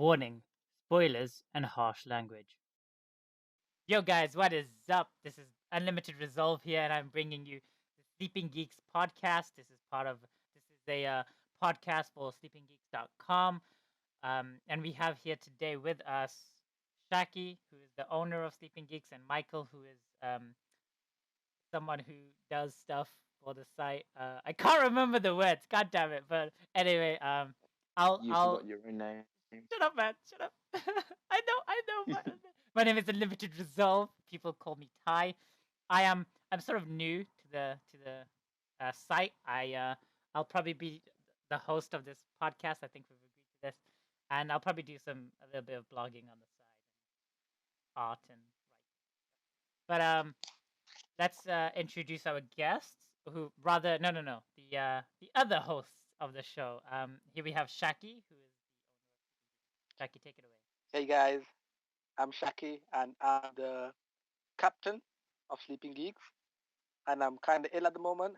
Warning, spoilers, and harsh language. Yo, guys, what is up? This is Unlimited Resolve here, and I'm bringing you the Sleeping Geeks podcast. This is a podcast for sleepinggeeks.com. And we have here today with us Shaki, who is the owner of Sleeping Geeks, and Michael, who is someone who does stuff for the site. I can't remember the words, god damn it. But anyway, You I'll forgot your own name. shut up, man. Shut up. I know. My name is Unlimited Resolve. People call me Ty. I'm sort of new to the site. I'll probably be the host of this podcast. I think we've agreed to this, and I'll probably do a little bit of blogging on the side, art and writing. But let's introduce our guests. Who rather no the other hosts of the show. Here we have Shaki, who is the owner of Shaki. Take it away. Hey guys, I'm Shaki and I'm the captain of Sleeping Geeks, and I'm kind of ill at the moment,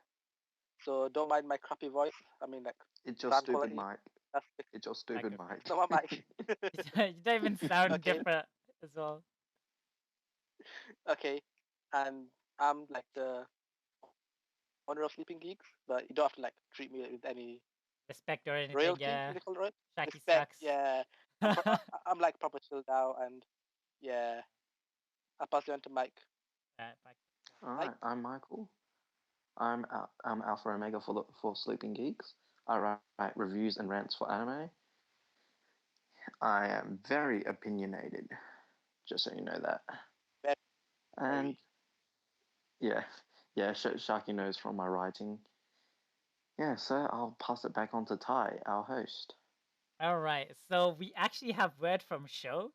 so don't mind my crappy voice. I mean, like It's your sound stupid quality. mic. That's It's your stupid mic. not my mic. You don't even sound Okay. different as well. Okay, and I'm like the owner of Sleeping Geeks, but you don't have to like treat me with any Respect or anything, royalty. yeah. What do you call it? Shaki Respect. sucks. Yeah, I'm like proper chilled out, and yeah, I'll pass you on to Mike. Back. Alright, I'm Michael. I'm Alpha Omega for Sleeping Geeks. I write reviews and rants for anime. I am very opinionated, just so you know that. Very. And yeah, Shaki knows from my writing. Yeah, so I'll pass it back on to Ty, our host. All right, so we actually have word from show.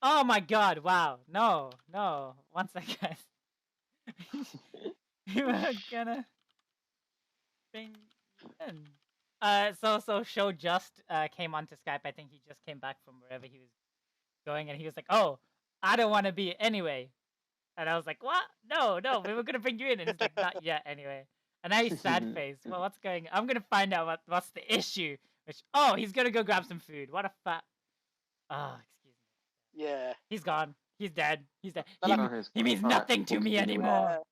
Oh my god! Wow, no. One second, guys. You were gonna bring in. So show just came onto Skype. I think he just came back from wherever he was going, and he was like, "Oh, I don't want to be anyway." And I was like, "What? No, we were gonna bring you in." And he's like, "Not yet, anyway." And now he's sad faced. Well, what's going? I'm gonna find out what's the issue. He's gonna go grab some food. What a fat. Excuse me. Yeah. He's gone. He's dead. He's dead. Well, He means Alright, nothing to we'll me continue with anymore.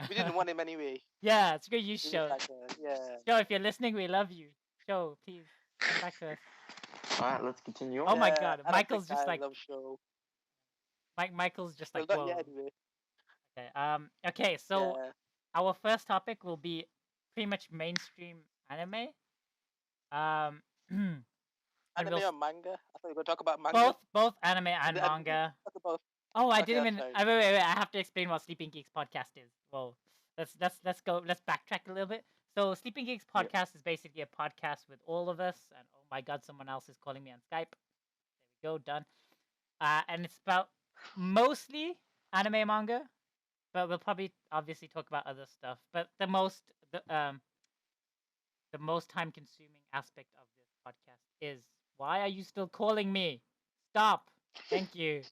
We didn't want him anyway. Yeah, screw you, He was show. like, yeah. Show, if you're listening, we love you. Show, please come back to us. Alright, let's continue on. Oh my Yeah, god, I don't Michael's think just I like love show. Michael's just Well, like not whoa. yet anyway. Okay. Okay. So Yeah. our first topic will be pretty much mainstream anime. And Anime or manga? I thought we were going to talk about manga. both anime and Is it manga. both? Oh, I Okay, didn't that's even. fine. Wait. I have to explain what Sleeping Geeks podcast is. Whoa. Let's go. Let's backtrack a little bit. So Sleeping Geeks Yep. podcast is basically a podcast with all of us. And oh my god, someone else is calling me on Skype. There we go. Done. And it's about mostly anime manga, but we'll probably obviously talk about other stuff. But the most time consuming aspect of this podcast is, why are you still calling me? Stop. Thank you.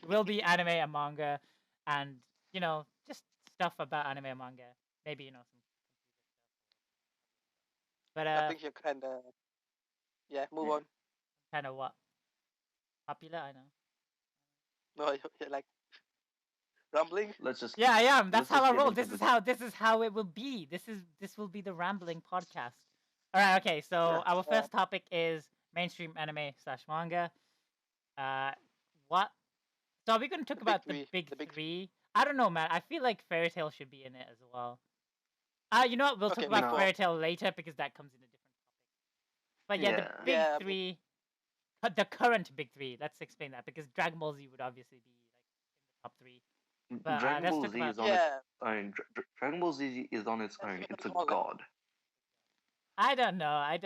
Will be anime and manga, and just stuff about anime and manga. Maybe some but I think you're kind of. Yeah, move on. kind of what popular. I know. No, you're like rambling. Let's just Yeah, I am. That's let's how just I get roll. into This is how it will be. This will be the rambling podcast. All right. Okay. So our first topic is mainstream anime / manga. What? So are we going to talk about the big three? I don't know, man. I feel like Fairy Tail should be in it as well. You know what? We'll talk Okay, about no. Fairy Tail later because that comes in a different topic. But yeah, the big Yeah. three, the current big three. Let's explain that, because Dragon Ball Z would obviously be like in the top three. But Dragon let's Ball talk Z about. is on Yeah. its own. Dragon Ball Z is on its own. It's a smaller. god. I don't know. I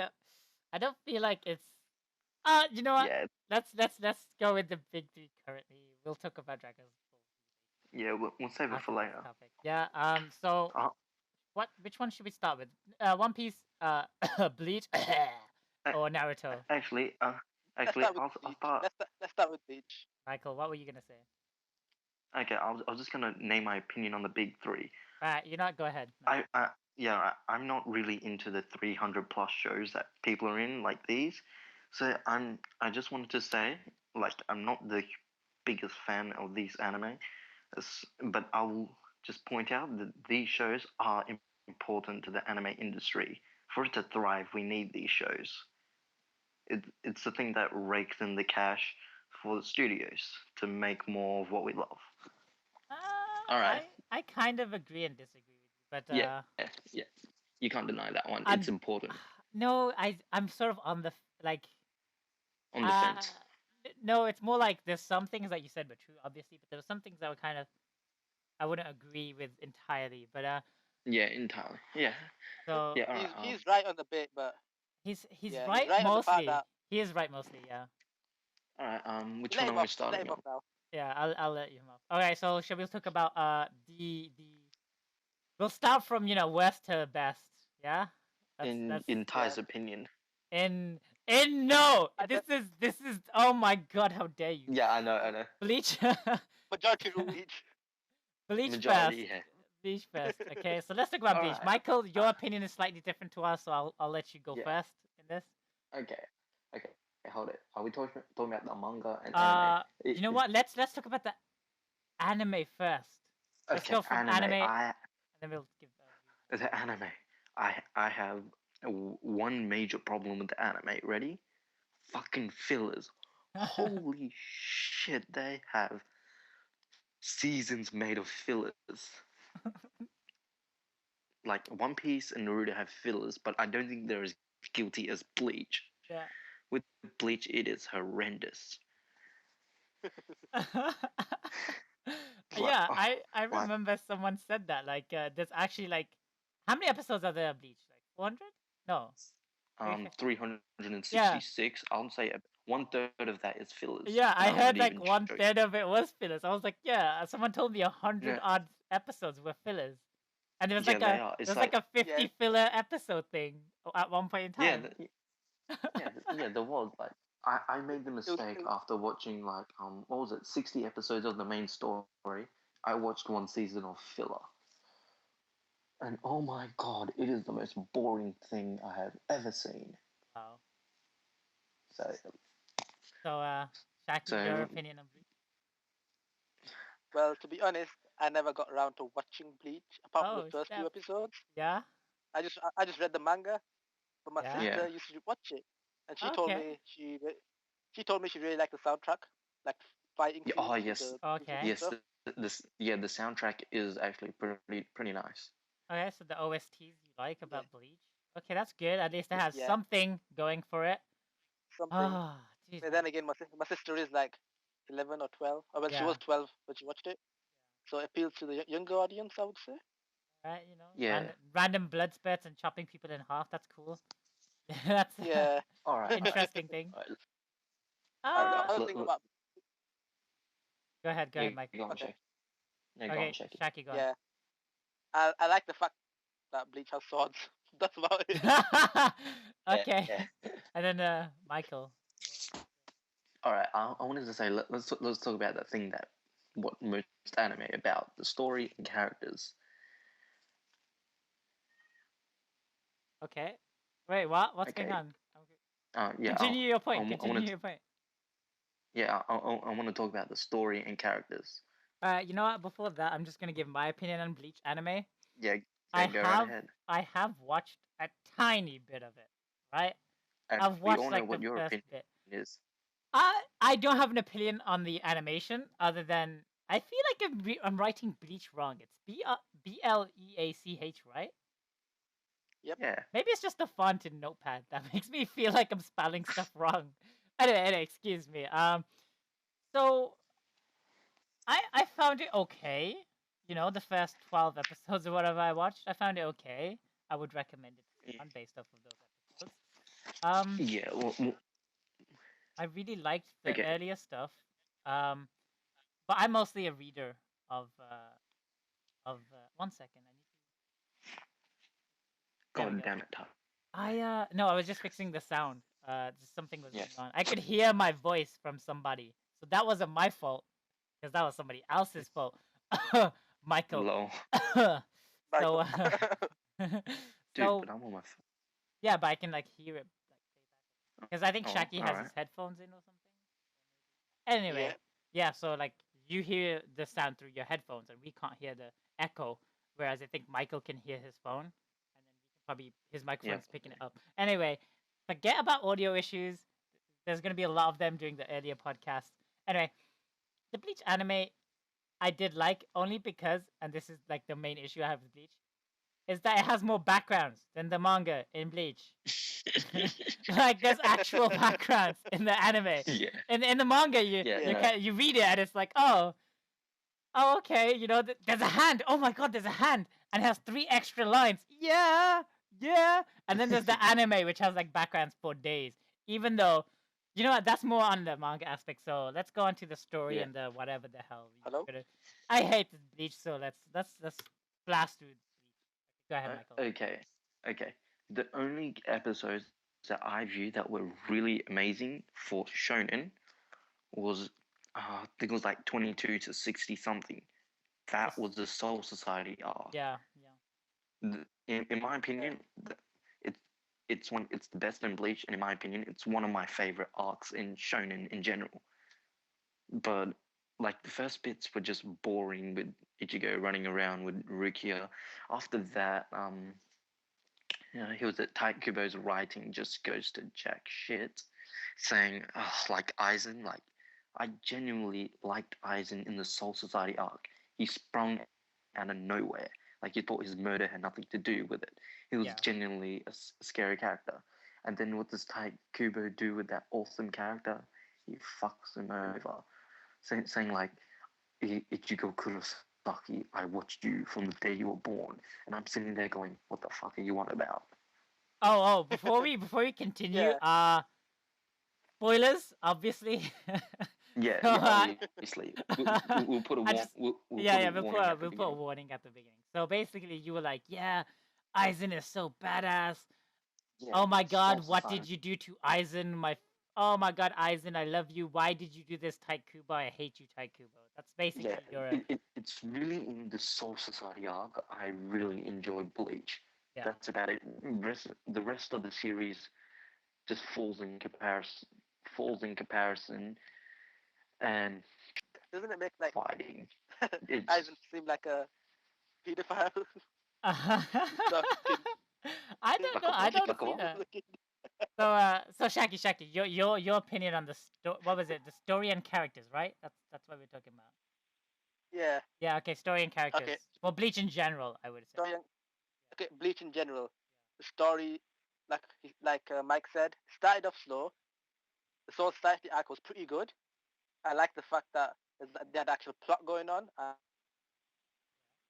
don't feel like it's. You know what? Yeah, Let's go with the big three currently. We'll talk about Dragon Ball. yeah. We'll save it after for this later. topic. Yeah. So Uh, which one should we start with? One Piece, Bleach, or Naruto? Actually, Let's start with I'll Bleach. start. Let's start with Bleach. Michael, what were you gonna say? Okay, I was just gonna name my opinion on the big three. Alright, you know what? Go ahead. No. I'm not really into the 300 plus shows that people are in like these. So I just wanted to say, like, I'm not the biggest fan of these anime, but I'll just point out that these shows are important to the anime industry. For it to thrive, we need these shows. It's the thing that rakes in the cash for the studios to make more of what we love. All right. I kind of agree and disagree with you, but Yeah. You can't deny that one. I'm It's important. no, I'm sort of on the like On the fence. no, it's more like there's some things that you said were true, obviously, but there were some things that were kind of I wouldn't agree with entirely. But Yeah, entirely. Yeah. so Yeah. All right. He's right on the bit, but he's yeah, right he's right on the part mostly. that He is right mostly, yeah. All right. Which let one him are we off. Let starting him on? off now. Yeah, I'll let you know. Okay, so shall we talk about the we'll start from worst to best, yeah? That's In Ty's Yeah. opinion. in no. This is oh my god, how dare you? Yeah, I know. Bleach Majority rule Bleach. Bleach Majority, first. yeah. Bleach first. Okay, so let's talk about Bleach. Alright. Michael, your opinion is slightly different to us, so I'll let you go Yeah. first in this. Okay. Hold it. Are we talking about the manga and You know what? Let's talk about the anime first. Let's Okay, go from anime, and then we'll give. The anime. I have one major problem with the anime. Ready? Fucking fillers. Holy shit! They have seasons made of fillers. Like One Piece and Naruto have fillers, but I don't think they're as guilty as Bleach. Yeah. With Bleach, it is horrendous. Yeah, I remember someone said that. Like, there's actually like, how many episodes are there of Bleach? Like 400? No. 366. I'll say 1/3 of that is fillers. Yeah, I I'm heard not like even 1/3 of it was fillers. I was like, yeah. Someone told me 100 Yeah. odd episodes were fillers, and there was Yeah, like they a are. It's there's like a 50 Yeah. filler episode thing at one point in time. There was like I made the mistake after watching like what was it 60 episodes of the main story. I watched one season of filler, and oh my god, it is the most boring thing I have ever seen. Wow. So Shaki, your opinion on Bleach? Well, to be honest, I never got around to watching Bleach apart from the Oh, first few snap. episodes. Yeah. I just read the manga, but my Yeah. sister Yeah. used to watch it, and she Okay. told me she really liked the soundtrack, like fighting scenes. Oh yes, the Okay. yes. stuff. The soundtrack is actually pretty nice. Okay, so the OSTs you like about Bleach. Okay, that's good. At least it has Yeah. something going for it. Something. Oh, geez, And then again, my sister is like 11 or 12. Or well, she Yeah. was 12 when she watched it, so it appeals to the younger audience, I would say. right, Yeah. random blood spurts and chopping people in half. That's cool. That's Yeah. All right. interesting thing. Another thing about Go ahead, Mike. Go on, Okay. Shaki. No, go Okay, on, Shaki. Shaki, go yeah, I like the fact that Bleach has swords. That's about it. on. Okay. Yeah. And then Michael. All right. I wanted to say let's talk about that thing that what most anime about the story and characters. Okay. Wait, what? What's going Okay. on? Yeah. Continue your point. I Continue wanna- your point. Yeah, I want to talk about the story and characters. You know what? Before that, I'm just gonna give my opinion on Bleach anime. Yeah, I go right ahead. have watched a tiny bit of it, right? And I've we watched all know like what the your first opinion bit. is. I don't have an opinion on the animation other than I feel like I'm writing Bleach wrong. It's Bleach, right? Yep. Yeah. Maybe it's just the font in Notepad that makes me feel like I'm spelling stuff wrong. Anyway, excuse me. So I found it okay. The first 12 episodes or whatever I watched, I found it okay. I would recommend it to anyone based off of those episodes. Yeah. Well, I really liked the Okay. earlier stuff. But I'm mostly a reader of 1 second. There we God go. damn it, Ty. No, I was just fixing the sound. Just something was Yes. going on. I could hear my voice from somebody, so that wasn't my fault, because that was somebody else's fault. Michael. Lol. So, Dude, so but I'm on my phone. yeah, but I can like hear it. because I think Oh, Shaki has alright. his headphones in or something. Anyway, yeah. So like you hear the sound through your headphones, and we can't hear the echo. Whereas I think Michael can hear his phone, and then we can probably his microphone's picking it up. Anyway, forget about audio issues. There's gonna be a lot of them during the earlier podcast. Anyway, the Bleach anime I did like only because, and this is like the main issue I have with Bleach, is that it has more backgrounds than the manga in Bleach. Like there's actual backgrounds in the anime. Yeah. In the manga, you Yeah. you read it and it's like, oh okay, you know, there's a hand. Oh my god, there's a hand, and it has 3 extra lines. Yeah, yeah. And then there's the anime, which has like backgrounds for days. Even though, you know what, that's more on the manga aspect. So let's go on to the story Yeah. and the whatever the hell. Hello? I hate Bleach, so let's blast through Bleach. Go ahead, Michael. Okay. The only episodes that I view that were really amazing for shonen was I think it was like 22 to 60 something. That was the Soul Society arc. Yeah. In my opinion, it's the best in Bleach, and in my opinion, it's one of my favorite arcs in shonen in general. But like the first bits were just boring with Ichigo running around with Rukia. After that, he was at Tight Kubo's writing just goes to jack shit, saying like Aizen, like I genuinely liked Aizen in the Soul Society arc. He sprung out of nowhere. Like you thought his murder had nothing to do with it. He was genuinely a scary character. And then what does Tight Kubo do with that awesome character? He fucks him over, saying like, Ichigo Kurosaki, I watched you from the day you were born. And I'm sitting there going, what the fuck are you on about? Oh, before we continue, spoilers, obviously. Obviously. We'll put a we'll put a warning at the beginning. So basically, you were like, yeah, Aizen is so badass. Yeah, oh my god, what did you do to Aizen? Oh my god, Aizen, I love you. Why did you do this, Tight Kubo? I hate you, Tight Kubo. That's basically it's really in the Soul Society arc. I really enjoy Bleach. Yeah. That's about it. The rest of the series just falls in comparison, and doesn't it make like fighting? Aizen seem like a pedophile? I don't know. I don't see that. So Shaki, your opinion on the what was it? The story and characters, right? That's what we're talking about. Yeah. Yeah. Okay. Story and characters. Okay. Well, Bleach in general, I would say. Bleach in general. The story, like Mike said, started off slow. The Soul Society arc was pretty good. I like the fact that they had actual plot going on,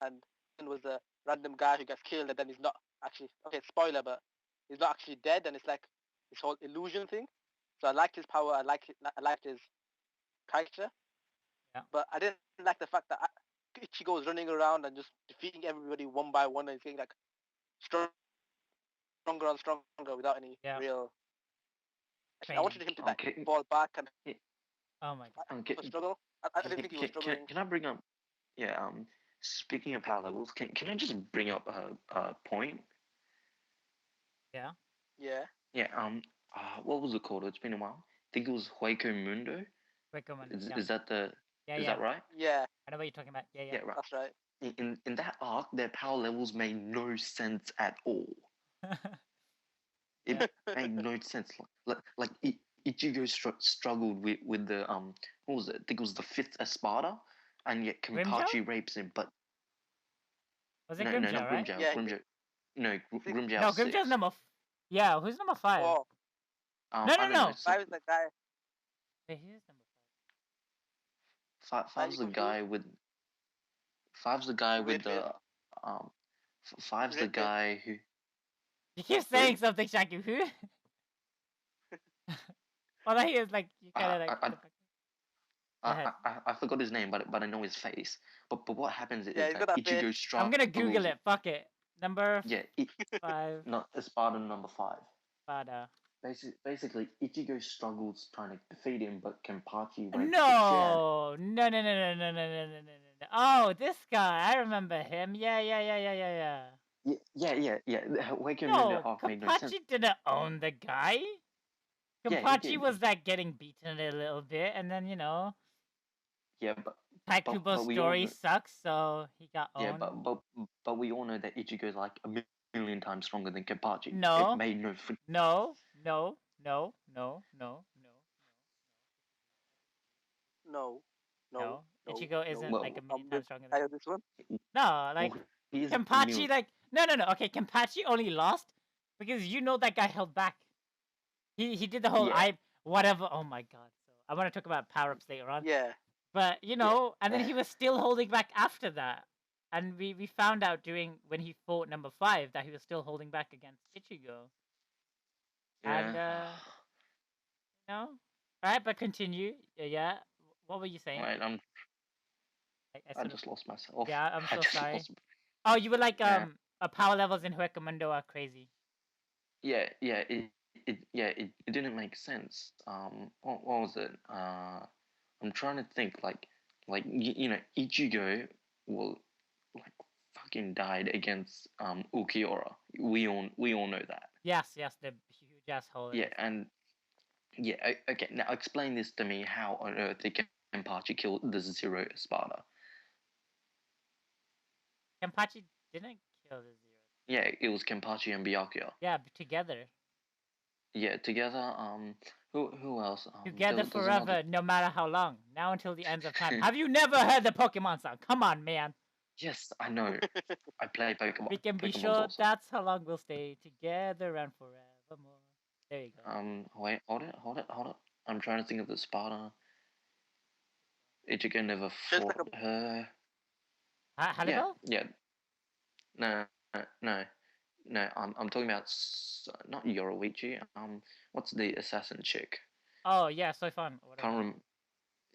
and was a random guy who gets killed, and then he's not actually spoiler, but he's not actually dead, and it's like this whole illusion thing. So I liked his power. I liked his character. Yeah. But I didn't like the fact that Ichigo was running around and just defeating everybody one by one, and he's getting like stronger and stronger without any real. I wanted him to like fall back and. Oh my god! Struggle. I didn't think he was struggling. Can I bring up? Yeah. Speaking of power levels, can I just bring up a point? Yeah. Yeah. Yeah. What was it called? It's been a while. I think it was Hueco Mundo. Hueco Mundo. Is that the? Is that right? Yeah. I know what you're talking about. Yeah. Yeah, right. That's right. In that arc, their power levels made no sense at all. It made no sense. Like Ichigo struggled with the what was it? I think it was the 5th Espada, and yet Kenpachi rapes him. But was it Grimjow? No, not right? Grimjow. Yeah. No, Grimjow. No, Grimjow's number. Yeah, who's number 5? Oh. No. 5 is the guy. Wait, who's number 5? Five's the guy with. Five's the guy with the Five's the guy who. You keep saying something, Shaki. Who? All I hear is like you kind of like. I forgot his name, but I know his face. But what happens is that Ichigo struggles. I'm gonna Google it. Fuck it. Number 5. Not Espada number 5. Espada. Basically, Ichigo struggles trying to defeat him, but Kenpachi. No. Oh, this guy. I remember him. Yeah. Yeah. Hueco No, Mundo arc made no sense. Kenpachi didn't own the guy. Yeah, he Kenpachi did. was like getting beaten a little bit, and then Yeah, but Taikubo's we all story know. sucks, so he got Yeah, owned. but we all know that Ichigo's like a million times stronger than Kenpachi. It No, made no. no, no, no, no, no, no, No, no, no. no, Ichigo no. isn't like a Well, million With times stronger than. I this one. No, well, like he is a Kenpachi, million. like no. Okay, Kenpachi only lost because that guy held back. He did the whole Yeah, whatever. Oh my god. So I want to talk about power ups later on. Yeah, But yeah. and then he was still holding back after that. And we found out when he fought number 5 that he was still holding back against Ichigo. And yeah. Alright, but continue. Yeah. What were you saying? Wait, I I sort of just lost myself. Yeah, I'm I so just sorry. lost. Oh, you were like Yeah, power levels in Huecamundo are crazy. yeah. It didn't make sense. What was it? I'm trying to think. Ichigo will like fucking died against Ukiura. We all know that. Yes, the huge asshole Yeah, is. and yeah. Okay, now explain this to me. How on earth did Kenpachi kill the Zero Espada? Kenpachi didn't kill the Zero. Yeah, it was Kenpachi and Byakuya. Yeah, but together. Yeah, together. Who else? Together There's another. forever, no matter how long. Now until the ends of time. Have you never heard the Pokemon song? Come on, man. Yes, I know. I play Pokemon. We can be Pokemon's sure awesome. that's how long we'll stay together and forevermore. There you go. Wait, hold it. I'm trying to think of the Sparta. Ichigo never Just fought like a her. Hannibal? Yeah. No, no. I'm talking about not Yoroichi. What's the assassin chick? Oh yeah, so fun. Can't remember.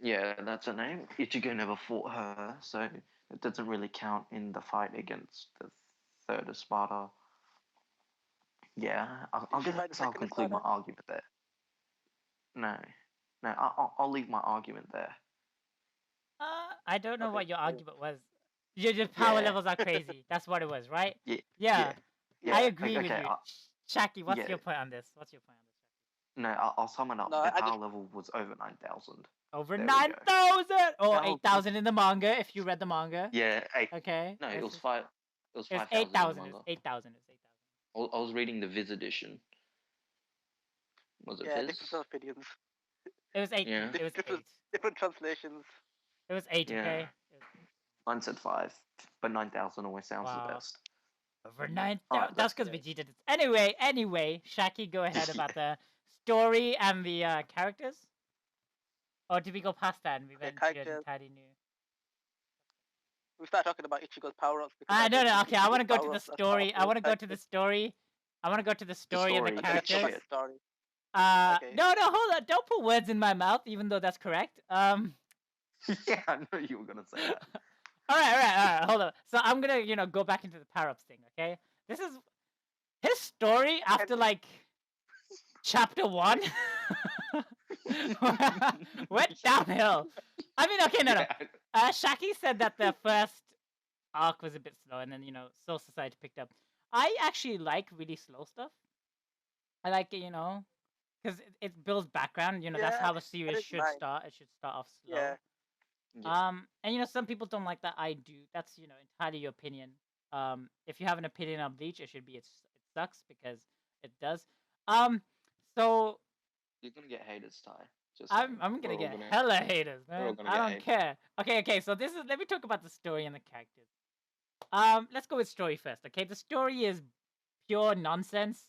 Yeah, that's her name. Ichigo never fought her, so it doesn't really count in the fight against the third Espada. Yeah, I'll Did she fight the guess I'll second conclude my Espada? argument there. No, I'll leave my argument there. I don't know Okay. what your argument was. Your power Yeah. levels are crazy. That's what it was, right? Yeah, Yeah. yeah. I agree with Okay, you. Shaki, what's yeah. your point on this? What's your point on this? No, I'll sum it up. No, The I power just level was over 9,000. Over There we go. 9,000 or No, 8,000 in the manga if you read the manga. Yeah, 8. Okay. No, it was It's 5. It was 5,000 in the 8,000. manga. It's 8,000. It's 8,000. I was reading the Viz edition. Was it yeah, Viz? different opinions. It was 8. Yeah. It was 8. Different translations. It was 8, Yeah. okay? Mine said 5, but 9,000 always sounds Wow. the best. Over 9,000. Alright, That's because Vegeta did. Anyway, Shaki, go ahead about the story and the characters. Or did we go past that and we went to an characters. entirely new? We start talking about Ichigo's power-ups. No. Okay, I want to go to the story. I want to go to the story. I want to go to the story and the story, characters. shit. Story. Okay. No, hold on. Don't put words in my mouth, even though that's correct. Yeah, I know you were gonna say that. All right. Hold on. So I'm gonna, go back into the power-ups thing. Okay. This is his story after like chapter 1 went downhill. I mean, okay, no. Shaki said that the first arc was a bit slow, and then Soul Society picked up. I actually like really slow stuff. I like it, because it builds background. That's Yeah, how a series is should nice. start. It should start off slow. Yeah. And some people don't like that. I do. That's entirely your opinion. If you have an opinion on Bleach, it should be it sucks because it does. So You're gonna get haters, Ty. Just I'm saying. gonna We're all get hella haters, all man. gonna I get don't hate. care. Okay. So let me talk about the story and the characters. Let's go with story first. Okay, the story is pure nonsense.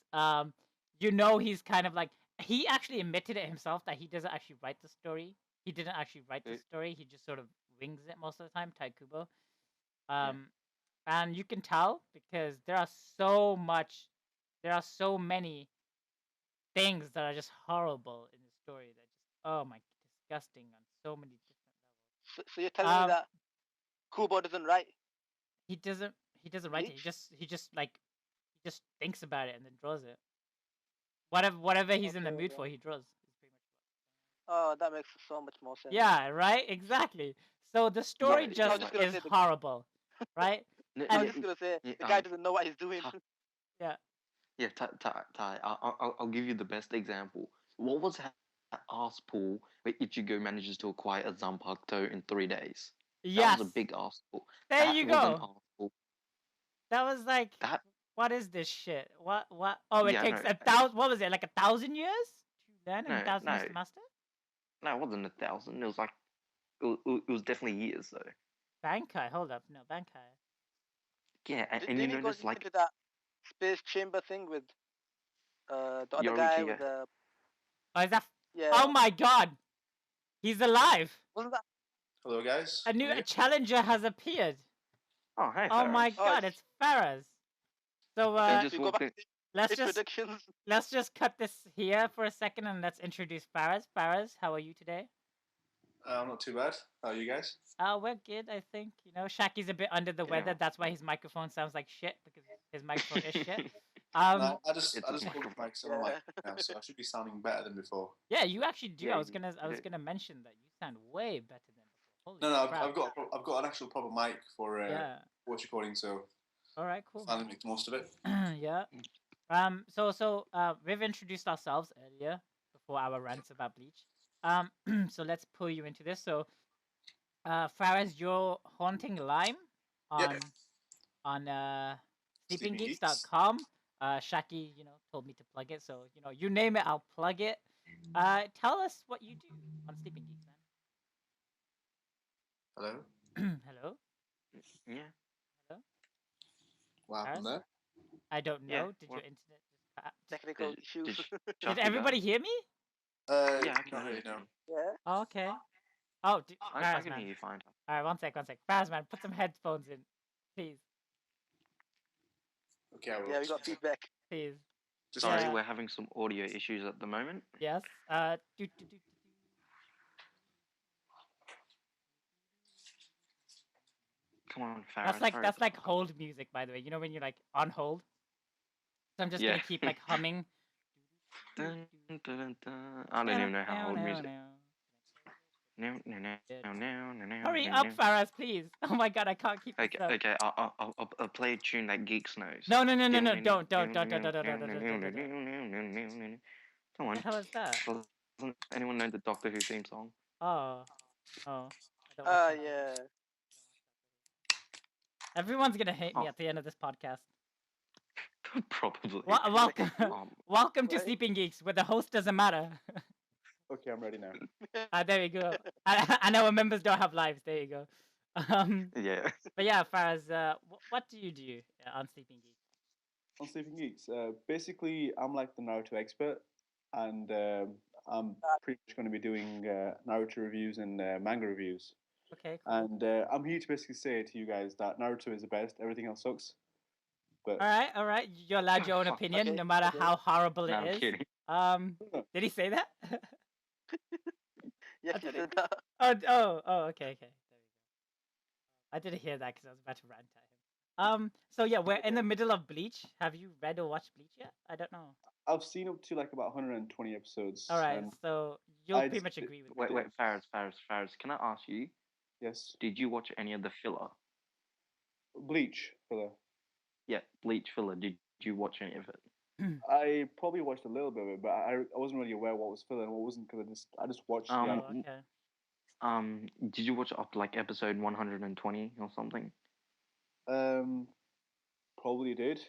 He's kind of like he actually admitted it himself that he doesn't actually write the story. He didn't actually write the story. He just sort of wings it most of the time, Taikubo. And you can tell because there are so many things that are just horrible in the story that just disgusting on so many different levels. So you're telling me that Kubo doesn't write? He doesn't write it. He just thinks about it and then draws it. Whatever he's in the mood for, he draws. Oh, that makes so much more sense. Yeah, right? Exactly. So the story just is horrible, right? I was just gonna say the guy doesn't know what he's doing. Yeah. Yeah, Ty. I'll give you the best example. What was that ass pull where Ichigo manages to acquire a Zanpakuto in 3 days? That was Yes. a big ass pull. There That you was an go. ass pull. That was like, That what is this shit? What? Oh, it yeah takes no 1,000. What was it? Like 1,000 years to learn and no 1,000 years no to master? no it wasn't 1,000. It was like it was definitely years though. Bankai. Hold up. No, Bankai. Yeah, and you Didn't he go notice like into that space chamber thing with the other guy Yoruichi. with the Oh, is that? yeah? Oh my god. He's alive. Wasn't that? Hello, guys. A new How are you? challenger has appeared. Oh hey, Oh my Faraz. Oh, god, it's Faraz. So They just we go walked back in. to let's his just predictions. cut this here for a second and let's introduce Faraz. Faraz, how are you today? I'm not too bad. How are you guys? We're good, I think. You know, Shaki's a bit under the Yeah. weather. That's why his microphone sounds like shit because his microphone is shit. No, I just It's I a just broke my mic, so I'm Yeah. like now, so I should be sounding better than before. yeah, you actually do. Yeah, I was you do. gonna mention that you sound way better than before. Holy No, no, crap. I've got an actual proper mic for Yeah. voice recording, so All right, cool. finally make the most of it. yeah. So we've introduced ourselves earlier before our rants about Bleach. So let's pull you into this. So, Faraz, you're HauntingLime on Yep. on Sleeping Geeks. sleepinggeeks.com. Shaki, told me to plug it. So, you name it, I'll plug it. Tell us what you do on Sleeping Geeks, Hello. man. Hello? Yeah. What happened there? I don't Yeah, know. Did what- your internet just cut? Technical issues. Did everybody hear me? Yeah, I Not can really. hear No. you. Yeah. Oh, okay. Oh, I Faraz, can man. hear you fine. All right, one sec. Faraz, man, put some headphones in, please. Okay, I will. Yeah, we got feedback. Please. Just Sorry, Yeah. we're having some audio issues at the moment. Yes. Come on, Faraz. That's like hold music, by the way. You know when you're like on hold. So I'm just gonna keep like humming. Dun, dun, dun, dun. I don't even know how to hold music. No. Hurry up, Faraz, please. Oh my god, I can't keep this up. Okay. I'll play a tune that Geeks knows. No, don't. What Come on. the hell is that? Doesn't anyone know the Doctor Who theme song? Oh. I don't watch Doctor Who. Yeah. Everyone's gonna hate me Oh. at the end of this podcast. Probably. Welcome, welcome to Right. Sleeping Geeks, where the host doesn't matter. Okay, I'm ready now. There we go. And our members don't have lives. There you go. Yeah. But yeah, Faraz, what do you do on Sleeping Geeks? On Sleeping Geeks, basically, I'm like the Naruto expert, and I'm pretty much going to be doing Naruto reviews and manga reviews. Okay, cool. And I'm here to basically say to you guys that Naruto is the best. Everything else sucks. But All right. You're allowed your own opinion, Okay, no matter okay. how horrible No, it I'm is. kidding. Did he say that? Yes, did you it. did that. Okay. There we go. I didn't hear that because I was about to rant at him. So yeah, we're in the middle of Bleach. Have you read or watched Bleach yet? I don't know. I've seen up to like about 120 episodes. All right, and so you'll I pretty just much did- agree with me. Wait, Faraz. Can I ask you? Yes, Did you watch any of the filler? Bleach filler. Yeah, Bleach filler. Did you watch any of it? I probably watched a little bit of it, but I wasn't really aware what was filler and what wasn't because I just watched the Oh, anime. okay. Did you watch up to like episode 120 or something? Probably did.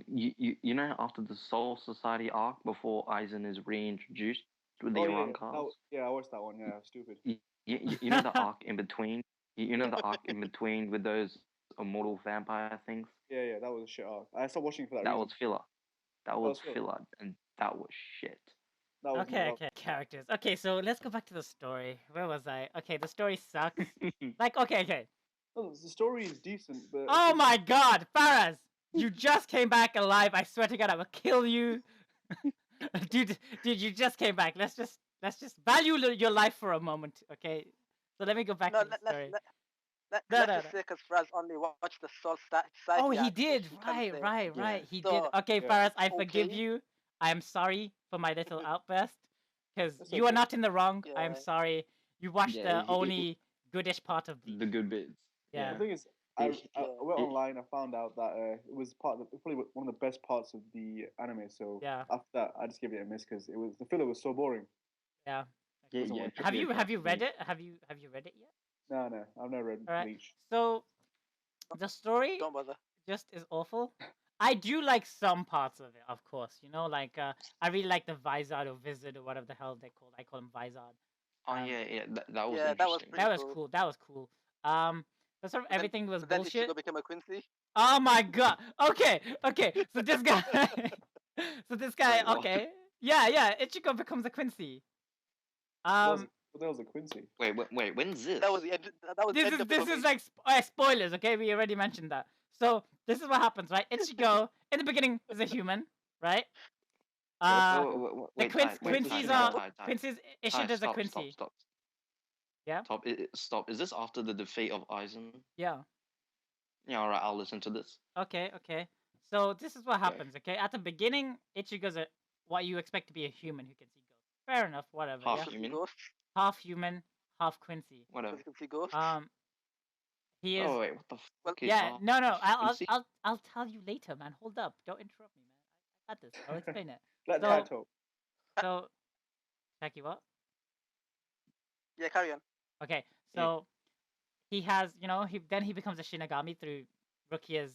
You know after the Soul Society arc before Aizen is reintroduced with the Oh Iran yeah, cars. yeah, I watched that one. Yeah, stupid. You know the arc in between. You know the arc in between with those immortal vampire things. Yeah, that was a shit arc. I stopped watching for that That reason. was filler. That was filler. filler, and that was shit. That was Okay. Characters. Okay, so let's go back to the story. Where was I? Okay, the story sucks. Like, okay. No, the story is decent, but Oh my god, Faraz! You just came back alive. I swear to God, I will kill you. dude, you just came back. Let's just value your life for a moment, okay? So let me go back No, to the story. let's just say because Faraz only watched the Soul Society. Oh, he arc, so did. he can say- Right. He So, did. Okay, yeah. Faraz, I forgive Okay. you. I am sorry for my little outburst because That's you are okay. not in the wrong. I am Yeah. sorry. You watched Yeah, the only goodish part of Bleach. The good bits. Yeah. The thing is, I Yeah. went He- online. I found out that it was probably one of the best parts of the anime. So Yeah, after that, I just gave it a miss because the filler was so boring. yeah. yeah, Okay. Wasn't yeah, worth it. Have yeah, you trust read me. it? Have you read it yet? No, no, I've never read All right. Bleach. So the story Don't bother. just is awful. I do like some parts of it, of course. You know, like I really like the Vizard or Wizard or whatever the hell they call. I call him Vizard. Oh Um, yeah, yeah, that was Yeah, that was interesting. pretty that was cool. cool. That was cool. But sort of But then, everything was but then bullshit. Ichigo became a Quincy. Oh my god. Okay, okay. So this guy, so this guy. Wait, what? Okay, yeah. Ichigo becomes a Quincy. But that was a Quincy. Wait, when's this? That was the end. That was the end of This is like spoilers. Okay, we already mentioned that. So this is what happens, right? Ichigo in the beginning is a human, right? The Wait, Ty, wait, Quincy's Ty, are Ty, Ty, Quincy's Ty, issued as a stop, Quincy. stop. Yeah. Stop. Is this after the defeat of Aizen? Yeah. Yeah, alright, I'll listen to this. Okay. So this is what happens. Okay, at the beginning, Ichigo's what you expect to be a human who can see ghosts. Fair enough. Whatever. Half Yeah. human. Ghosts. Half human, half Quincy. Whatever. Because you can see ghosts. He is. Oh wait, what the fuck is Yeah. half No. Quincy? I'll tell you later, man. Hold up. Don't interrupt me, man. I got this. I'll explain it. Let So- Ty talk. So, Shaki, what? Yeah, carry on. Okay, so he has, then he becomes a Shinigami through Rukia's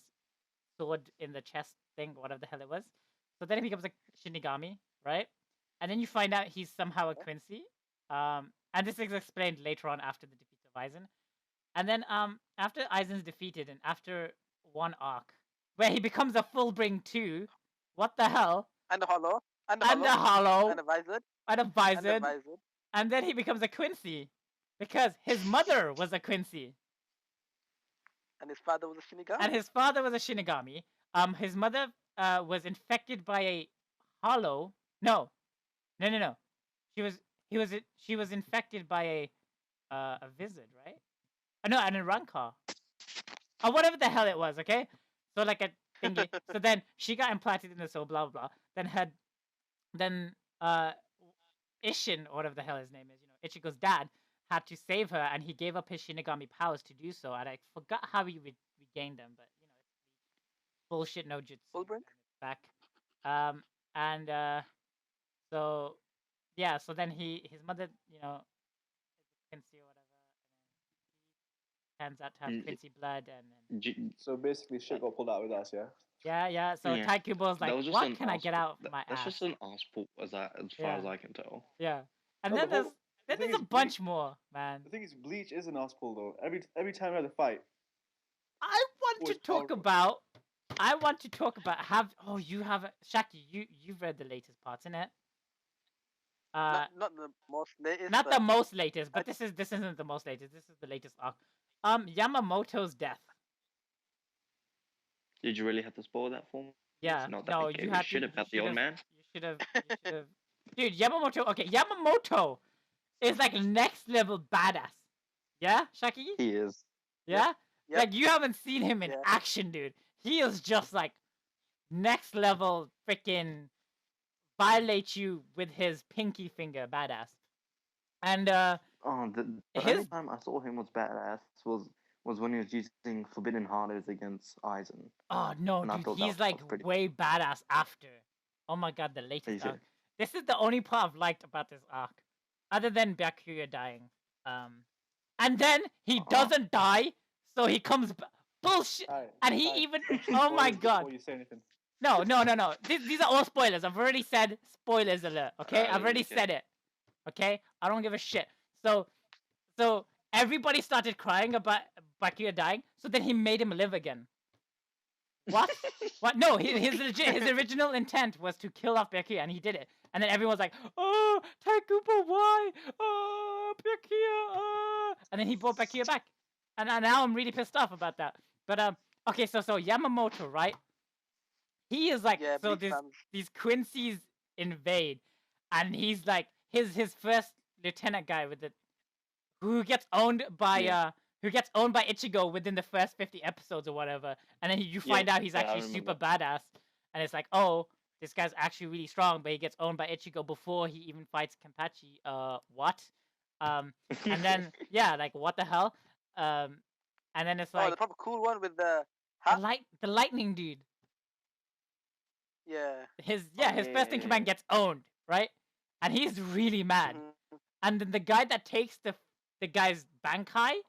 sword in the chest thing, whatever the hell it was. So then he becomes a Shinigami, right? And then you find out he's somehow a Quincy. And this is explained later on after the defeat of Aizen. And then after Aizen's defeated and after one arc where he becomes a Fullbring 2, what the hell? And the hollow. And the And the hollow. hollow And the visor. and a And the Vizard. visor. And then he becomes a Quincy because his mother was a Quincy And his father was a Shinigami. and his father was a Shinigami. His mother was infected by a hollow. No. She was infected by a wizard, right? No, an Rancor. Or whatever the hell it was. Okay, so like a thingy. So then she got implanted in the soul. Blah blah blah. Then Ishin, or whatever the hell his name is, Ichigo's dad, had to save her, and he gave up his Shinigami powers to do so. And I forgot how he regained them, but it's bullshit no jutsu. Fullbring? Back. So yeah, so then his mother, is a Quincy or whatever, and then he turns out to have Mm, Quincy blood, and then So basically, shit got pulled out with us, yeah. yeah. So Yeah. Taikubo's That like, was just what an can I get arse- out of that- my That's ass? just an arse poop, as far as Yeah. I can tell. Yeah, and No, then the whole- the thing there's a is, bunch more, man. The thing is, Bleach is an ass pull though. Every time we had a fight, I want to Always talk powerful. about. You have Shaki. You've read the latest parts, innit? Not the most latest. Not but the most latest, but this isn't the most latest. This is the latest arc. Yamamoto's death. Did you really have to spoil that for me? Yeah, Not that no, okay, you we had should to. have had the old man. You should have. Dude, Yamamoto. Okay, Yamamoto is like next level badass. Yeah, Shaki. He is. Yeah, Yep. like you haven't seen him in Yeah. action, dude. He is just like next level freaking violate you with his pinky finger, badass. And Oh, the His- only time I saw him was badass was when he was using forbidden harders against Aizen. oh no, And I dude, thought that he's was like pretty- way badass after. Oh my god, the latest He's- arc. This is the only part I've liked about this arc, other than Byakuya dying. And then he doesn't die, so he comes. Bullshit. Alright, And he Ty, even. finish your Oh my spoilers god. Before you say anything. No. These are all spoilers. I've already said spoilers alert. Okay, I've already Okay. said it. Okay, I don't give a shit. So everybody started crying about Byakuya dying. So then he made him live again. What? What? No, his original intent was to kill off Byakuya, and he did it. And then everyone's like, "Oh, Taikubo, why? Oh, Byakuya!" And then he brought Byakuya back, and now I'm really pissed off about that. But okay, so Yamamoto, right? He is like, Yeah, so Bleach fans. these Quincy's invade, and he's like his first lieutenant guy with the who gets owned by Ichigo within the first 50 episodes or whatever, and then you find out he's yeah, I actually super remember. badass, and it's like, oh, this guy's actually really strong, but he gets owned by Ichigo before he even fights Kenpachi. What? And then yeah, like what the hell? and then it's Oh, like the proper cool one with the hat. the lightning dude. Yeah. His Oh, his yeah, first in yeah, command yeah. gets owned, right? And he's really mad. Mhm. And then the guy that takes the guy's Bankai,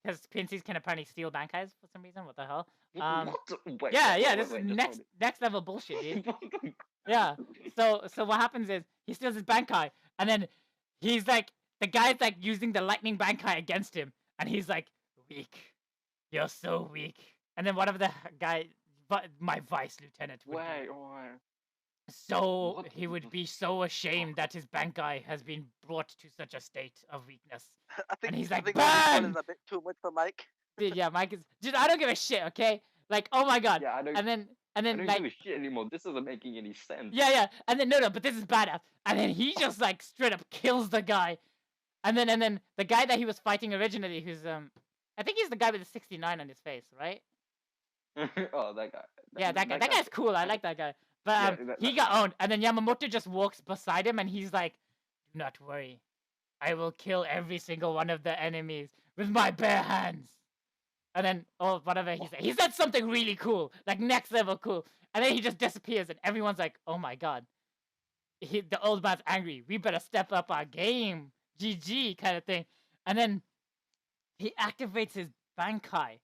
because Quincy's can apparently steal Bankais for some reason. What the hell? What? Wait, Yeah, wait, this is wait, just hold next level bullshit, dude. it. Yeah. So what happens is he steals his Bankai, and then he's like the guy's like using the lightning Bankai against him, and he's like weak. You're so weak. And then whatever the guy, but my vice lieutenant would Wait, be. wait. So What he would the be so ashamed fuck? that his Bankai has been brought to such a state of weakness. I think And he's I like, think all this one is burn! a bit too much for Mike. Dude, yeah, Mike is. Dude, I don't give a shit. Okay, like, oh my god. Yeah, I don't. And then I don't like, give a shit anymore. This isn't making any sense. yeah. And then no, but this is badass. And then he just like straight up kills the guy. And then the guy that he was fighting originally, who's I think he's the guy with the 69 on his face, right? Oh, that guy. Yeah, that guy. That guy's cool. I like that guy. But Yeah, he got owned, and then Yamamoto just walks beside him, and he's like, "Do not worry, I will kill every single one of the enemies with my bare hands." And then, oh, whatever he said something really cool, like next level cool, and then he just disappears, and everyone's like, "Oh my god, the old man's angry. We better step up our game." GG kind of thing, and then he activates his Bankai,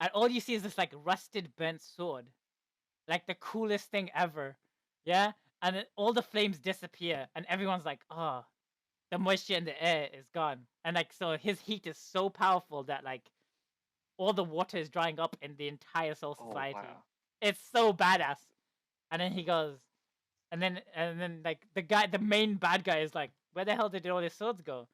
and all you see is this like rusted bent sword, like the coolest thing ever, yeah. And then all the flames disappear, and everyone's like, "Oh, the moisture in the air is gone." And like, so his heat is so powerful that like all the water is drying up in the entire Soul Oh, Society. wow. It's so badass. And then he goes, and then like the main bad guy is like, "Where the hell did all his swords go?"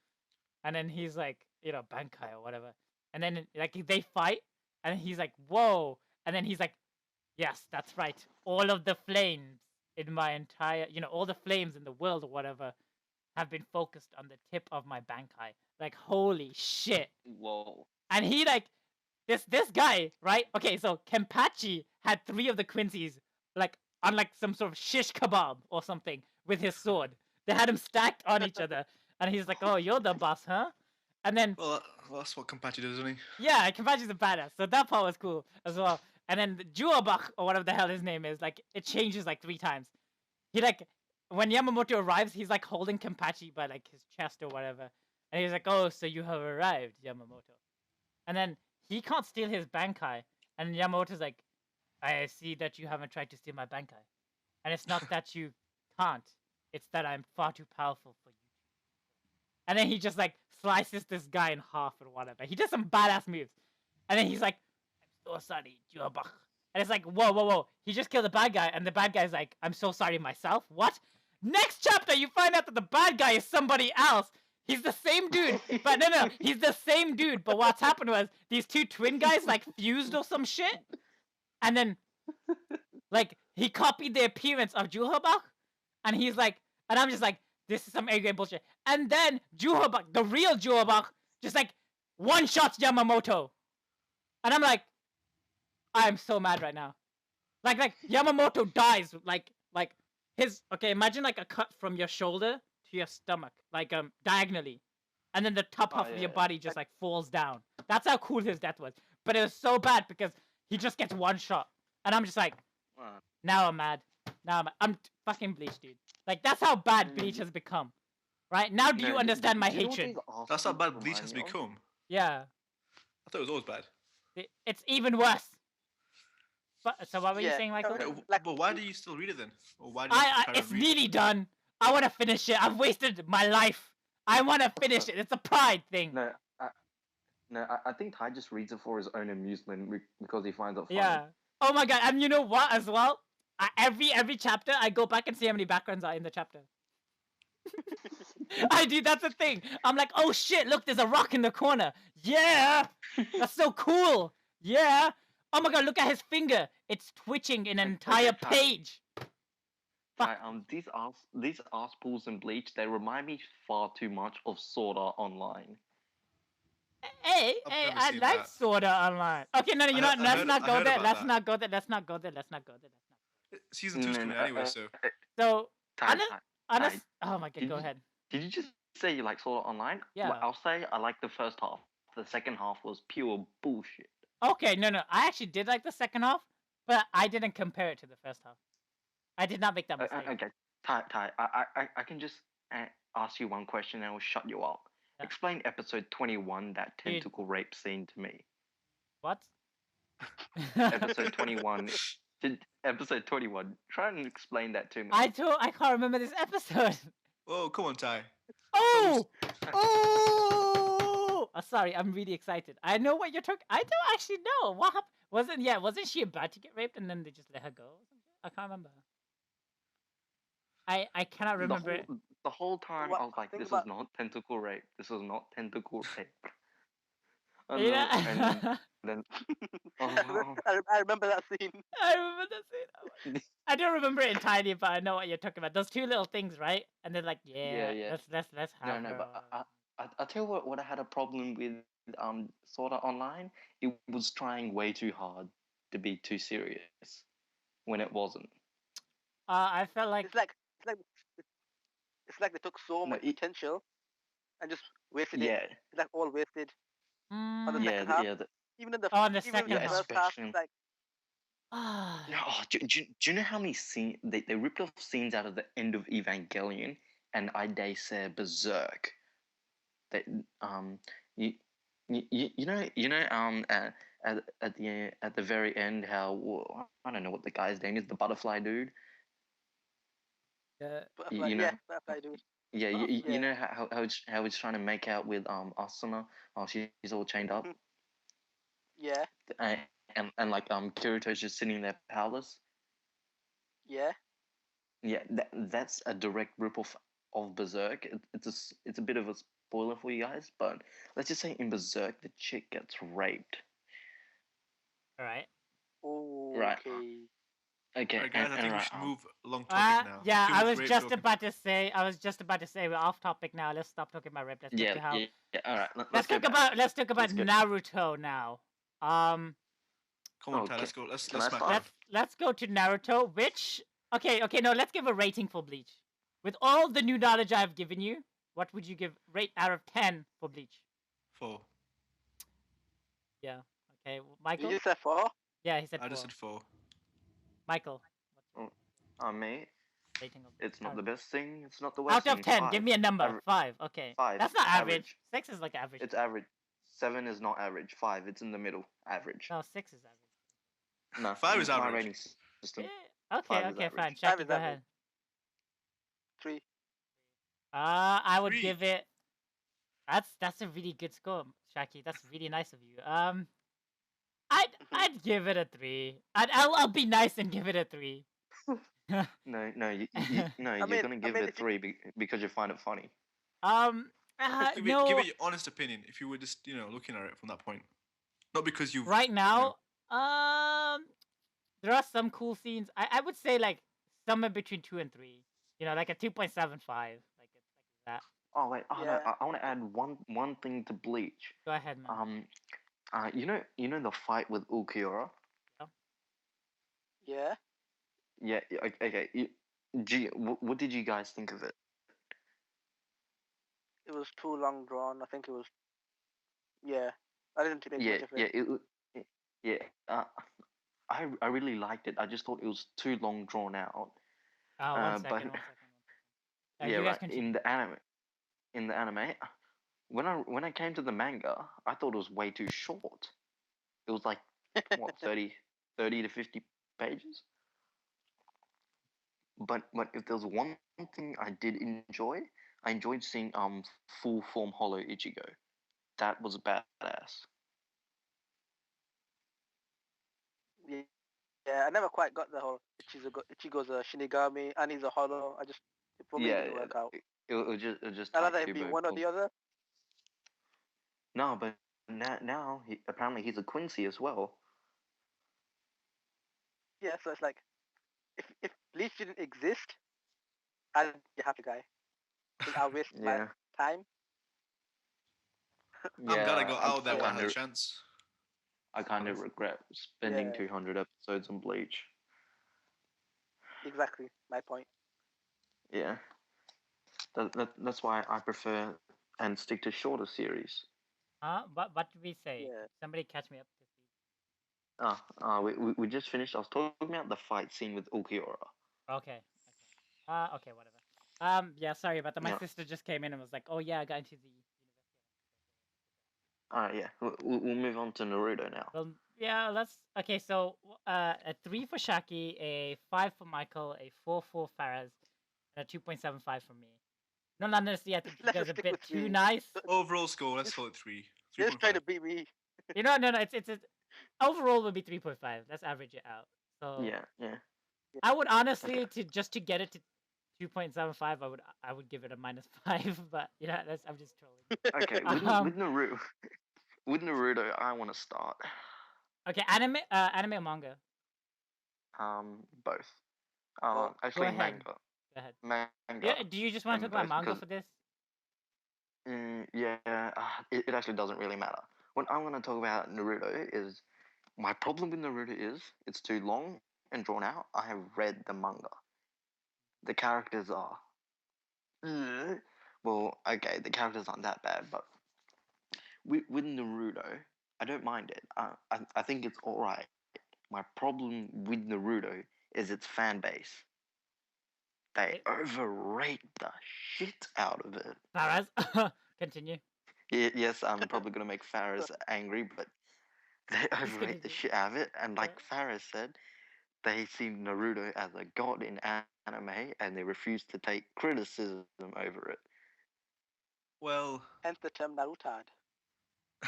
And then he's like, Bankai or whatever. And then like they fight, and he's like, "Whoa!" And then he's like, "Yes, that's right. All of the flames in my entire, all the flames in the world or whatever have been focused on the tip of my Bankai." Like, holy shit. Whoa. And he like this guy, right? Okay, so Kenpachi had 3 of the Quincy's like on like some sort of shish kebab or something with his sword. They had him stacked on each other, and he's like, "Oh, you're the boss, huh?" And then Well, that's what Kampachi does, isn't he? yeah, Kenpachi's a badass, so that part was cool as well. And then the Juabach or whatever the hell his name is, like it changes like 3 times. He like when Yamamoto arrives, he's like holding Kenpachi by like his chest or whatever, and he's like, "Oh, so you have arrived, Yamamoto." And then he can't steal his Bankai, and Yamamoto's like, "I see that you haven't tried to steal my Bankai, and it's not that you can't; it's that I'm far too powerful for you." And then he just like slices this guy in half or whatever. He does some badass moves, and then he's like, "I'm so sorry, Juabach." And it's like, whoa. He just killed the bad guy, and the bad guy's like, "I'm so sorry myself." What? Next chapter, you find out that the bad guy is somebody else. He's the same dude, but no, he's the same dude. But what's happened was these 2 twin guys like fused or some shit, and then like he copied the appearance of Juhabach, and he's like, and I'm just like, this is some A-grade bullshit. And then Juhabach, the real Juhabach, just like one-shots Yamamoto, and I'm like, I'm so mad right now. Like Yamamoto dies like his okay. Imagine like a cut from your shoulder to your stomach, like diagonally, and then the top half of your body just like falls down. That's how cool his death was. But it was so bad because he just gets one shot, and I'm just like, now I'm mad. I'm fucking Bleach, dude. Like that's how bad Bleach has become. Right now, do you understand my hatred? That's how bad Bleach has become. Yeah, I thought it was always bad. it's even worse. But, so what were you saying, Michael? But why do you still read it then? Or why do you It's nearly done. I want to finish it. I've wasted my life. I want to finish it. It's a pride thing. No, I think Ty just reads it for his own amusement because he finds it funny. Yeah. Oh my god. And you know what as well? Every chapter, I go back and see how many backgrounds are in the chapter. I do. That's the thing. I'm like, oh shit, look, there's a rock in the corner. Yeah. That's so cool. Yeah. Oh my god, look at his finger. It's twitching an entire page. Right, these arse pools in Bleach, they remind me far too much of Sword Art Online. Hey, never I seen like that. Sword Art Online. Okay, no, you know what? Let's not go there. Let's not go there. Season 2's coming anyway, so. So, Ty, oh my god, go ahead. Did you just say you like Sword Art Online? Yeah. Well, I'll say I like the first half. The second half was pure bullshit. Okay, no, I actually did like the second half, but I didn't compare it to the first half. I did not make that mistake. Okay, Ty, I can just ask you one question and I will shut you up. Yeah. Explain episode 21, that tentacle rape scene to me. What? Episode 21. Episode 21. Try and explain that to me. I can't remember this episode. Oh, come on, Ty. Oh! Oh! Sorry, I'm really excited. I know what you're talking. I don't actually know what happened. Wasn't she about to get raped and then they just let her go? I can't remember. I cannot remember. The whole time I was like, this is not tentacle rape. This is not tentacle rape. And then I remember that scene. I remember that scene. I don't remember it entirely, but I know what you're talking about. Those two little things, right? And then like, yeah. Let's have No, but I'll tell you what I had a problem with Sword Art Online. It was trying way too hard to be too serious when it wasn't. I felt like it's like they took so much potential and just wasted it. It's like all wasted on the second half. Even in the second half, first half, it's like. Do you know how many scenes they ripped off scenes out of the end of Evangelion, and I dare say Berserk. That at the very end, how I don't know what the guy's name is, the butterfly dude. Butterfly dude. Yeah, you know how he's trying to make out with Asuna. Oh, she's all chained up. Yeah. And like Kirito's just sitting there powerless. Yeah. Yeah, that's a direct ripoff of Berserk. It's a bit of a spoiler for you guys, but let's just say in Berserk the chick gets raped. All right. Oh. Right. Okay. Right, guys, I think we should move along topic now. Yeah, I was just about to say we're off topic now. Let's stop talking about rape. Let's talk about all right. Let's talk about Naruto now. Come on, Ty, let's go. Let's go to Naruto. Which no, let's give a rating for Bleach. With all the new knowledge I've given you, what would you rate out of 10 for Bleach? 4. Yeah. Okay, Michael. You said 4? Yeah, he said 4. I just said 4. Michael. Mate. It's not the best thing. It's not the Out worst thing. of 10, 5. give me a number. 5. Okay. 5. That's not average. 6 is like average. It's average. 7 is not average. 5, it's in the middle. Average. No, 6 is average. No, 5 is average. My rating system. Yeah. Okay, fine. Shaki, go ahead. 3. I would give it. That's a really good score, Shaki. That's really nice of you. I'd give it a 3. I'll be nice and give it a 3. No, you're gonna give it a 3 because you find it funny. Give it your honest opinion if you were just looking at it from that point, not because you. Right now, there are some cool scenes. I would say like somewhere between 2 and 3. Like a 2.75, like that. Oh wait, no, I want to add one thing to Bleach. Go ahead, man. You know the fight with Ulquiorra? Yeah. Yeah. Okay. What did you guys think of it? It was too long drawn. I think it was. Yeah, I didn't think much of it. I really liked it. I just thought it was too long drawn out. One second. Yeah, right. In the anime, when I came to the manga, I thought it was way too short. It was like what 30 to 50 pages. But if there's one thing I did enjoy, I enjoyed seeing full form Hollow Ichigo. That was badass. Yeah, I never quite got the whole Ichigo's a Shinigami and he's a Hollow. For me it didn't work out. It was just. I'd rather it be one or the other. No, but now apparently he's a Quincy as well. Yeah, so it's like if Bleach didn't exist, I'd be a happy guy. I'll waste my time. I'm glad I got out there when I had a chance. I kind of regret spending 200 episodes on Bleach. Exactly, my point. Yeah. That's why I prefer and stick to shorter series. What did we say? Yeah. Somebody catch me up to speed. We just finished. I was talking about the fight scene with Ulquiorra. Okay. Okay, whatever. Yeah, sorry about that. My Yeah. sister just came in and was like, "Oh yeah, I got into the university." Yeah. We'll move on to Naruto now. Well, yeah, let's. Okay, so a 3 for Shaki, a 5 for Michael, a 4 for Faraz, and a 2.75 for me. No, not necessarily. I think you Let's guys are a stick bit with too me. nice. Overall score, let's call it 3. They're just trying 3.5. to beat me. You know, no, it's overall would be 3.5. Let's average it out. So Yeah. I would honestly to get it to 2.75, I would give it a -5. But yeah, I'm just trolling. Okay. With Naruto, I want to start. Okay, anime or manga? Both. Oh, Actually, ahead. manga. Go ahead. Manga. Yeah, do you just want to talk about manga for this? Yeah. It actually doesn't really matter. What I want to talk about Naruto is my problem with Naruto is it's too long and drawn out. I have read the manga. The characters are. Well, okay, the characters aren't that bad, but with Naruto, I don't mind it. I think it's alright. My problem with Naruto is its fan base. They overrate the shit out of it. Faraz, continue. Yes, I'm probably gonna make Faraz angry, but they overrate the shit out of it. And like Faraz said, they see Naruto as a god in anime, and they refuse to take criticism over it. Well, hence the term Narutad.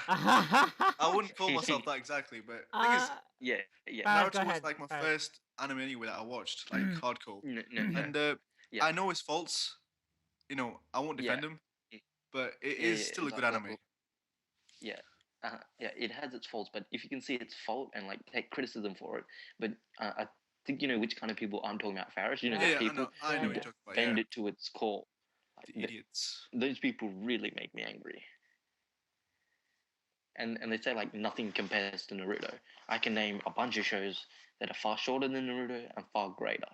I wouldn't call myself that exactly, but the thing is, Yeah. Faraz, go Naruto was ahead. like my Faraz. first anime anyway that I watched, like hardcore. No. And Yeah. I know his faults. You know, I won't defend him, but it is still a good anime. Yeah. It has its faults, but if you can see its fault and like take criticism for it, but I think you know which kind of people I'm talking about, Faris. You know, the people I know who what you're talking about. defend it to its core. The idiots. Those people really make me angry. And they say like nothing compares to Naruto. I can name a bunch of shows that are far shorter than Naruto and far greater.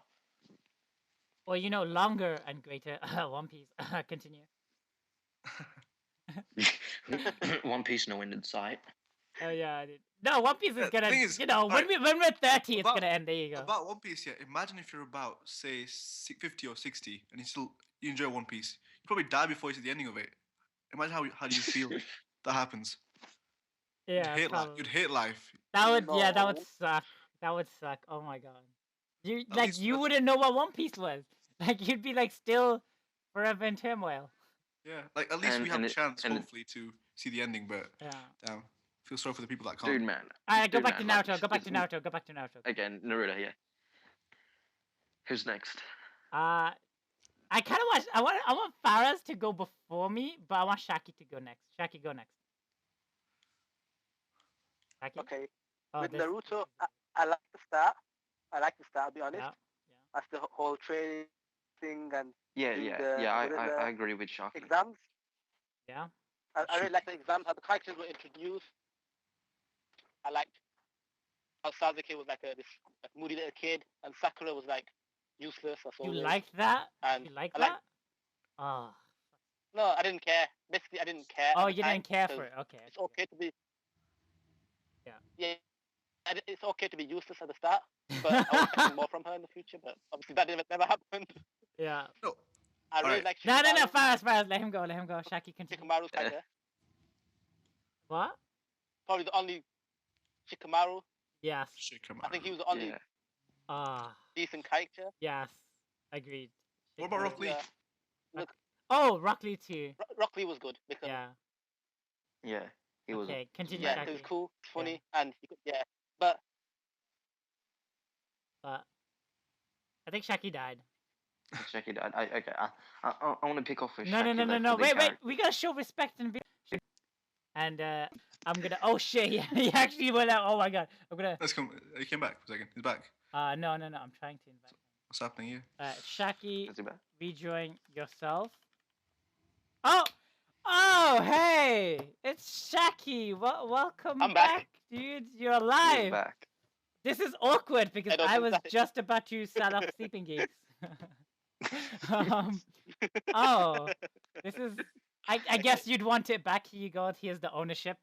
Well, you know, longer and greater. One Piece. Continue. One Piece, no end in sight. Oh yeah, I did. No, One Piece is gonna. thing is, You know, when alright, we're 30, it's gonna end. There you go. About One Piece, yeah. Imagine if you're about say 50 or 60, and you enjoy One Piece. You probably die before you see the ending of it. Imagine how do you feel that happens. Yeah, You'd hate life. That would No. that would suck. That would suck. Oh my god. You At like least you wouldn't know what One Piece was. Like you'd be like still forever in turmoil. Yeah, like at least we have a chance, and hopefully, to see the ending. But Yeah. damn, feel sorry for the people that can't. Dude, man. Alright, go Dude, back to man, Naruto. like, Go back to Naruto. Go back to Naruto. Again, Naruto, yeah. Who's next? I kind of I want Faraz to go before me, but I want Shaki to go next. Shaki, go next. Shaki? Okay. Oh, With this- Naruto, I like the start. I'll be honest. Yeah. That's the whole training thing and Yeah, doing I agree with Shaki. exams. Yeah. I really like the exams, how the characters were introduced. I liked how Sasuke was like this moody little kid, and Sakura was like useless as You always. liked that? And You like I that? Oh. No, I didn't care. Basically, I didn't care. Oh, at the you didn't time, care 'cause for it. Okay. It's okay to be. Yeah. Yeah. It's okay to be useless at the start, but I was expecting more from her in the future. But obviously, that never happened. Yeah. No. I really Alright. like No, Shikamaru. Faraz. Let him go. Shaki, continue. Shikamaru's character. What? Probably the only Shikamaru. Yes. I think he was the only Yeah. Ah. decent character. Yes. Agreed. What about Rock Lee? Yeah. Oh, Rock Lee too. Rock Lee was good because Yeah. He was. Okay, continue. yeah, he was cool, funny, and he could, But I think Shaki died. Shaki died. I want to pick off with No. Shaki. though, for the Wait. character. We gotta show respect and be. And I'm gonna. Oh shit! Yeah, he actually went out. Oh my god! I'm gonna. Let's come. He came back for a second. He's back. No. I'm trying to invite. What's happening here? Shaki, Is he back? rejoin yourself. Oh, hey! It's Shaki. Welcome I'm back. dude. You're He's alive. back. This is awkward because don't I think was that- just about to start off Sleeping Geeks. Oh, this is I guess you'd want it back. Here you go. Here's the ownership.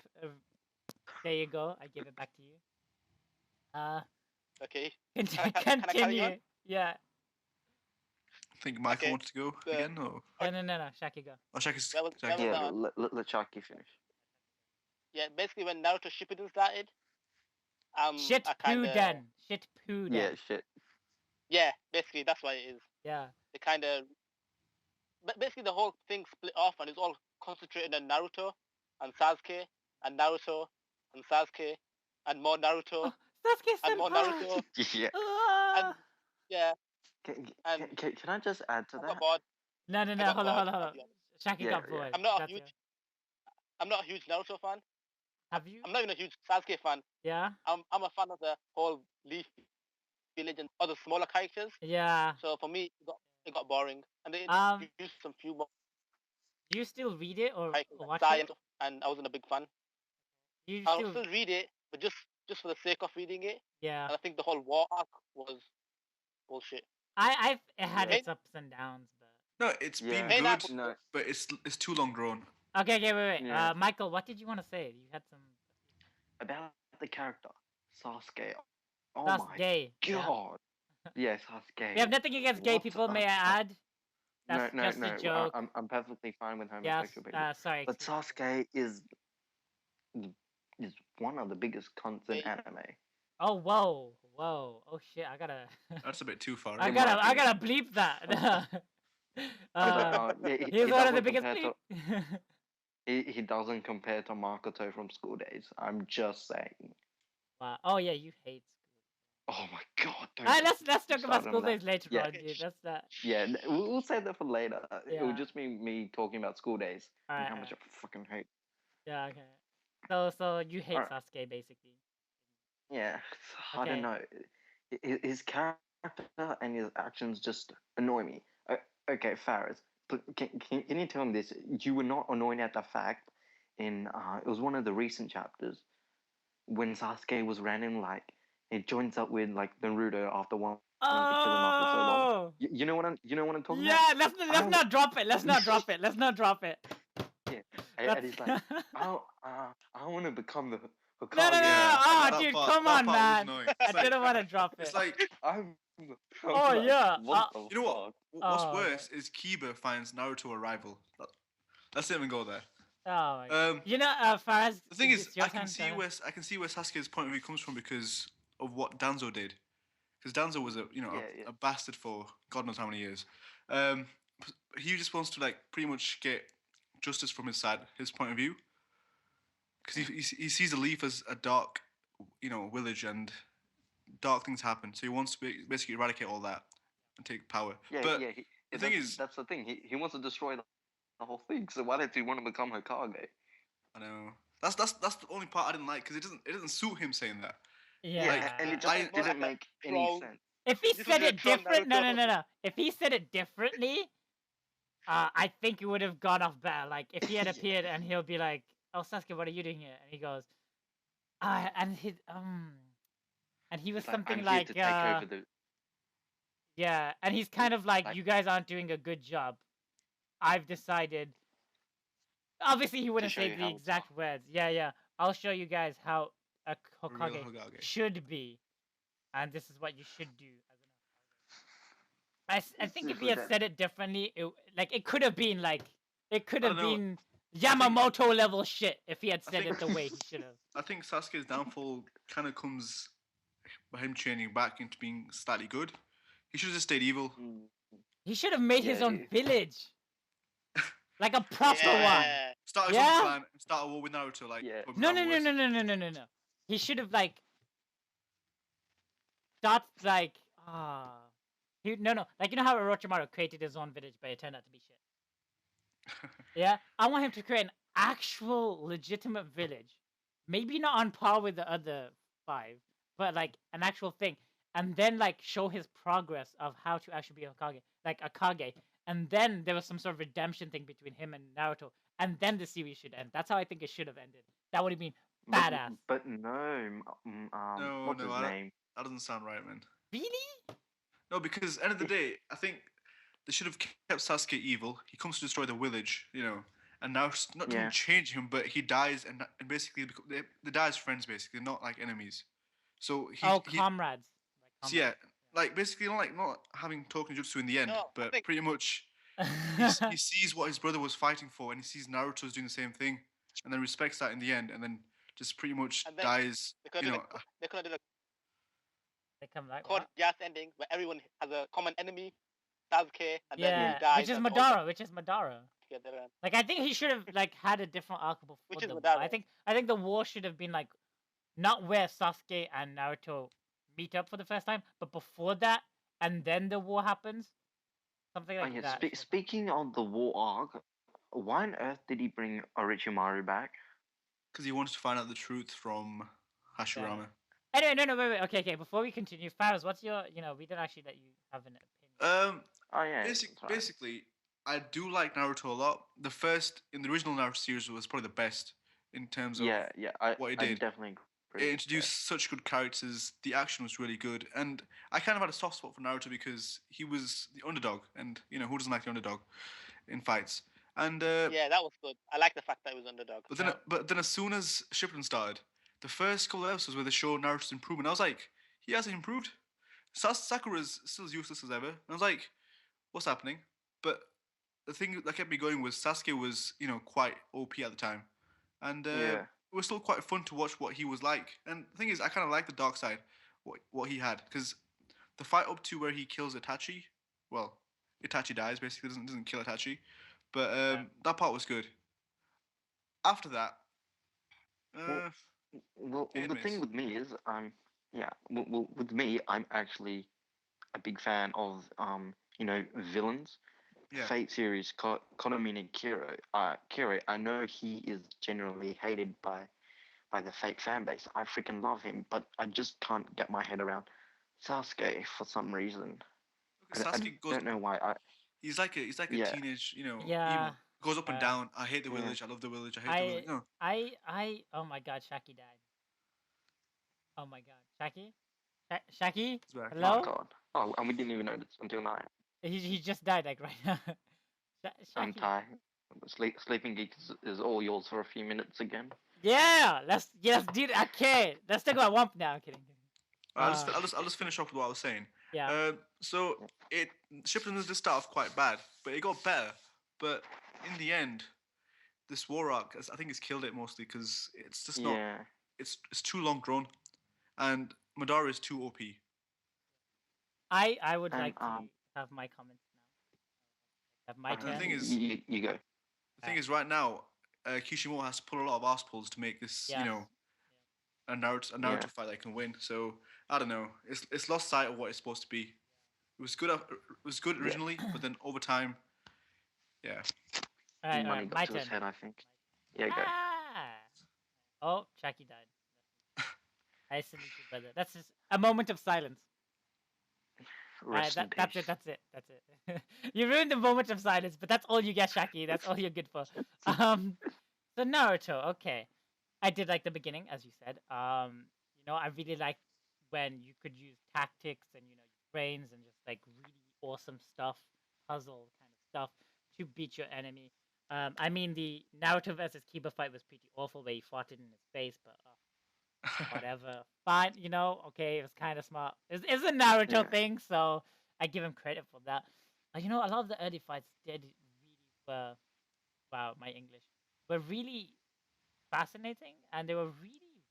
There you go. I give it back to you. Okay. Continue. Can I carry on? Yeah. I think Michael Okay. wants to go The- again, or No. Shaki, go. Shaki's. That was Shaki. that Yeah, on. let Shaki finish. Yeah, basically when Naruto Shippuden started, Shit I poo kinda den. Shit poo den. Yeah, shit. yeah, basically that's what it is. Yeah. They kinda basically the whole thing split off and it's all concentrated on Naruto and Sasuke and Naruto and Sasuke and more Naruto Oh, Sasuke and more senpai. Naruto Yeah. and Ah. yeah, Can, and can I just add to I got that? bored. No. I got Hold bored, on. I'll be honest. Shaki Yeah, got yeah. bored. I'm not a That's huge it. I'm not a huge Naruto fan. Have you? I'm not even a huge Sasuke fan. Yeah. I'm a fan of the whole Leaf Village and other smaller characters. Yeah. So for me, it got boring, and they introduced some few more Do you still read it or characters like watch Sai it? and I wasn't a big fan. You I'll still. still read it, but just for the sake of reading it. Yeah. And I think the whole war arc was bullshit. I've had Yeah. its ups and downs, but. No, it's Yeah. been good, Main arc, but it's too long drawn. Okay, wait. Yeah. Michael, what did you want to say? You had some. About the character, Sasuke. Oh That's my gay. Yeah. god. Yeah, Sasuke. We have nothing against gay What people. the May I fuck? add? That's No. just a joke. I'm perfectly fine with Yes. homosexual people. Sorry. But excuse me. Sasuke is one of the biggest cunts in anime. Oh whoa. Oh shit! I gotta. That's a bit too far. I In my gotta opinion. bleep that. Yeah, He's one of the doesn't biggest compare bleep. he doesn't compare to Makoto from School Days. I'm just saying. Wow. Oh yeah, you hate school. Oh my god! Don't Alright, get let's talk about started on school that. days later Yeah. on, dude. That's that. Yeah, we'll save that for later. It will Yeah. just be me talking about School Days and Alright. how much I fucking hate. Yeah. Okay. So you hate Alright. Sasuke basically. Yeah, I Okay. don't know. His character and his actions just annoy me. Okay, Faraz, but can you tell him this? You were not annoyed at the fact in it was one of the recent chapters when Sasuke was random like he joins up with like Naruto after wanting to kill him after so long. Oh. You know what I'm talking Yeah. about? Let's not drop it. Let's not drop it. Let's not drop it. Yeah, and he's like, I want to become the Hokage. No. Yeah, Oh, that dude, part- come that on, part was man. annoying. I It's like- didn't want to drop it. It's like, I'm Oh, like, yeah, What the you know what? fuck? What's Oh, worse is Kiba finds Naruto a rival. Let's not even go there. Oh my God. You know, Faraz. The thing is, it's your I can turn, see go ahead. where Sasuke's point of view comes from because of what Danzo did. Because Danzo was Yeah. a bastard for God knows how many years. He just wants to like pretty much get justice from his side, his point of view. Because he sees the Leaf as a dark, village and dark things happen. So he wants to basically eradicate all that and take power. Yeah, but yeah. the thing is, that's the thing. He wants to destroy the whole thing. So why did he want to become Hokage? I know that's the only part I didn't like because it doesn't suit him saying that. Yeah. Yeah, and it just more didn't like a make any troll. sense. If he This said was a it troll different, no. Naruto. If he said it differently, I think it would have gone off better. Like if he had appeared and he'll be like, "Oh, Sasuke, what are you doing here?" And he goes, and he was It's like, something I'm here like, to take over the. yeah, and he's kind of like, Like- "You guys aren't doing a good job. I've decided." Obviously, he wouldn't show say you the how it's exact words. Yeah. I'll show you guys how a Real Hokage Hokage. should be, and this is what you should do. I think if he Seriously, had that- said it differently, it could have been like it could I have don't know. been Yamamoto level shit if he had I said think- it the way he should have. I think Sasuke's downfall kind of comes by him changing back into being slightly good. He should have just stayed evil. Mm. He should have made his Yeah, own dude. village, like a proper one. Yeah. Start his Yeah? own clan and start a war with Naruto. Like Yeah. with No. Dragon Wars. He should have like start like no. Like you know how Orochimaru created his own village, but it turned out to be shit. Yeah, I want him to create an actual legitimate village. Maybe not on par with the other 5, but like an actual thing. And then like show his progress of how to actually be a Hokage, like a Kage. And then there was some sort of redemption thing between him and Naruto. And then the series should end. That's how I think it should have ended. That would have been badass. But no, what's No, his name? That doesn't sound right, man. Really? No, because end of the day, I think they should have kept Sasuke evil. He comes to destroy the village, and and now not doesn't Yeah. change him, but he dies, and basically they die as friends, basically, not like enemies. So Oh, he comrades. Like so yeah, comrades. like basically not having token jutsu in the end, No, I but think, pretty much he Yeah. sees what his brother was fighting for, and he sees Naruto's doing the same thing, and then respects that in the end, and then just pretty much and then dies. they could You have know, done a, they could have done a They come like code what? gas ending where everyone has a common enemy, Sasuke, and then he Yeah. Yeah, dies which is and all come Madara. Which is Madara. together. And, Like I think he should have like had a different arc before which is the war. Madara. I think the war should have been like not where Sasuke and Naruto meet up for the first time, but before that, and then the war happens. Something Oh like yeah. that should have happened. Speaking of the war arc, why on earth did he bring Orochimaru back? because he wants to find out the truth from Yeah. Hashirama. Anyway, no, wait. Okay. Before we continue, Faraz, what's your? We didn't actually let you have an opinion. Um, Oh yeah, that's right. basically, I do like Naruto a lot. The first in the original Naruto series was probably the best in terms of Yeah. I what it I did. definitely agree. It introduced such good characters. The action was really good, and I kind of had a soft spot for Naruto because he was the underdog, and who doesn't like the underdog in fights? And Yeah, that was good. I like the fact that he was underdog. but then as soon as Shippuden started, the first couple of episodes where they showed Naruto's improvement, I was like, he hasn't improved. Sakura's still as useless as ever. And I was like, what's happening? But the thing that kept me going was Sasuke was quite OP at the time, and Yeah. it was still quite fun to watch what he was like. And the thing is, I kind of like the dark side, what he had, because the fight up to where he kills Itachi, well, Itachi dies basically, doesn't kill Itachi, but that part was good. After that, Well, uh, well, hit and the thing miss. with me is yeah. Well, with me, I'm actually a big fan of villains. Yeah, Fate series, Konami and Kiro. I know he is generally hated by the Fate fan base. I freaking love him, but I just can't get my head around Sasuke for some reason. because I Sasuke goes. don't know why. He's like a Yeah, teenage, Yeah. emo. Goes up and down. I hate the yeah. village. I love the village. I hate the village. No, Oh my God, Shaki died. Oh my God, Shaki, Shaki, it's back. Oh hello? god. Oh, and we didn't even know this until now. He just died like right now. I'm Shaki. tired. Sleeping Geek is all yours for a few minutes again. Yeah, let's do that. Okay, let's talk about Wump now. Kidding. I'll just finish off with what I was saying. Yeah. So it Shippuden did start off quite bad, but it got better. But in the end, this war arc, I think, it's killed it mostly because it's just not. Yeah. It's too long drawn, and Madara is too OP. I would And like to have my comments now. Have my And the turn. thing is, you go. right now, Kishimoto has to pull a lot of arse pulls to make this, Yes. a Naruto fight that can win. So I don't know. It's lost sight of what it's supposed to be. It was good. It was good originally, but then over time, yeah. All Money right, got my to turn. his head, I think. Yeah, go. Ah! Oh, Chucky died. I salute you, brother. That's just a moment of silence. Rest in That's peace. it. That's it. You ruined the moment of silence, but that's all you get, Shaki. That's all you're good for. So Naruto. Okay, I did like the beginning, as you said. I really liked when you could use tactics and your brains and just like really awesome stuff, puzzle kind of stuff to beat your enemy. I mean the Naruto versus Kiba fight was pretty awful, where he fought it in his face, but whatever. Fine, okay, it was kind of smart. It's a Naruto Yeah. thing, so I give him credit for that. A lot of the early fights did really were, wow, my English, were really fascinating, and they were really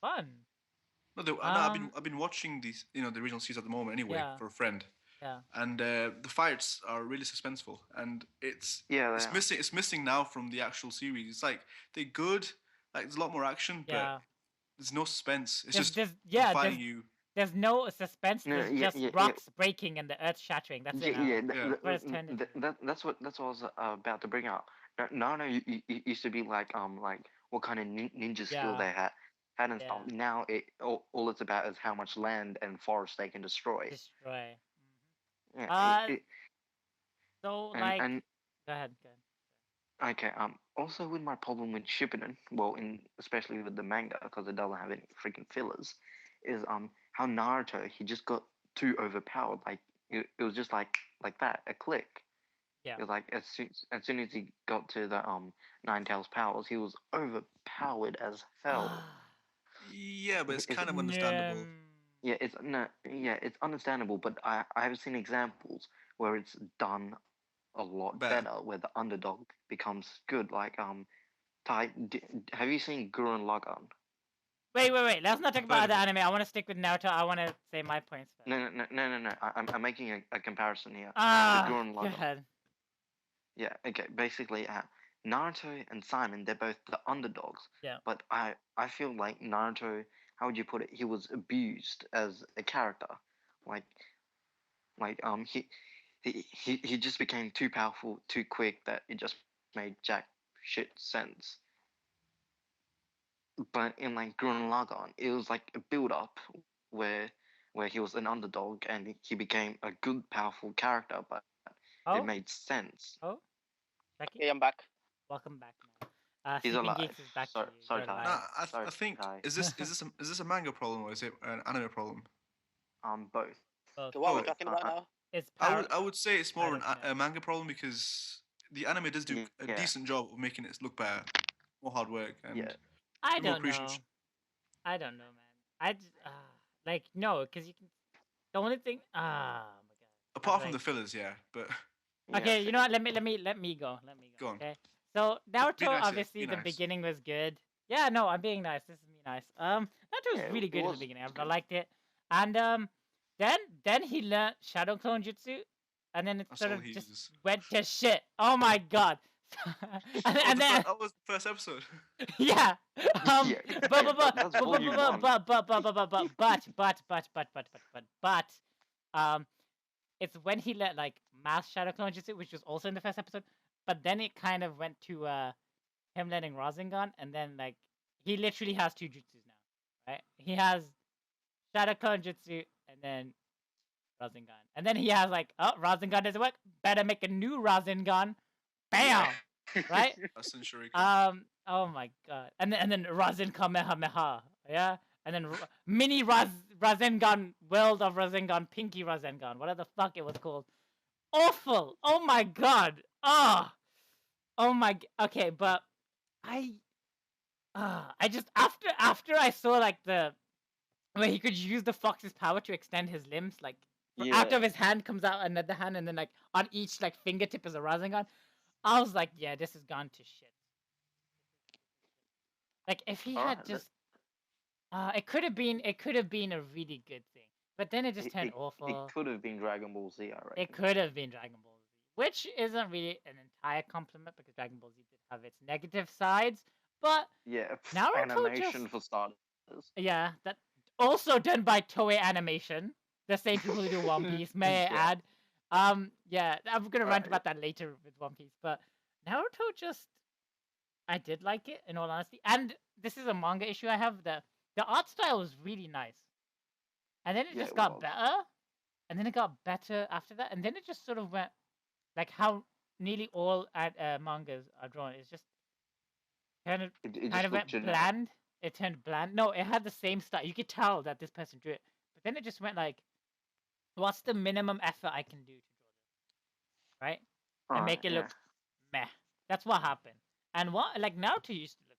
fun. No, no, I've been watching these, the original series at the moment anyway Yeah. for a friend, Yeah. and the fights are really suspenseful, and it's Yeah, they it's are. missing it's missing now from the actual series. It's like they're good, like there's a lot more action, but Yeah. there's no suspense. It's There's, just there's I'm yeah, fighting you. there's no suspense. No, There's yeah, just yeah, yeah. rocks breaking and the earth shattering. That's it. Yeah, Yeah. First turn into. that's what I was about to bring up. Naruto used to be like what kind of ninja skill Yeah. they had and stuff. Yeah. Now all it's about is how much land and forest they can destroy. Destroy. Yeah, Uh, so and like, and go ahead. okay. Also with my problem with Shippuden, well, in especially with the manga because it doesn't have any freaking fillers, is how Naruto he just got too overpowered. Like it was just like that, a click. Yeah. It was like as soon as he got to the Nine Tails powers, he was overpowered as hell. Yeah, but it's It's kind of understandable. yeah, it's no, yeah, it's understandable, but I have seen examples where it's done a lot Better. better, where the underdog becomes good. Like have you seen Gurren Lagann? Wait. Let's not talk I've about heard other of it. anime. I want to stick with Naruto. I want to say my points first. No. I'm making a comparison here. Ah, Gurren go Lagann. ahead. Yeah, okay. Basically, Naruto and Simon, they're both the underdogs. Yeah. But I feel like Naruto, how would you put it? He was abused as a character. Like he just became too powerful too quick that it just made jack shit sense. But in like Gurren Lagann, it was like a build up where he was an underdog and he became a good, powerful character, but it Oh, made sense. oh, Shaki, Okay, I'm back. welcome back, man. He's Sleeping alive. Geeks is back to Sorry, you. sorry, You're Ty. No, alive. I think Ty. is this a manga problem or is it an anime problem? Both. Both. So what are we Oh, talking about now? It's I power. would say it's more of I don't know. a manga problem because the anime does do a Yeah. decent job of making it look better, more hard work, and Yeah. I more don't know. appreciation. I don't know, man. I just, like no, because you can. The only thing. Ah, oh my god. Apart from like, the fillers, yeah, but Okay, you know Yeah, what? Let me go. Let me go. Go on. Okay. So be Naruto, nice. obviously, Be the nice. beginning was good. Yeah, no, I'm being nice. This is me nice. Naruto was Yeah, really it good in the was beginning. I good. liked it, and then he learned Shadow Clone Jutsu, and then it That's sort all of he just uses. went to shit. Oh my god. and then That was the first episode. yeah. Yeah, that's volume one. But it's when he let like mass Shadow Clone Jutsu, which was also in the first episode, but then it kind of went to him letting Rasengan, and then like he literally has two jutsus now, right? He has Shadow Clone Jutsu and then Rasengan, and then he has like, oh, Rasengan doesn't work, better make a new Rasengan, bam, right? That's in Shuriken. Oh my god, and then Rasen Kamehameha, yeah, and then mini Rasengan, World of Rasengan, Pinky Rasengan, whatever the fuck it was called. Awful. Oh my god. Oh my. Okay, but I just after I saw like the where he could use the fox's power to extend his limbs, like out of his hand comes out another hand, and then like on each like fingertip is a Rasengan. I was like, yeah, this has gone to shit. Like if he had just, it could have been a really good thing, but then it just turned awful. It could have been Dragon Ball Z, I reckon. It could have been Dragon Ball Z, which isn't really an entire compliment because Dragon Ball Z did have its negative sides, but Yeah, Naruto animation just for starters. yeah, that also done by Toei Animation, the same people who do One Piece. May I Yeah. add? Yeah, I'm gonna rant Right. about that later with One Piece, but Naruto just I did like it in all honesty, and this is a manga issue I have. The art style was really nice, and then it Yeah, just it got was. better, and then it got better after that, and then it just sort of went like how nearly all mangas are drawn. It's just kind of It kind just of looked went generic. bland. It turned bland. No, it had the same style. You could tell that this person drew it, but then it just went like, what's the minimum effort I can do to draw this, right? And make it look meh. That's what happened. And what like Naruto used to look,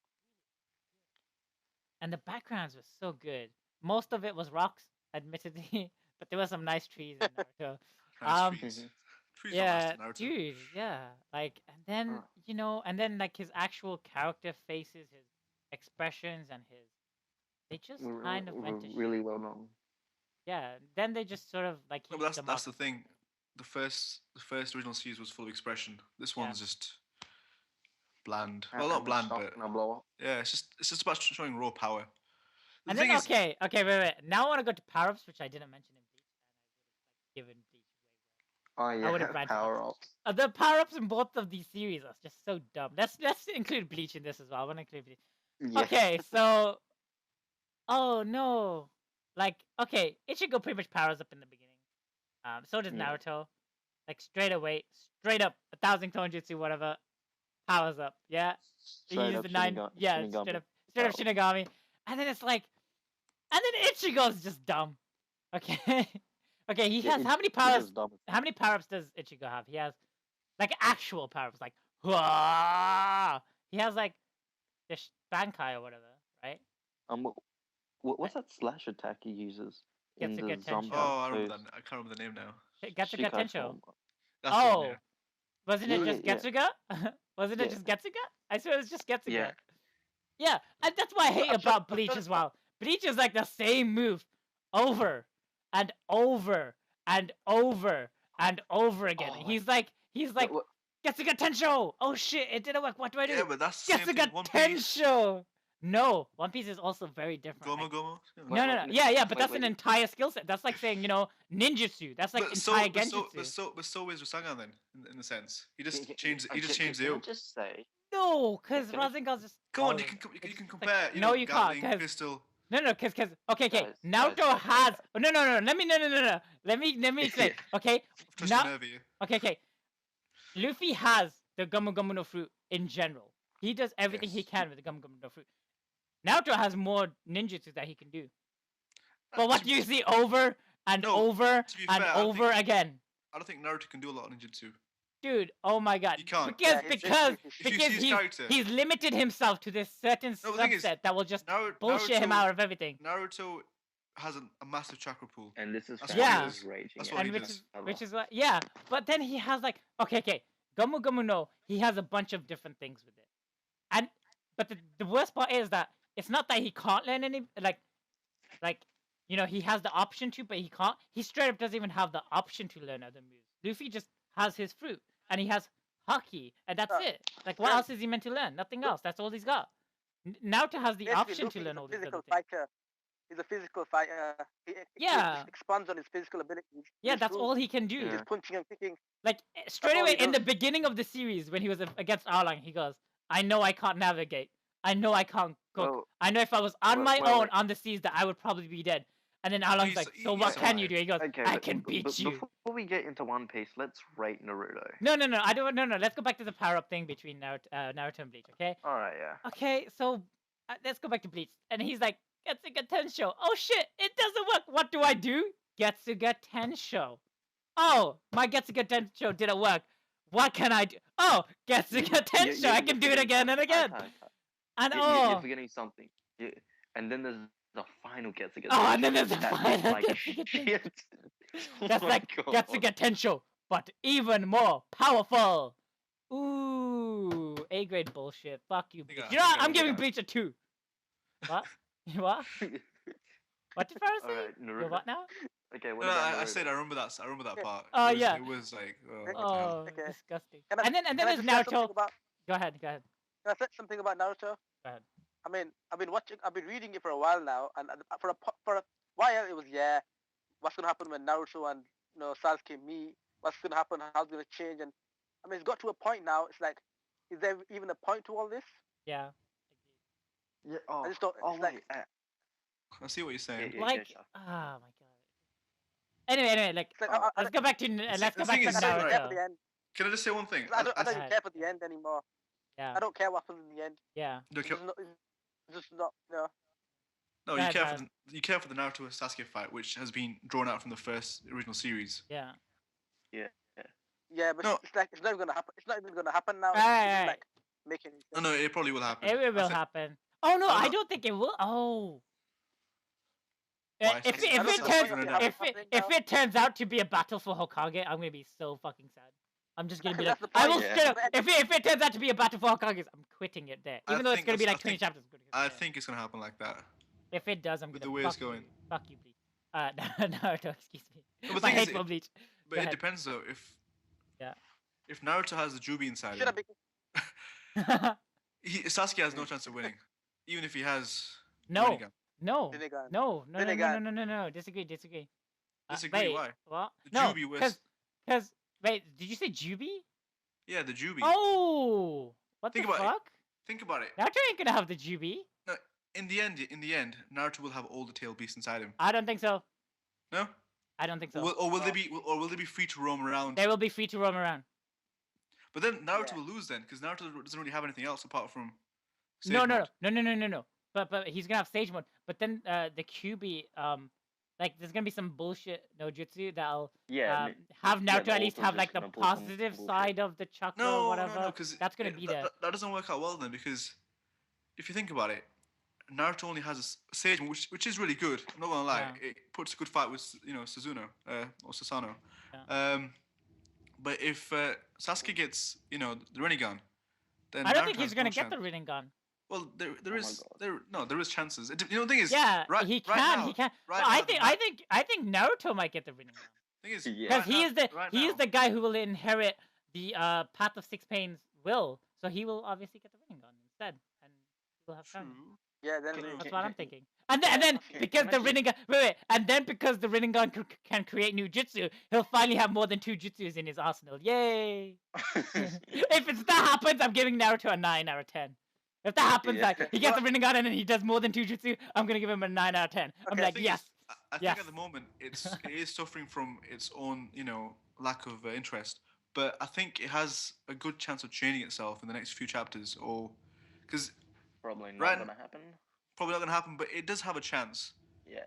and the backgrounds were so good. Most of it was rocks, admittedly, but there were some nice trees in Naruto. Nice trees. Mhm. Trees don't Yeah, last in Naruto. dude, yeah. Like, and then Alright. and then like his actual character faces, his expressions, and they just kind of went to really shit. well done. Yeah. Then they just sort of like No, he but the that's the thing. The first original series was full of expression. This Yeah. one's just bland. And- Well, not and bland, not but gonna blow up. yeah, it's just about showing raw power. The And thing then is, okay, wait. Now I want to go to power ups, which I didn't mention in Bleach, and I would have given Bleach way Oh yeah, would have ranted power ups. the power ups in both of these series are just so dumb. Let's include Bleach in this as well. I want to include Bleach. Yeah. Okay, so oh no, like okay, Ichigo pretty much powers up in the beginning. So does Yeah. Naruto. Like straight away, straight up, 1,000 clone jutsu, whatever, powers up. Yeah, Straight he's up the nine. Shinigami. Yeah, straight up Shinigami. And then it's like, and then Ichigo's just dumb. Okay, okay. He has how many powers? How many power ups does Ichigo have? He has like actual power-ups, like Hua! He has like the Bankai or whatever, right? What's that slash attack he uses in the Getsuga zombie? Tensho. Oh, I remember that. I can't remember the name now. Getsuga Shikai Tensho. form. That's the one. Oh, Yeah. wasn't Yeah, it just yeah, Getsuga? Wasn't it Yeah. just Getsuga? I swear it was just Getsuga. Yeah. Yeah, and that's what I hate I'm sure- about I'm Bleach sure- as well. Bleach is like the same move over and over and over and over again. Oh, He's like What- Getsuga Tensho. Oh shit, it didn't work. What do I do? Yeah, but that's the same thing. Getsuga One Piece. Tensho. No, One Piece is also very different. Gomo Like, Gomo. Yeah. Wait, no, no, no. wait, Yeah, but wait, that's an wait. entire skill set. That's like saying, ninjutsu. That's like entire genjutsu. But so is Rasengan then, in a sense. He just Can- changed. He can- just changed can the I O. just say, No, because can I- Rasengan's just. Come on, oh, you can it's can like- compare. no, you can't, Gatling, 'cause- pistol. No, because okay. Guys, Naruto guys, has. guys. Oh, no. Let me explain. Okay, Trust now, the nerve here. okay. Luffy has the Gomu Gomu no fruit in general. He does everything he Yes. can with the Gomu Gomu no fruit. Naruto has more ninjutsu that he can do. But what do you see over and No, over to be and fair, I over again? I don't think Naruto can do a lot of ninjutsu. Dude, oh my god. You can't. Because Yeah, because If you see because his character, he's limited himself to this certain No, the thing is, subset that will just Naruto, bullshit him out of everything. Naruto has a massive chakra pool. and this is That's what Francis he does. raging. That's at what And he me. does. which is what, yeah, but then he has like, okay, Gomu Gomu no, he has a bunch of different things with it. And but the worst part is that it's not that he can't learn any, like he has the option to, but he can't. He straight up doesn't even have the option to learn other moves. Luffy just has his fruit and he has Haki, and that's Yeah. it. Like, what Yeah. else is he meant to learn? Nothing else. That's all he's got. Naruto has the Basically, option Luffy to is learn a all these other physical things. fighter. He's a physical fighter. He Yeah. expands on his physical abilities. Yeah, His that's moves, all he can do. Yeah. He's punching and kicking. Like, straight all away he in the does. beginning of the series when he was against Arlang, he goes, I know I can't navigate. I know I can't cook. Well, I know if I was on well, my well, own wait. on the seas that I would probably be dead. And then Arlang's he's- like, so he's what can you alright. do? He goes, okay, I but- can but- beat but you. Before we get into One Piece, let's rate Naruto. No, I don't. No. Let's go back to the power-up thing between Naruto and Bleach, okay? All right, yeah. Okay, so let's go back to Bleach. And he's like, Getsuga Tensho. Oh shit, it doesn't work. What do I do? Getsuga Tensho. Oh, my Getsuga Tensho didn't work. What can I do? Oh, Getsuga Tensho. I can do it again and again. And You're forgetting something. And then there's the final Getsuga. Oh, and then there's the That is final like Getsuga Tensho. shit. That's Oh my like God. Getsuga Tensho, but even more powerful. Ooh, A grade bullshit. Fuck you, Bleach. I You know what? think I I'm giving remember Bleach a 2. What? What? What did Faraz say? Alright, You're Naruto. what now? Okay, what No, about I Naruto? said I remember that. I remember that part. Oh, It was- yeah. It was like, oh, what the Oh, hell? Okay. disgusting. Can I- And then Can I there's just say something Naruto. about? Go ahead. Can I say something about Naruto? Go ahead. I mean, I've been reading it for a while now, and for a while it was what's gonna happen when Naruto and Sasuke meet? What's gonna happen? How's it gonna change? And I mean, it's got to a point now. It's like, is there even a point to all this? Yeah. Yeah, oh, I just don't. oh It's like, wait, I see what you're saying. Yeah, Like, sure. oh my god. Anyway, like, it's like let's go back to let's go the back thing to is, I don't even care for Naruto. the end. Can I just say one thing? I don't I- even care for the end anymore. Yeah. I don't care what happens in the end. Yeah. Look, It's just not. no, Go you ahead, care Brad. for you care for the Naruto and Sasuke fight, which has been drawn out from the first original series. Yeah. Yeah, but No. it's like it's not even gonna happen. It's not even gonna happen now. Alright, It's just, alright. like making. No, no, it probably will happen. It I will thi- happen. Oh no, I I don't- don't think it will. Oh. Why? If Sasuke- if Sasuke it doesn't turns know that. if it turns out to be a battle for Hokage, I'm gonna be so fucking sad. I'm just gonna be like, That's the I point, will yeah. straight up. If it turns out to be a battle for Hokage, I'm quitting it there. I Even though it's think gonna be that's- like I 20 think- chapters. I'm gonna I quit it. think it's gonna happen like that. If it does, I'm with gonna the way fuck it's going. you. Fuck you, Bleach. Naruto, excuse me. No, but My thing is, hate for Bleach. But Go it ahead. depends though. Yeah. If Naruto has the Jubi inside Should him, have been. Sasuke has no chance of winning, even if he has. no, Rinnegan. no, Rinnegan. no. Disagree. Disagree, Wait, why? What? The No, Jubi was- because wait, did you say Jubi? Yeah, the Jubi. Oh, what Think the about it. fuck? Think about it. Naruto ain't gonna have the Jubi. In the end, Naruto will have all the tail beasts inside him. I don't think so. No? I don't think so. Or will they be free to roam around? They will be free to roam around. But then Naruto Yeah. will lose then, because Naruto doesn't really have anything else apart from. Sage No. mode. But he's gonna have stage mode. But then the QB like there's gonna be some bullshit no jutsu that'll Yeah, have yeah, Naruto they're at least also have just like the gonna pull some positive bullshit. side of the chakra or No, whatever. because That's gonna be there. that doesn't work out well then. Because if you think about it, Naruto only has a Sage, which is really good. I'm not gonna lie, Yeah. it puts a good fight with Suzuno or Sasano. Yeah. But if Sasuke gets the Rinnegan, then I don't Naruto think he's has gonna no get the chance. Rinnegan. Well, there Oh my is God. there is chances. The thing is, Yeah, right he right can. now, He can. right No, now, the I think Naruto might get the Rinnegan thing is, Yeah. because right now, right he now, is the guy who will inherit the Path of Six Pains will. So he will obviously get the Rinnegan instead, and he will have True. family. Yeah, then True. That's what I'm thinking. And then Okay, because the imagine- Rinnegan and then because the Rinnegan can create new jutsu, he'll finally have more than 2 jutsus in his arsenal. Yay! If that happens, I'm giving Naruto a 9 out of 10. If that happens, Yeah. like he gets the Rinnegan and then he does more than 2 jutsu, I'm gonna give him a 9 out of 10. I'm Okay, like, Thing yes. is, I yes. think at the moment it is suffering from its own lack of interest. But I think it has a good chance of changing itself in the next few chapters, or because Probably not Right. gonna happen. probably not gonna happen, but it does have a chance. Yeah.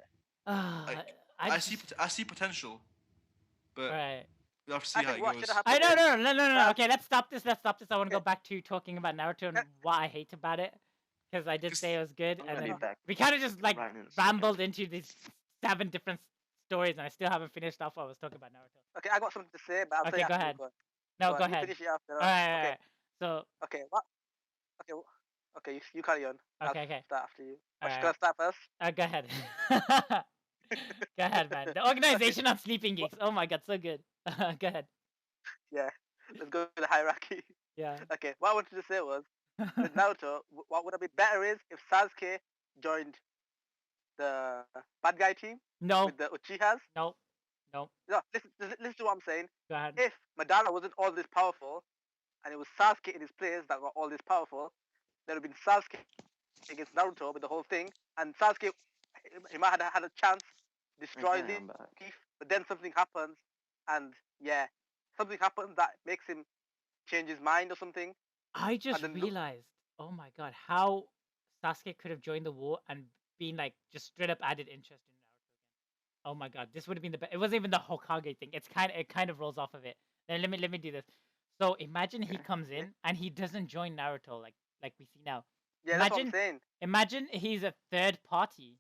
I see potential, but Right. we'll have to see I how think it what goes. should have happened. No. Okay, let's stop this. I want to go Okay. back to talking about Naruto and what I hate about it, because I did Just- say it was good, I'm and gonna be then back we kind of just like right in a second. rambled into these 7 different stories, and I still haven't finished off what I was talking about Naruto. Okay, I got something to say, but I'll Okay, say go after you ahead. go on. No, on, go you ahead. finish it after. All right, Okay. right. So, Okay. What? Okay. Okay. You carry on. okay. I'll start after you. Or Alright. should I start first? Go ahead. Go ahead, man. The organization on Sleeping Geeks. Oh my god, so good. Go ahead. Yeah. Let's go to the hierarchy. Yeah. Okay. What I wanted to say was, with Naruto, what would have been better is if Sasuke joined the bad guy team No, with the Uchihas. no. No, listen to what I'm saying. Go ahead. If Madara wasn't all this powerful, and it was Sasuke in his place that got all this powerful, there would have been Sasuke against Naruto with the whole thing, and Sasuke, he might have had a chance to destroy Okay, this I'm back. beef, but then something happens, and yeah, something happens that makes him change his mind or something. I just then realized, oh my god, how Sasuke could have joined the war and been like just straight up added interest in Naruto again. Oh my god, this would have been the best. It wasn't even the Hokage thing. It kind of rolls off of it. Then let me do this. So imagine he Okay. comes in and he doesn't join Naruto like we see now. Yeah, that's what I'm Imagine- saying. Imagine he's a third party.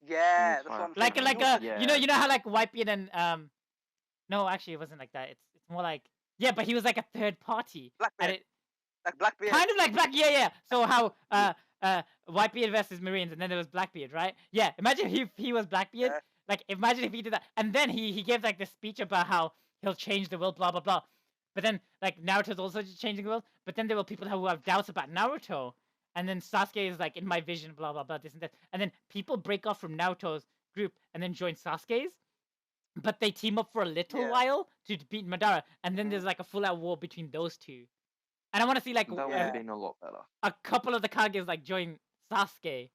Yeah, he's that's what I'm fine. saying. Like Yeah. you know how like Whitebeard and no, actually it wasn't like that. It's more like yeah, but he was like a third party. And Blackbeard, it like Blackbeard. kind of like Black, yeah. So how Whitebeard versus Marines, and then there was Blackbeard, right? Yeah. Imagine if he was Blackbeard. Yeah. Like imagine if he did that, and then he gave like this speech about how he'll change the world, blah blah blah. But then like Naruto's also just changing the world. But then there were people who have doubts about Naruto, and then Sasuke is like in my vision, blah blah blah, this and that. And then people break off from Naruto's group and then join Sasuke's. But they team up for a little Yeah. while to beat Madara, and then Mhm. there's like a full-out war between those two. And I want to see like That would Yeah. have been a lot better. a couple of the Kages like join Sasuke,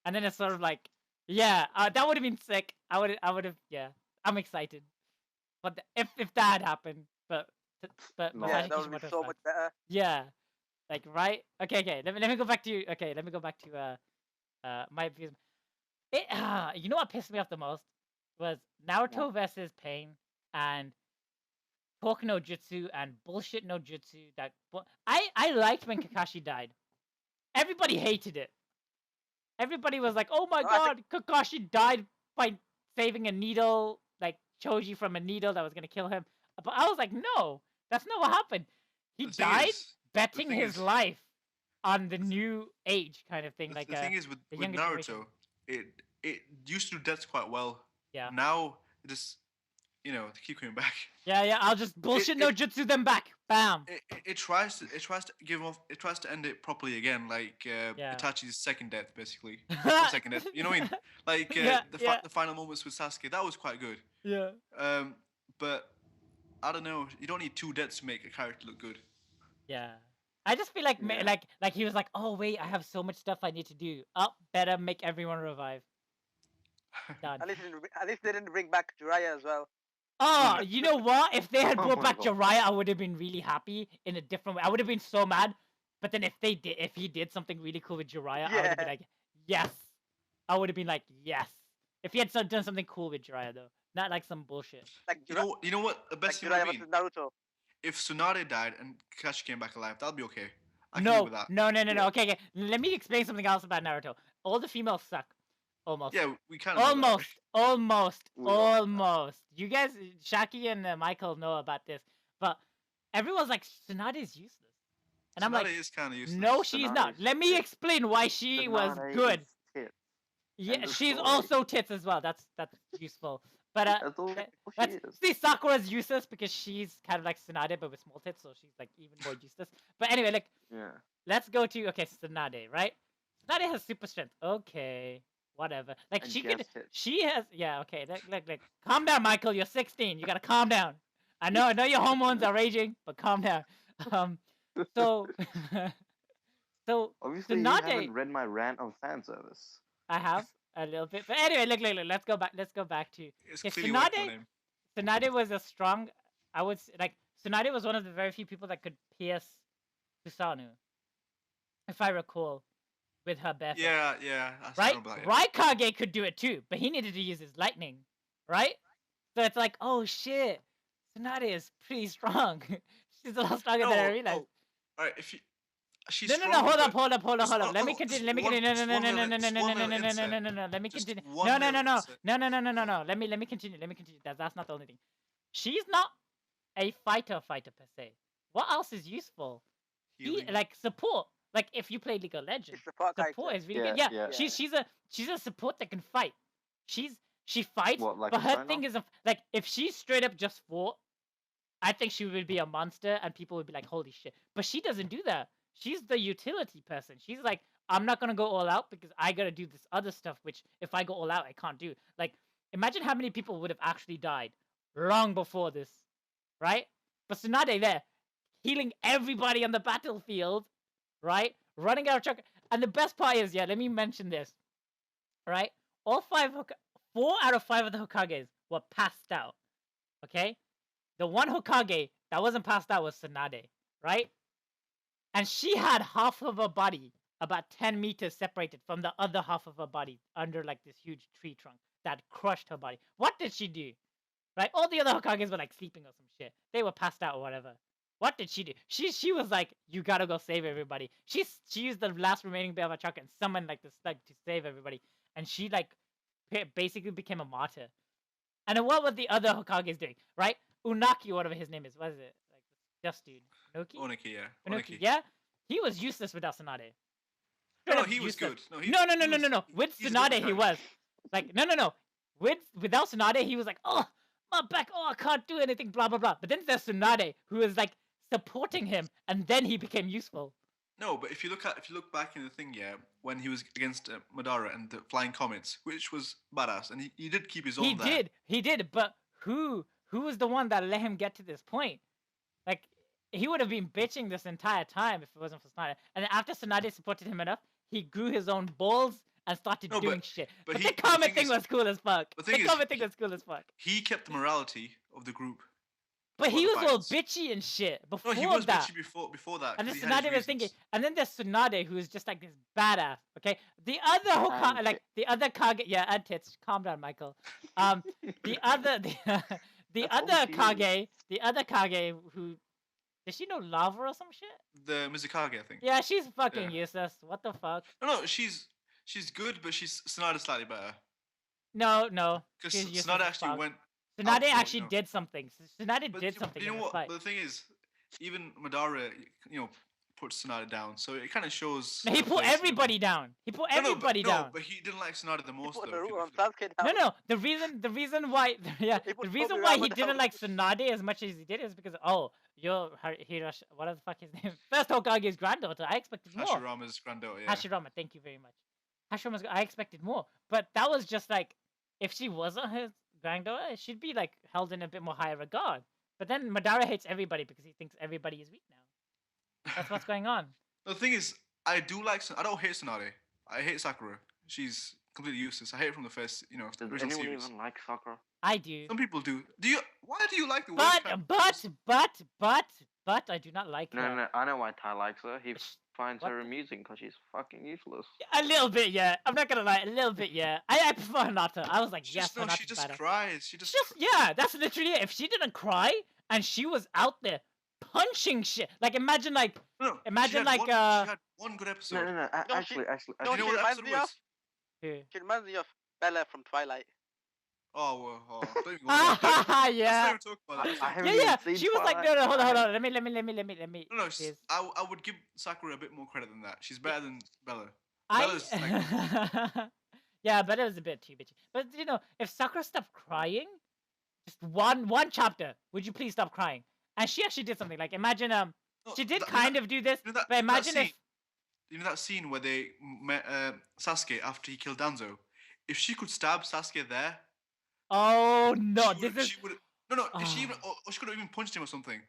and then it's sort of like, yeah, that would have been sick. I would have, yeah. I'm excited, but if that had happened, but Yeah, Yeah, Masashi that would be Kishimoto's so fine. much better. Yeah, like right. Okay. Let me go back to Let me go back to my views. You know what pissed me off the most was Naruto versus Pain and Talk no Jutsu and bullshit no Jutsu. I liked when Kakashi died. Everybody hated it. Everybody was like, "Oh my No, I god, Kakashi died by saving a needle, like Choji from a needle that was gonna kill him." But I was like, "No, that's not what happened. He The thing died is- betting thing his is- life on the new age kind of thing." The, Like, the thing is with the with younger generation. Naruto, it used to do debts quite well. Yeah. Now it just they keep coming back. Yeah. I'll just bullshit no jutsu them back. Bam. It tries to give off. It tries to end it properly again, like Itachi's second death, basically. Not second death. You know what I mean? Like Yeah, yeah. the final moments with Sasuke. That was quite good. Yeah. But I don't know. You don't need 2 deaths to make a character look good. Yeah. I just feel like Yeah. like he was like, "Oh wait, I have so much stuff I need to do. Oh, better make everyone revive." Done. At least they didn't bring back Jiraiya as well. Oh, you know what? If they had Oh brought my back God. Jiraiya, I would have been really happy in a different way. I would have been so mad. But then if he did something really cool with Jiraiya, I would have been Yeah. like, yes. I would have been like, yes. If he had done something cool with Jiraiya though, not like some bullshit. Like You know what? The like best thing would Jiraiya have been versus Naruto. if Tsunade died and Kakashi came back alive. That'll be okay. I can live No, with that. no, no, no, no. Yeah. Okay, okay. Let me explain something else about Naruto. All the females suck. Almost. Yeah, we kind of know that. Almost. We all know that. You guys, Shaki and Michael know about this, but everyone's like, Tsunade is useless. And I'm like, Tsunade is kind of useless. no, she's not. Tsunade Let me is- explain why she was Tsunade good. is tits. Yeah, End of she's story. also tits as well. That's useful. But That's all that- she let's is. see, Sakura's useless because she's kind of like Tsunade but with small tits, so she's like even more useless. But anyway, like Yeah. let's go to Tsunade, right? Tsunade has super strength. Okay, whatever. Like And she she could, has tits. she has yeah. Okay, like calm down, Michael. You're 16. You gotta calm down. I know your hormones are raging, but calm down. So so Obviously, you Tsunade, haven't read my rant on fan service. I have a little bit, but anyway, look. Let's go back. Let's go back to It's okay, clearly worked on Tsunade. him. Tsunade was a strong. I would like Tsunade was one of the very few people that could pierce Susanoo, if I recall, with her bare fist. Yeah. I Right? remember that, yeah. Raikage could do it too, but he needed to use his lightning, right? So it's like, oh shit, Tsunade is pretty strong. She's a lot stronger than I realized. All right, if you, she's No, strong, hold but up. just Let me one- continue. just Let me one- continue. just No. one little insight. Let me Just continue. one No. little insight. No. Let me continue. That's not the only thing. She's not a fighter per se. What else is useful? Healing. Like support. Like if you play League of Legends, It's support support character. is really Yeah, good. Yeah, yeah. she's a support that can fight. She fights, What, like but a her trainer? thing is like if she straight up just fought, I think she would be a monster and people would be like, holy shit. But she doesn't do that. She's the utility person. She's like, I'm not gonna go all out because I gotta do this other stuff, which if I go all out, I can't do. Like, imagine how many people would have actually died long before this, right? But Tsunade there, healing everybody on the battlefield, right? Running out of chakra. And the best part is, yeah, let me mention this, right? All 4 out of 5 of the Hokages were passed out, okay? The one Hokage that wasn't passed out was Tsunade, right? And she had half of her body about 10 meters separated from the other half of her body under like this huge tree trunk that crushed her body. What did she do? Right? All the other Hokages were like sleeping or some shit. They were passed out or whatever. What did she do? She was like, you gotta go save everybody. She used the last remaining bit of her chakra and summoned like the slug to save everybody. And she like basically became a martyr. And then what were the other Hokages doing? Right? Unaki, whatever his name is. What is it? Like just dude. Unoki? Oniki, yeah. Unoki, Oniki. yeah? He was useless without Tsunade. No, Straight up he was useless. good. No, he No. was- With he's a good Tsunade, he character. was. Like, no. Without Tsunade, he was like, oh, my back, oh, I can't do anything, blah, blah, blah. But then there's Tsunade, who is like supporting him, and then he became useful. No, but if you look back in the thing, yeah, when he was against Madara and the Flying Comets, which was badass, and he did keep his own there. He did, but who was the one that let him get to this point? Like, he would have been bitching this entire time if it wasn't for Tsunade. And then after Tsunade supported him enough, he grew his own balls and started No, doing but- shit. but But he- the the comet thing thing is- was cool as fuck. the The thing is, comet thing was cool as fuck. He kept the morality of the group. But before he the was all fights. bitchy and shit No, before he was that. bitchy before that. And then 'cause he had his Tsunade was thinking, reasons. and then there's Tsunade who is just like this badass. Okay, the other Hokage, And like the other Kage, yeah, and tits. Calm down, Michael. The other, the That's other all she Kage, the other Kage who, does she know lava or some shit? The Mizukage, I think. Yeah, she's fucking Yeah. useless. What the fuck? No, she's good, but she's Tsunade slightly better. No, Because she's useless Tsunade as actually fuck. went. Tsunade up for, actually you know- did something. Tsunade But did something you in know the what? fight. But the thing is, even Madara, put Tsunade down, so it kind of shows. No, he her put place in the- everybody down. He put No, everybody no, down. but he didn't like Tsunade the most, Put though. Naruto and if you- Sasuke down. No. The reason why, yeah, He put the reason Tobirama why he down. didn't like Tsunade as much as he did is because you're Hiroshi. What the fuck his name? First Hokage's granddaughter. I expected more. Hashirama's granddaughter, yeah. Hashirama, thank you very much. Hashirama's. I expected more, but that was just like, if she wasn't his granddaughter, she'd be like held in a bit more higher regard. But then Madara hates everybody because he thinks everybody is weak now. That's what's going on. The thing is, I do like. I don't hate Tsunade. I hate Sakura. She's completely useless. I hate her from the first, Does original anyone series. even like Sakura? I do. Some people do. Do you? Why do you like the But but I do not like No, her. no, I know why Ty likes her. He Sh- finds what her the- amusing because she's fucking useless. A little bit, yeah. I'm not gonna lie, a little bit, yeah. I prefer Hinata. I was like, She yes, just no, she Hinata's just better. cries. She It's just just yeah, that's literally it. If she didn't cry and she was out there punching shit, like imagine like no. imagine like she had one good No, episode. no, no. No, Actually, No, You know she what the reminds episode me of. was? who? She reminds me of Bella from Twilight. Oh, don't even go there. Let's not yeah. even talk about that. Let's I not- haven't Yeah, even yeah. seen She was like, Twilight. no, hold on, I hold have- on. Let me. No, please. I would give Sakura a bit more credit than that. She's better than Bella. I Bella's like, yeah, Bella was a bit too bitchy. But you know, if Sakura stopped crying, just one chapter, would you please stop crying? And she actually did something. Like imagine no, she did that- kind of do this, you know that- but you know that imagine if scene- you know that scene where they met Sasuke after he killed Danzo? If she could stab Sasuke there, oh no, she this would, is she would no. If she even Oh. or she could have even punched him or something.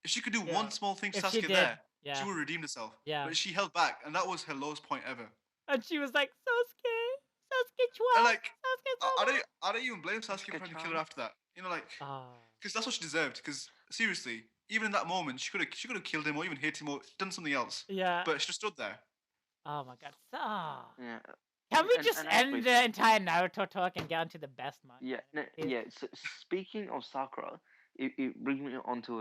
If she could do Yeah. one small thing to If she Sasuke did, there, yeah. she would have redeemed herself. Yeah. But she held back, and that was her lowest point ever. And she was like, Sasuke And Chua, like, Sasuke I don't even blame Sasuke for Sasuke trying to kill her Chan. after that. You know, like, Ah. because that's what she deserved. Because seriously, even in that moment, she could have killed him or even hit him or done something else. Yeah. But she just stood there. Oh my god. Yeah. Can we And- just and end actually- the entire Naruto talk and get onto the best manga? Yeah, no, Please. yeah. So, speaking of Sakura, it brings me onto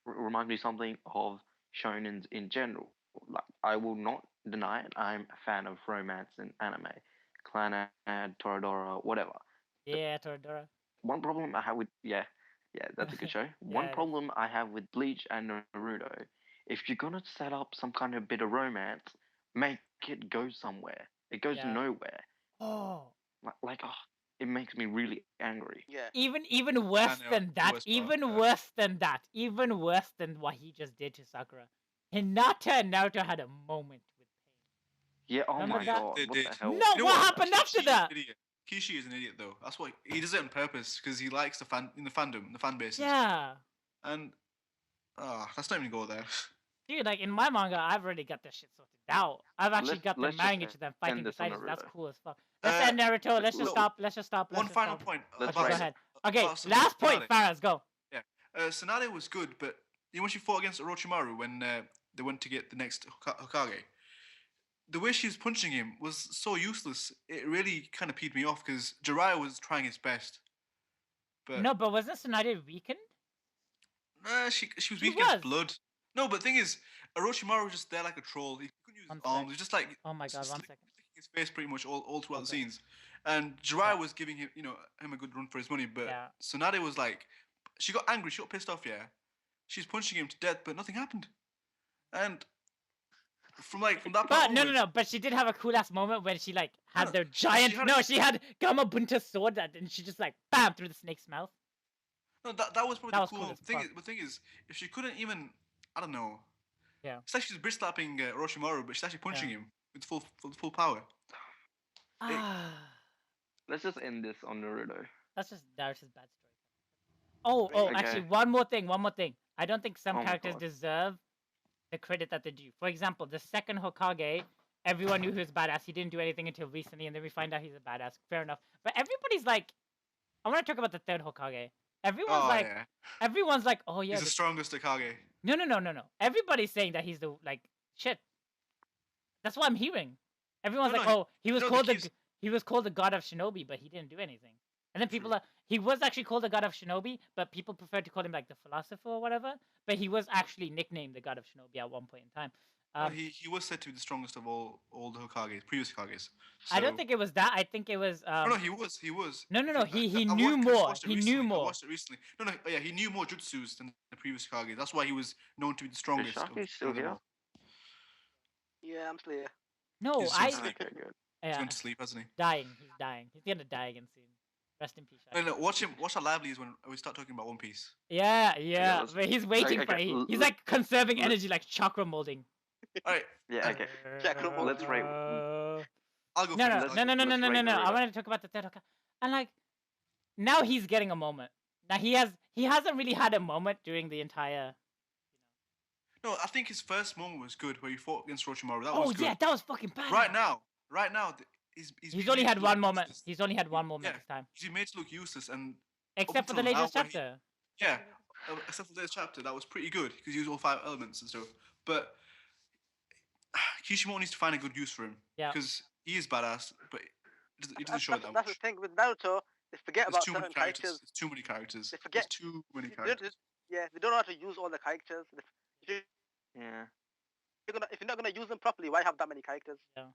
reminds me something of shonens in general. Like I will not deny it. I'm a fan of romance and anime, Clannad, Toradora, whatever. Yeah, Toradora. One problem I have with yeah, that's a good show. it One is. problem I have with Bleach and Naruto, if you're gonna set up some kind of bit of romance, make it go somewhere. It goes Yeah. nowhere. Oh. It makes me really angry. Yeah. Even worse know, than the that. worst part, Even yeah. worse than that. Even worse than what he just did to Sakura. Hinata and Naruto had a moment with pain. Yeah. Oh Remember my that? god. They What did. the hell? No, You know what happened after Kishi is that? an idiot. Kishi is an idiot, though. That's why he does it on purpose because he likes the fandom, the fan bases. Yeah. And let's not even go there. Dude, like in my manga, I've already got this shit sorted out. I've actually Let's- got them let's just marrying each other and fighting this on beside each other. That's Naruto. cool as fuck. Let's end Naruto. Let's just look, stop. Let's just stop. One Let's just final stop. point. Let's Okay, go race. ahead. Okay, Awesome. last point, Finale. Faraz, go. Tsunade was good, but you know when she fought against Orochimaru when they went to get the next Hokage, the way she was punching him was so useless. It really kind of peed me off because Jiraiya was trying his best. But No, but wasn't Tsunade weakened? she was He weak against was. blood. No, but the thing is, Orochimaru was just there like a troll. He couldn't use One his arms. sec. He was just like Oh my god, one second. licking his face pretty much all throughout the Okay. scenes. And Jiraiya was giving him, him a good run for his money. But Yeah. Tsunade was like, she got angry, she got pissed off. Yeah, she's punching him to death, but nothing happened. And from that point But no, onwards- but she did have a cool ass moment when she like had No, the she giant. had No, she had Gamabunta's sword that, and she just like bam through the snake's mouth. No, that was probably That the was cool cool as thing. fuck. The thing is, if she couldn't even, I don't know. Yeah. It's like she's bitch slapping Orochimaru, but she's actually punching him with full power. Ah, Let's just end this on Naruto. that's just Naruto's bad story. Oh, Okay. actually, one more thing. I don't think some Oh my characters God. deserve the credit that they do. For example, the second Hokage, everyone knew he was badass. He didn't do anything until recently, and then we find out he's a badass. Fair enough. But everybody's like, I want to talk about the third Hokage. Everyone's like, oh yeah, He's the strongest Hokage. no. Everybody's saying that he's the like shit. That's what I'm hearing. Everyone's No, like, no, oh, he was no, the called keys- he was called the god of shinobi, but he didn't do anything. And then people are he was actually called the god of shinobi, but people prefer to call him like the philosopher or whatever. But he was actually nicknamed the god of shinobi at one point in time. He was said to be the strongest of all the Hokages, previous Hokages. I don't So- think it was that. I think it was Oh, no, he was. He was. No, I he I knew watched- more. watched it He recently. knew I more. watched it recently. No, yeah, he knew more jutsus than the previous Hokage. That's why he was known to be the strongest. of Shaki still them here? all. Yeah, I'm still here. No, He's I just Okay, good. He's yeah, going to sleep, hasn't he? dying. He's dying. He's gonna die again soon. Rest in peace. Shaki. No, watch him. Watch how lively he is when we start talking about One Piece. Yeah, let's- but he's waiting for okay, it. He's like conserving energy, like chakra molding. All right, Yeah, okay. Chakra mold. Let's rate- I'll go. No, first. no, I'll no, go no, no, first. no, no, rate no. I Naruto. wanted to talk about the third Hokage. And like, now he's getting a moment. Now he hasn't really had a moment during the entire. No, I think his first moment was good, where he fought against Orochimaru. That Oh was good. yeah, that was fucking bad. Right now, he's He's been only made had to look one moment. useless. He's only had one moment Yeah. this time, He's been made to look useless, and except for the until now, latest when he- chapter. yeah, except for this chapter, that was pretty good because he used all 5 elements and stuff. But Kishimoto needs to find a good use for him Yeah. because he is badass, but he doesn't show it that That's the much. thing with Naruto. They forget There's about too many certain characters. characters. There's too many characters. They There's forget. too many They don't, characters. they don't know how to use all the characters. Yeah. If you're not gonna use them properly, why have that many characters? Yeah.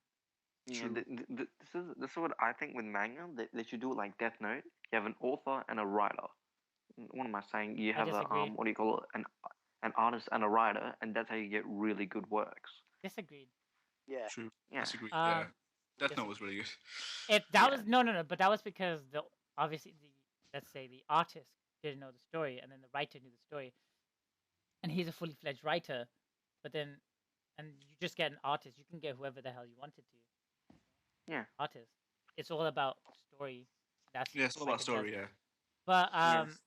Yeah, True. this is what I think with manga. They should do it like Death Note. You have an author and a writer. What am I saying? You I have a disagree. what do you call it? An artist and a writer, and that's how you get really good works. Disagreed. Yeah. True. Yeah. Disagree. Yeah. Death yes. Note was really good. That Yeah. was no, but that was because obviously let's say the artist didn't know the story, and then the writer knew the story, and he's a fully fledged writer, but then and you just get an artist. You can get whoever the hell you wanted to. Yeah. Artist. It's all about story. That's Yeah, it's all like about story. Yeah. But Yes.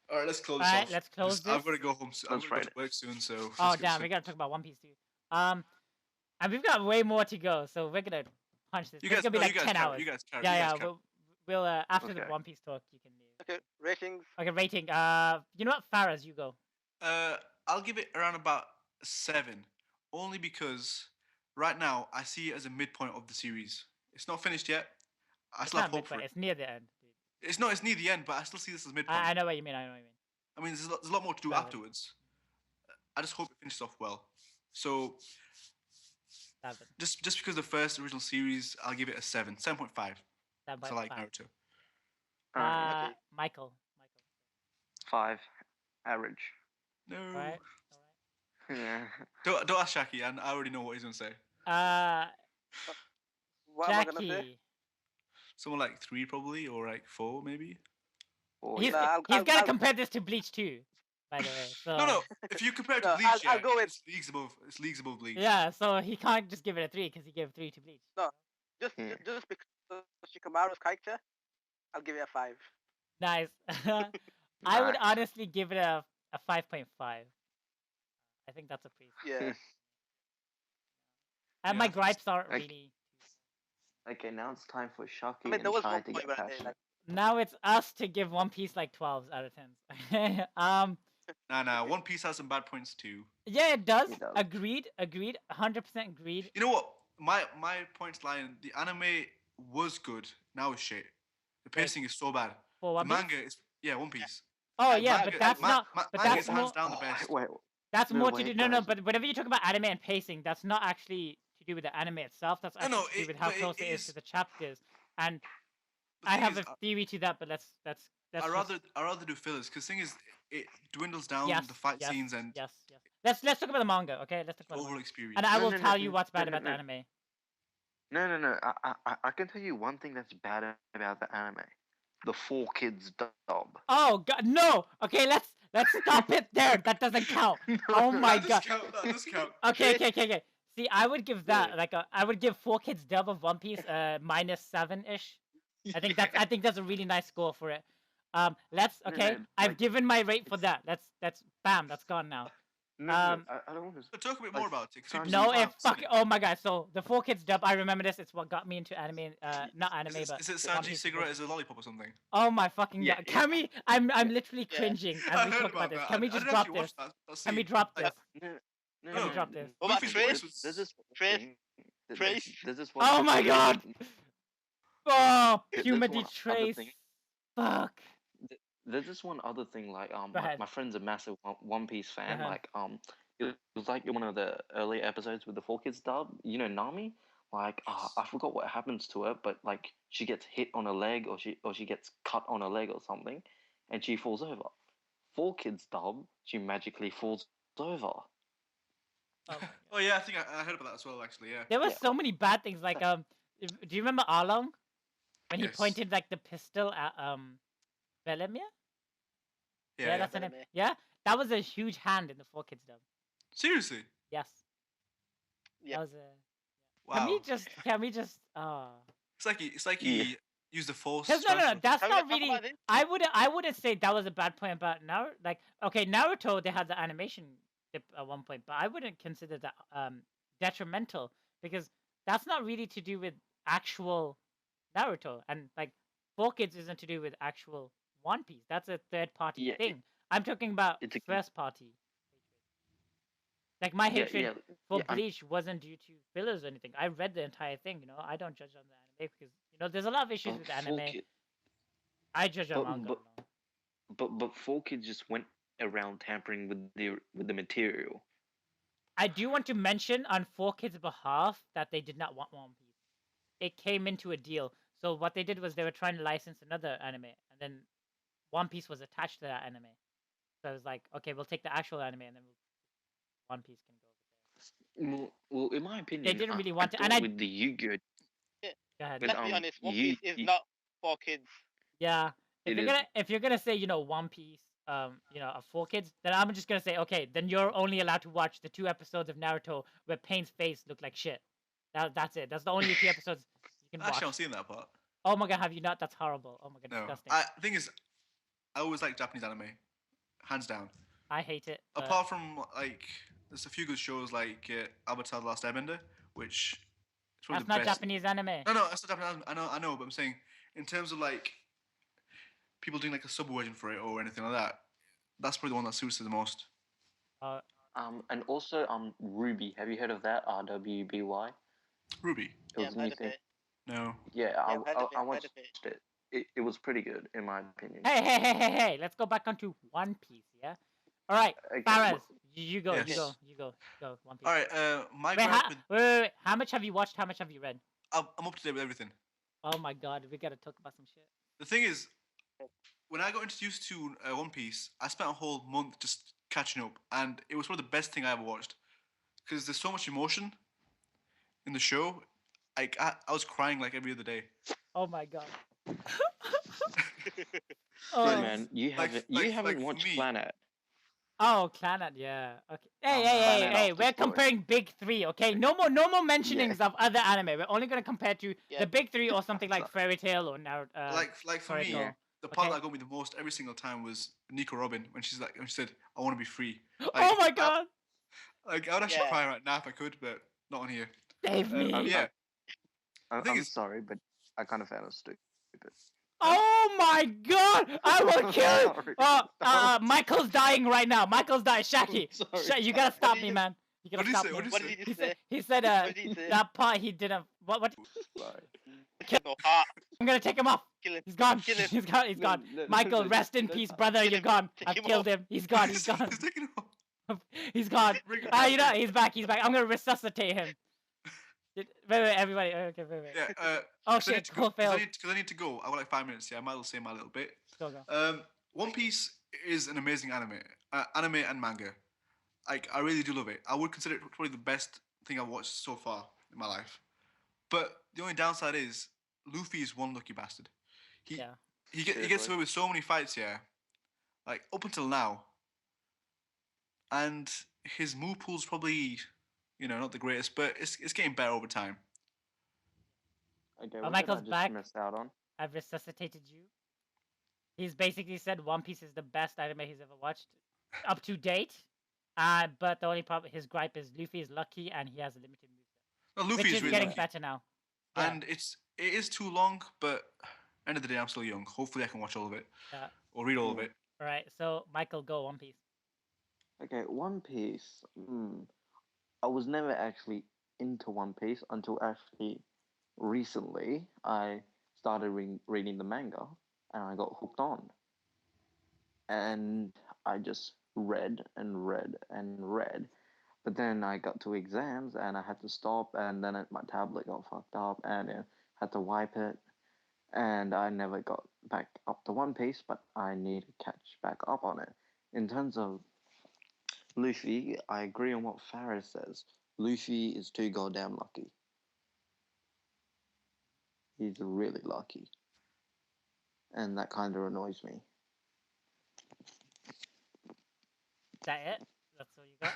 All right, let's close Alright, off. let's close I've got to this. go home. I'm Let's going to write work soon, so. Oh let's get damn, this we gotta talk about One Piece too. And we've got way more to go, so we're gonna punch this. You It's guys, gonna be no, like you guys 10 carry- hours. You guys carry. Yeah, you yeah. guys carry. We'll after the Okay. One Piece talk, you can do. Okay. Ratings. Okay, rating. You know what, Faraz, you go. I'll give it around about 7, only because right now I see it as a midpoint of the series. It's not finished yet. I It's still have not hope for midpoint. it. It's near the end, dude. It's not. It's near the end, but I still see this as midpoint. I know what you mean. I know what you mean. I mean, there's a lot more to do Valid. afterwards. I just hope it finishes off well. So 7. just because the first original series, I'll give it a 7, 7.5. 7 'cause I like Naruto. Alright. Michael. 5, average. No. All right. Yeah. Don't ask Shaki. I already know what he's gonna say. What am I gonna say? Jackie. Someone like 3 probably, or like 4 maybe. Or He's, Nah, he's gonna I'll- compare this to Bleach too, by the way. So, No. If you compare it to No, Bleach, I'll yeah, go with- it's leagues above. It's leagues above Bleach. Yeah, so he can't just give it a 3 because he gave 3 to Bleach. Just Yeah. just because of Shikamaru's character, I'll give it a 5. Nice. I would Nice. honestly give it a 5.5. I think that's a pretty. Yeah. And my Yeah. gripes aren't Like- really. Okay, now it's time for Shaki I mean, and there was Chai one to point get where I passionate. like, Now it's us to give One Piece like 12s out of 10s. Nah. One Piece has some bad points too. Yeah, it does. It does. Agreed. 100% agreed. You know what? My points lie in the anime was good. Now it's shit. The pacing is so bad. For The One Piece. manga is One Piece. Oh and yeah, manga- but that's Ma- not. ma- But manga that's is hands more. down the best. Wait, That's No, more to wait, do. No, guys. but whenever you talk about anime and pacing, that's not actually to do with the anime itself. That's actually no, to do with how but close it is to is- the chapters. And The I thing have is, a theory to that, but let's I just- rather do fillers because thing is it dwindles down yes, the fight yes, scenes and yes. Let's talk about the manga, okay? Let's talk about the overall manga. experience. And I No, will no, no, tell you no, what's no, bad no, about the no. anime. No. I can tell you one thing that's bad about the anime. The 4 kids dub. Oh god, no! Okay, let's stop it there. That doesn't count. Oh my That god. does count. That does count. Okay. See, I would give that Yeah. I would give 4 Kids dub of One Piece -7-ish. I think that's a really nice score for it. Let's No, okay. no, I've like, given my rate for it's- that. That's bam. That's gone now. No, I don't want to. So talk a bit more Like, about it. 'cause Sanji- people No, haven't if seen fuck. it. Oh my god. So the 4 Kids dub. I remember this. It's what got me into anime. Not anime, but Is it One Sanji's Piece cigarette because- as a lollipop or something? Oh my fucking Yeah, god. Can we? I'm literally Yeah. cringing I as we heard talk about this. that. Can we I just didn't drop actually watch this? that Can we scene. drop Like, this? No, Can we drop this? What about Luffy's Trace? voice was- There's this one Trace? thing. Trace? There's this one. Oh my god! Oh, There's Puma one other Trace. thing. Fuck. There's this one other thing. Like Go my, ahead. my friend's a massive One Piece fan. ahead. Like it was like one of the earlier episodes with the 4 kids dub. You know Nami. Like I forgot what happens to her, but like she gets hit on her leg, or she gets cut on her leg or something, and she falls over. 4 kids dub, she magically falls over. Oh my God. Oh yeah, I think I heard about that as well. Actually, yeah. There were Yeah. so many bad things. Like do you remember Arlong when he Yes. pointed like the pistol at Velemir? Yeah. That's the name. Velemir. Yeah, that was a huge hand in the 4 Kids dub. Seriously. Yes. Yeah. That was a. Wow. Can we just? It's like Yeah. he used the force. No. transfer. That's Can we not talk really. about this? I wouldn't say that was a bad point about Naruto. Like, okay, Naruto they had the animation dip at one point, but I wouldn't consider that detrimental because that's not really to do with actual Naruto, and like 4 Kids isn't to do with actual One Piece. That's a third party Yeah, thing. I'm talking about It's a first party. Like my yeah, hatred yeah, for yeah. Bleach wasn't due to fillers or anything. I read the entire thing. You know, I don't judge on the anime because there's a lot of issues But with four anime. kid, I judge on but manga. but You know? but four kids just went around tampering with the material. I do want to mention on 4Kids' behalf that they did not want One Piece. It came into a deal. So what they did was they were trying to license another anime, and then One Piece was attached to that anime. So I was like, okay, we'll take the actual anime, and then One Piece can go over Well, in my there. They opinion, didn't really I want to, and thought with the Yu-Gi-Oh, Yeah. go ahead. but Let's be honest. One you, Piece is not for kids. Yeah, it is. if you're gonna say One Piece, of 4Kids, then I'm just gonna say okay, then you're only allowed to watch the 2 episodes of Naruto where Pain's face looked like shit. That's it. That's the only 2 episodes you can watch. Actually, I've seen that part. Oh my god, have you not? That's horrible. Oh my god, No, disgusting. the thing is, I always like Japanese anime, hands down. I hate it. but- Apart from like, there's a few good shows like Avatar: The Last Airbender, which is probably That's the not best. Japanese anime. No, that's not Japanese. I know, but I'm saying in terms of like people doing like a sub version for it or anything like that, that's probably the one that suits it the most. Uh, And also Ruby. Have you heard of that? RWBY. Ruby. It was a new thing. No. Yeah, Yeah, I've heard of it, I heard watched of it. it. It was pretty good in my opinion. hey! Let's go back onto One Piece. Yeah. All right, Okay, Faraz, you go. Yes. You go. One Piece. All right. My Wait, gripe with wait. How much have you watched? How much have you read? I'm up to date with everything. Oh my god, we gotta talk about some shit. The thing is, when I got introduced to One Piece, I spent a whole month just catching up, and it was one of the best thing I ever watched because there's so much emotion in the show. Like I was crying like every other day. Oh my god. Yeah, Oh, man, you haven't like for watched me- Planet. Oh, Planet, yeah. Okay. Hey, Planet hey. After We're Story. comparing big three, okay? No more mentionings of other anime. We're only gonna compare to Yeah. the big three or something like So- Fairy Tail or Naruto. Like for me, Naruto. the part Okay. that got me the most every single time was Nico Robin when she said, "I want to be free." Oh my god! I would actually Yeah. cry right now if I could, but not on here. Save me! Yeah. I'm thing is- sorry, but I kind of found it stupid. Oh my god! I will kill you! Sorry. Michael's dying right now. Michael's dying. Shaki, Sorry. You gotta stop did me, you- man. You gotta What did he stop say? me. What did What did He you said, say? that What did he say? that part he didn't. What? Sorry. No heart. I'm gonna take him off. Kill him. He's gone. Kill him. He's gone. He's gone. No, Michael, no, rest in no, peace, no. brother. Kill You're him. gone. Take I've him killed off. him. He's gone. He's gone. He's taking off. He's gone. Bring him back, You know, he's back. He's back. I'm gonna resuscitate him. Wait, everybody. Okay, wait. Yeah. Oh 'cause I need shit, to Cole go- 'cause failed. I need to go. I've got like 5 minutes. Yeah, I might as well say my little bit. Go. One Piece is an amazing anime and manga. Like I really do love it. I would consider it probably the best thing I've watched so far in my life. But the only downside is Luffy is one lucky bastard. He Yeah. he gets Seriously? away with so many fights here, like up until now. And his move pool's probably, not the greatest, but it's getting better over time. Okay, Oh, what Michael's did I back. just miss out on? I've resuscitated you. He's basically said One Piece is the best anime he's ever watched up to date. But the only problem, his gripe is Luffy is lucky and he has a limited moveset, No, Luffy which is is really getting lucky. better now. Yeah. And it is too long, but end of the day, I'm still young. Hopefully, I can watch all of it Yeah. or read all of it. All right, so Michael, go One Piece. Okay, One Piece. I was never actually into One Piece until actually recently I started reading the manga and I got hooked on. And I just read and read and read. But then I got to exams and I had to stop, and then my tablet got fucked up and I had to wipe it. And I never got back up to One Piece, but I need to catch back up on it. In terms of Luffy, I agree on what Faraz says. Luffy is too goddamn lucky. He's really lucky. And that kind of annoys me. Is that it? That's all you got?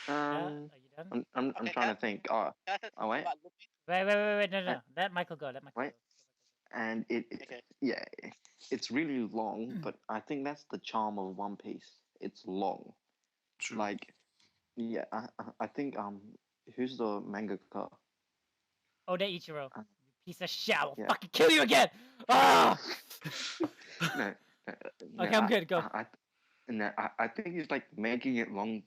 Um, Are you done? I'm Okay, trying can- to think. Can I say Oh, wait. something about Luffy? Wait, no. Let Michael go. Wait. And Okay. yeah, it's really long, Hmm. but I think that's the charm of One Piece. It's long. True. Like, yeah, I think who's the mangaka? Oda Ichiro. Uh, You piece of shit. I will yeah. fucking kill you again. Ah! No, Okay, I'm good, go. And I think he's like making it long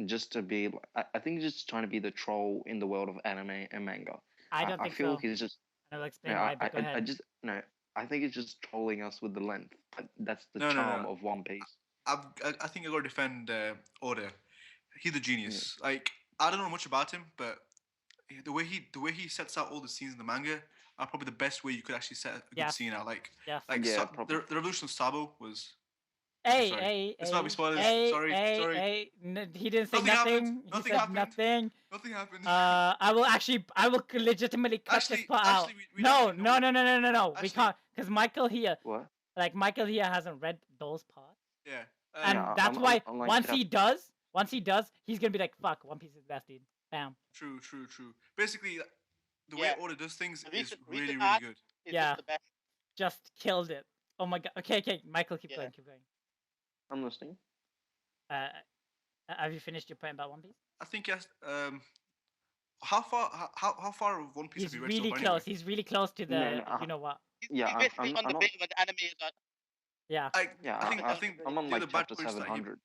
just to be. I think he's just trying to be the troll in the world of anime and manga. I don't I think feel so. he's just I'll no. explain why, but go I ahead. just no. I think he's just trolling us with the length. That's the No, no, charm no. of One Piece. I think I gotta defend Oda. He's a Yeah. genius. Like I don't know much about him, but the way he sets out all the scenes in the manga are probably the best way you could actually set a good Yes. scene out. Like Yes. like Yeah, the revolution of Sabo was. Okay, Hey, sorry. hey, This might be hey, spoilers. hey, Sorry, hey, sorry. hey. He didn't say Nothing happened. nothing. He Nothing said happened. nothing. Nothing happened. I will legitimately cut this part out. we No, actually no, know. no, no, no, no, no. We Actually, can't, because Michael here, What? Michael here hasn't read those parts, yeah. and Yeah, that's why I'm like once he does, he's gonna be like, "Fuck, One Piece is best, dude." Bam. True, true, true. Basically, the way Yeah. Oda does things The is recent really, really arc good. is Yeah. just the best. Just killed it. Oh my god. Okay, okay. Michael, keep Yeah. going, keep going. I'm listening. Uh, have you finished your point about One Piece? I think yes. How far of One Piece He's have you read so really far? close. Anyway? He's really close to the. No, no, You know what? Yeah, He's basically on I'm the not. bit where the anime is on. Yeah. Yeah, I think I'm on the other like bad chapter points that he. 700.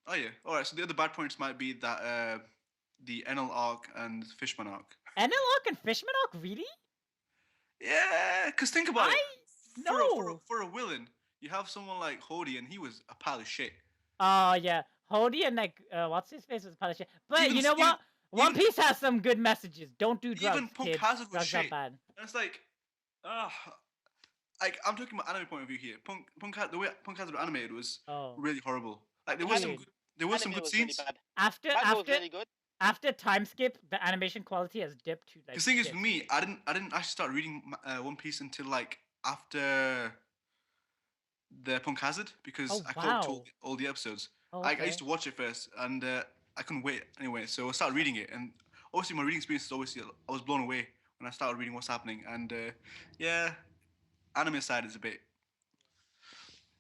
Oh yeah. All right. So the other bad points might be that the Enel arc and Fishman arc. Enelok and Fishman arc, really? Yeah, cause think about it. No. For a villain, you have someone like Hody, and he was a pile of shit. Oh yeah, Hody and like what's his face was a pile of shit. But Even- you know even- what? One even- Piece has some good messages. Don't do drugs, Even Punk kids. Hazard was Drugs are shit. bad. And it's like, like I'm talking about anime point of view here. The way Punk Hazard animated was Oh. really horrible. Like there Dude. was some good, Anime was really scenes. bad. After Manga was really good. after time skip, the animation quality has dipped to like. The thing is, shit. for me, I didn't actually start reading One Piece until like after the Punk Hazard because Oh, I caught up to wow. all the episodes. Oh, I okay. used to watch it first, and I couldn't wait anyway. So I started reading it, and obviously my reading experience is obviously I was blown away when I started reading what's happening. And yeah, anime side is a bit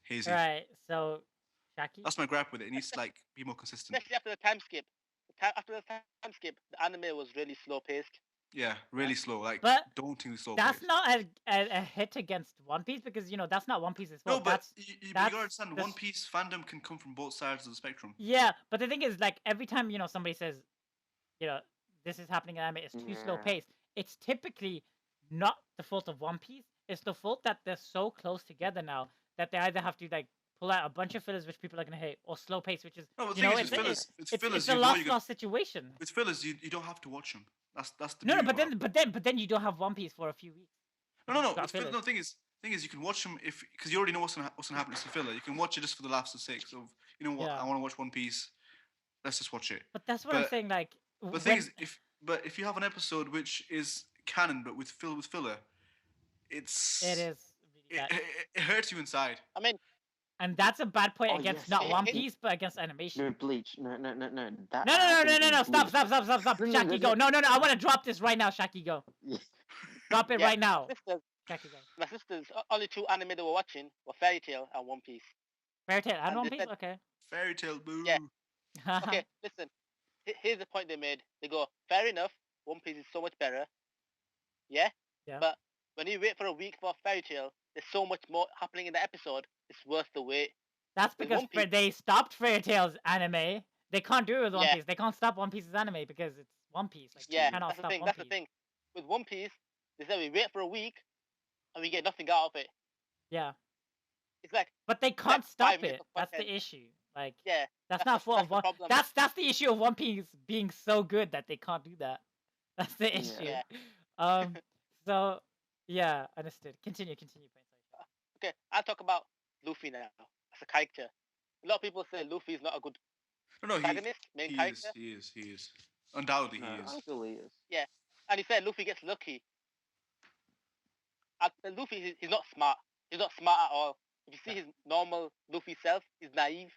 hazy. Right. So, Shaki. That's my gripe with it. It needs to like be more consistent. Especially after the time skip. After the time skip, the anime was really slow paced. Yeah, really slow, like But dauntingly slow. That's paced. not a hit against One Piece because that's not One Piece's No, fault. but That's you that's gotta understand, the One s- Piece fandom can come from both sides of the spectrum. yeah. But the thing is, like every time somebody says, this is happening in anime, it's too slow Yeah. paced. It's typically not the fault of One Piece. It's the fault that they're so close together now that they either have to like pull out a bunch of fillers which people are gonna hate, or slow pace, which is No, but the you thing know is, with fillers, it's fillers. it's a You know lost lost situation. with fillers, you don't have to watch them. That's the No, beauty but about then you don't have One Piece for a few weeks. No, You've got With fillers. no, thing is, you can watch them if because you already know what's gonna happen. It's a filler. You can watch it just for the laughs and sakes of you know what Yeah. I want to watch One Piece. Let's just watch it. But that's what I'm saying. Like, But the thing is, if you have an episode which is canon but filled with filler, it is really bad. it hurts you inside. I mean, And that's a bad point Oh, against yes, not it- One it- Piece, but against animation. No, Bleach. No. That No, happened no. in Stop. Bleach. Stop. No, Shaki, go. No. I want to drop this right now, Shaki, go. Yeah. Drop it Yeah. right now. sisters, Shaki, go. my sisters, only two anime they were watching were Fairy Tail and One Piece. Fairy Tail and And One they Piece? said- Okay. Fairy Tale, boo. Yeah. Okay, listen. Here's the point they made. They go, fair enough, One Piece is so much better. Yeah? Yeah. But when you wait for a week for Fairy Tail, there's so much more happening in the episode. It's worth the wait. That's With because One Piece- they stopped Fairy Tail's anime. They can't do it with One Yeah. Piece. They can't stop One Piece's anime because it's One Piece. Like, Yeah, you cannot that's the stop thing. One That's Piece. the thing. With One Piece, they said we wait for a week and we get nothing out of it. Yeah. It's like, But they can't 5 stop minutes it. of That's the content. issue. Like, yeah, that's not fault of the One. problem. That's the issue of One Piece being so good that they can't do that. That's the Yeah. issue. Yeah. So yeah, understood. Continue. Point. Sorry. Okay, I'll talk about Luffy now as a character. A lot of people say Luffy's not a good No, protagonist, main he character. is. Undoubtedly, No, he is. I feel he is. And he said Luffy gets lucky. And Luffy, he's not smart. He's not smart at all. If you see his normal Luffy self, he's naive.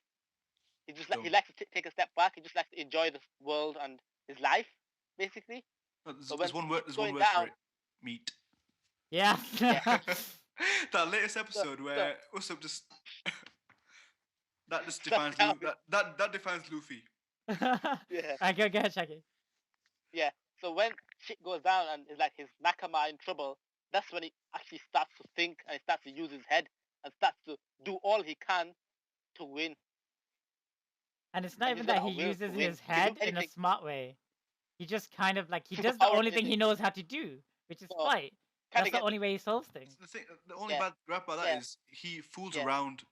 He just he Dumb. likes to take a step back. He just likes to enjoy the world and his life, basically. No, But there's when one word. it's There's one going word for down- it. Meat. Yeah. That latest episode where Usopp just that just defines down. that defines Luffy. Yeah. Go ahead, Shaggy. So when shit goes down and it's like his nakama in trouble, that's when he actually starts to think and he starts to use his head and starts to do all he can to win. And it's not And even he's got that he that will to uses win. his He can do head in a anything. smart way. He just kind of like he Superpower does the only thing anything. he knows how to do, which is So fight. kind That's of the get only way he solves things. The only yeah bad rap about that yeah is he fools yeah. around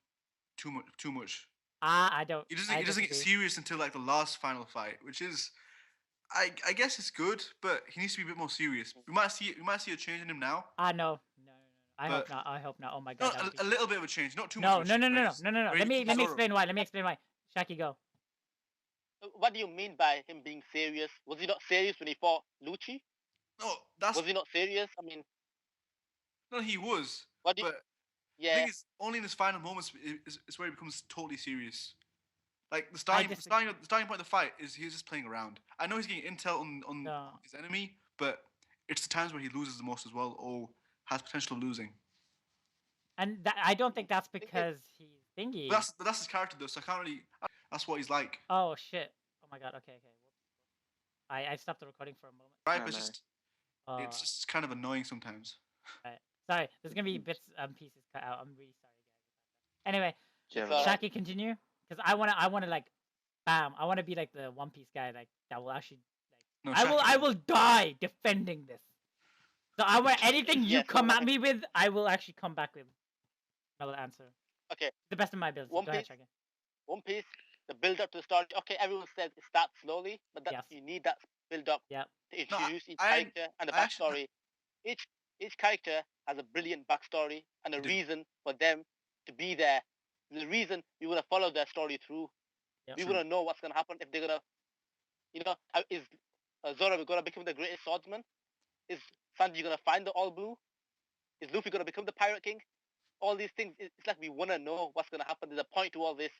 too much. Too much. I don't. He doesn't get disagree. serious until like the last final fight, which is I guess it's good, but he needs to be a bit more serious. We might see a change in him now. No. I hope But not. I hope not. Oh my no, god, that would be a little bit of a change, not too much no, of a no, change. no, no, where no, he's- no, no, no. where Let he me fools explain why. Let me explain why. Shaki, go. What do you mean by him being serious? Was he not serious when he fought Lucci? No, that's Was he not serious? I mean, no, he was. what do you, But the yeah thing is, only in his final moments is where he becomes totally serious. Like the I starting point of the fight is he's just playing around. I know he's getting intel on No. his enemy, but it's the times where he loses the most as well, or has potential of losing. And I don't think that's because he's thingy. But that's his character though, so I can't really. That's what he's like. Oh shit. Oh my god. Okay. I stopped the recording for a moment. Right, I but know. it's just kind of annoying sometimes. Right. Sorry. There's gonna be bits pieces cut out. I'm really sorry, guys. Anyway, Do you have It's a alright. Shaki, continue. Because I wanna like, bam. I wanna be like the One Piece guy, like that will actually. No, I will die defending this. So I want anything you Yeah, so come am at I. me with, I will actually come back with another answer. Okay, The best of my ability. One Go ahead, Piece. Shaki. One Piece, the build up to the story. Okay, everyone says it starts slowly, but that Yes. you need that build up Yep. to No, introduce each I- character and the I actually- backstory. Each character has a brilliant backstory and a They do. reason for them to be there. The reason we want to follow their story through. Yep. We True. want to know what's gonna happen if they're gonna, is Zoro gonna become the greatest swordsman? Is Sanji gonna find the All Blue? Is Luffy gonna become the Pirate King? All these things, it's like we want to know what's going to happen. There's a point to all this.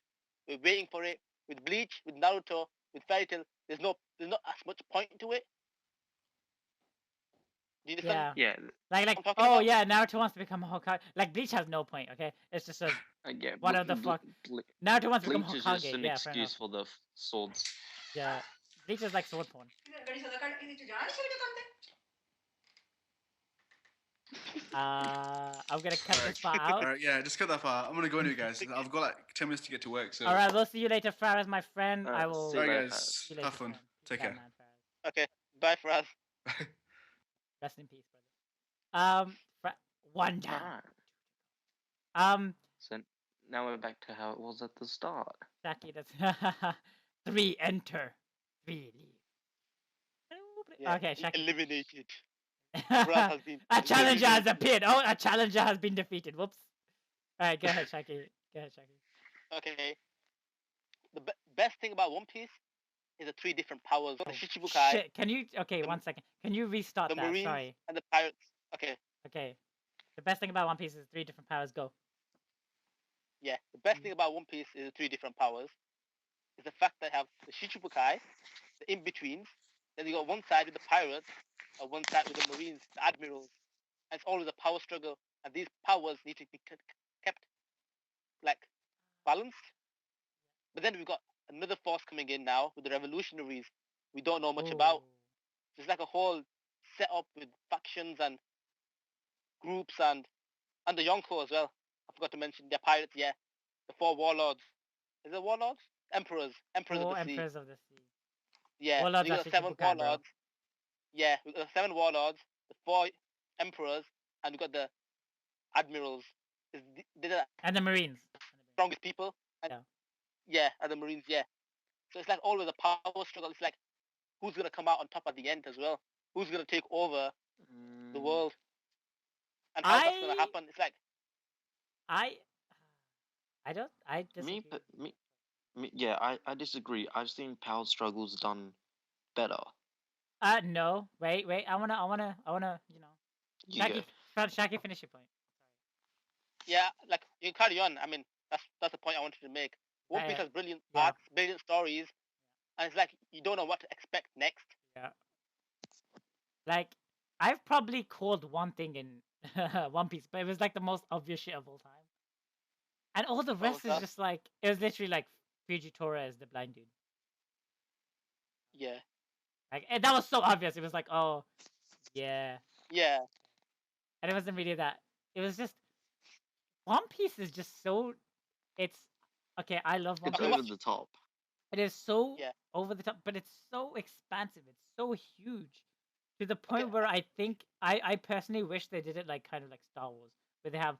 We're waiting for it. With Bleach, with Naruto, with Fairy Tail, there's not as much point to it. Do you understand? Yeah. yeah. Like, I'm talking oh about? yeah, Naruto wants to become Hokage. Like Bleach has no point. Okay, it's just a Yeah. what the fuck. Naruto wants to become Bleach is Hokage. just an Yeah, fair enough. excuse for the swords. Yeah, Bleach is like sword porn. I'm gonna cut this part out. Alright, yeah, just cut that part. I'm gonna go anyway, guys. I've got like 10 minutes to get to work. So. All right, we'll see you later, Faraz, my friend. I will. see you Alright, later, guys. see you later, Have fun. friend. Take Yeah, care. man, Faraz. Okay. Bye, Faraz. Rest in peace, brother. One down. Alright. So now we're back to how it was at the start. Shaki, that's 3 enter, 3 leave. Yeah, Okay, Shaki. eliminated. Faraz has been A challenger has eliminated. appeared. Oh, a challenger has been defeated. Whoops. All right, go ahead, Shaki. Okay. The best thing about One Piece is the 3 different powers. The Oh, Shichibukai, shit. Can you? Okay, 1 second. Can you restart the that? Marines, Sorry. and the Pirates. Okay. Okay. The best thing about One Piece is 3 different powers. Go. Yeah, the best thing about One Piece is the 3 different powers. Is the fact that I have the Shichibukai, the in-betweens, then you got one side with the pirates, and one side with the marines, the admirals. And it's always a power struggle, and these powers need to be kept like balanced. But then we've got another force coming in now with the revolutionaries. We don't know much about. There's like a whole setup with factions and groups and the Yonko as well. I forgot to mention they're pirates. Yeah, the 4 warlords. Is it warlords? Emperors of 4 the sea. Emperors of the Sea. Yeah, Warlords you got are the 7 Shichibukai, bro. warlords. Yeah, we got the 7 warlords, the 4 emperors, and we got the admirals. They're the And the Marines. strongest people. And yeah, and the marines. Yeah. So it's like always a power struggle. It's like who's gonna come out on top at the end as well? Who's gonna take over the world? And how that's gonna happen? It's like I disagree. I disagree. I've seen power struggles done better. No. Wait. I wanna, Shaki, Shaki, finish your point. yeah, like you carry on. I mean, that's the point I wanted to make. One Piece has brilliant arcs, brilliant stories, and it's like you don't know what to expect next. Yeah. Like I've probably called one thing in One Piece, but it was like the most obvious shit of all time. And all the rest is just like it was literally like Fujitora as the blind dude. Yeah. Like that was so obvious. It was like, oh, yeah. Yeah. And it wasn't really that. It was just One Piece is just so. It's okay. I love One It's Piece. over the top. It is so Yeah. over the top, but it's so expansive. It's so huge to the Okay. point where I think I personally wish they did it like kind of like Star Wars, where they have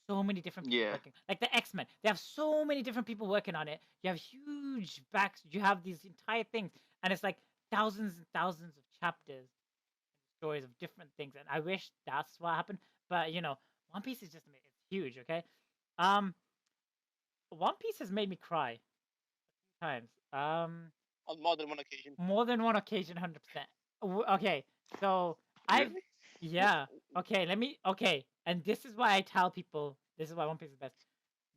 so many different people Yeah. working, like the X-Men. They have so many different people working on it. You have huge backs. You have these entire things, and it's like thousands and thousands of chapters, stories of different things. And I wish that's what happened. But One Piece is just it's huge. Okay, um, One Piece has made me cry times. On more than one occasion. More than one occasion, 100%. Okay, so I've Really? yeah. Okay, okay, and this is why I tell people this is why One Piece is best.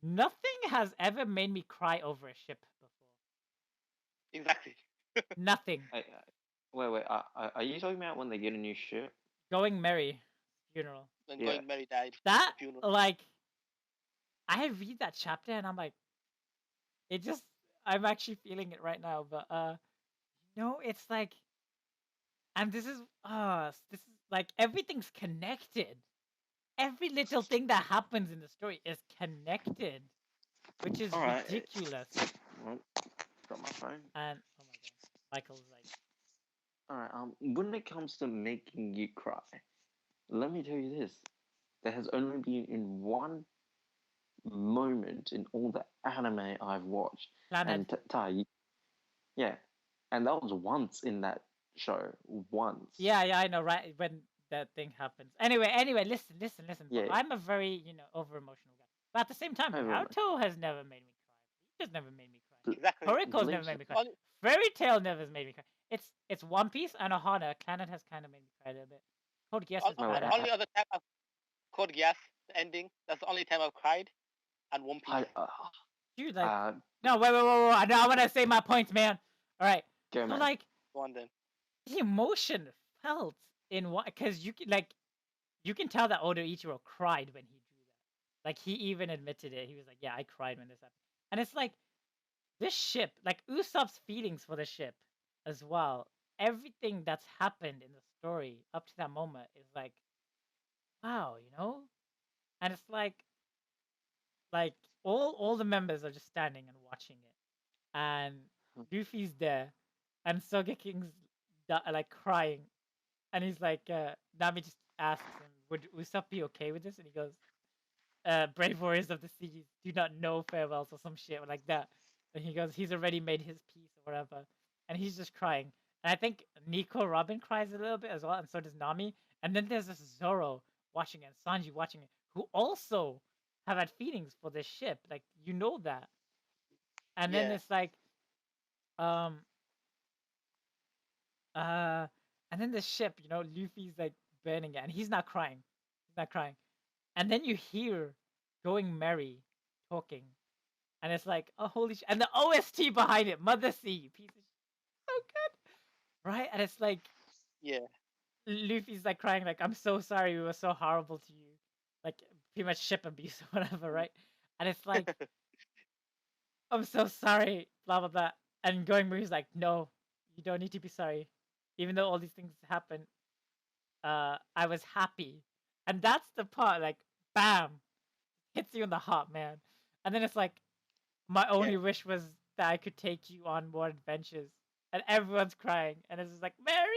Nothing has ever made me cry over a ship before. Exactly. Nothing. Wait. Are you talking about when they get a new ship? Going merry funeral. When Yeah. Going Mary died. That The funeral. like I read that chapter and I'm like, it just I'm actually feeling it right now. But it's like, and this is like everything's connected. Every little thing that happens in the story is connected, which is All right. ridiculous. Well, got my phone. And oh my god, Michael's like, All right. When it comes to making you cry, let me tell you this: there has only been in one moment in all the anime I've watched, Planet. and yeah, and that was once in that show. Once. Yeah, I know, right? When that thing happens. Anyway, listen. Yeah. I'm a very, over emotional guy. But at the same time, Over- Naruto has never made me cry. Bleach has never made me cry. Exactly. Horiko's never Bleach- made me cry. Only, Fairy Tail never has made me cry. It's One Piece and Ohana. Planet has kind of made me cry a little bit. Code Geass is Well, better. only other time I've Code Geass, the ending. That's the only time I've cried. And One Piece. Dude, like, uh, no, wait. I want to say my points, man. All right. go So man. like, Go on then. the emotion felt in what, because you can tell that Oda Ichiro cried when he drew that. Like he even admitted it. He was like, "Yeah, I cried when this happened." And it's like this ship, like Usopp's feelings for the ship as well. Everything that's happened in the story up to that moment is like, wow, And it's like all the members are just standing and watching it, and Luffy's there, and Sogeking's like crying, and he's like, Nami just asks him, "Would Usopp be okay with this?" And he goes, "Brave warriors of the seas do not know farewells," or some shit like that. And he goes, "He's already made his peace," or whatever, and he's just crying. And I think Nico Robin cries a little bit as well, and so does Nami. And then there's this Zoro watching it, and Sanji watching it, who also have had feelings for this ship, like that. And then Yeah. it's like, um, uh, and then the ship, Luffy's like burning it, and he's not crying. He's not crying. And then you hear Going Merry talking, and it's like, oh holy shit! And the OST behind it, Mother Sea, piece of so good, right? And it's like, Yeah. Luffy's like crying, like, "I'm so sorry, we were so horrible to you," like pretty much ship abuse or whatever, right? And it's like, "I'm so sorry," blah blah blah. And Going Merry's like, "No, you don't need to be sorry, even though all these things happen. I was happy," and that's the part, like, bam, hits you in the heart, man. And then it's like, my only wish was that I could take you on more adventures. And everyone's crying. And it's just like, Mary!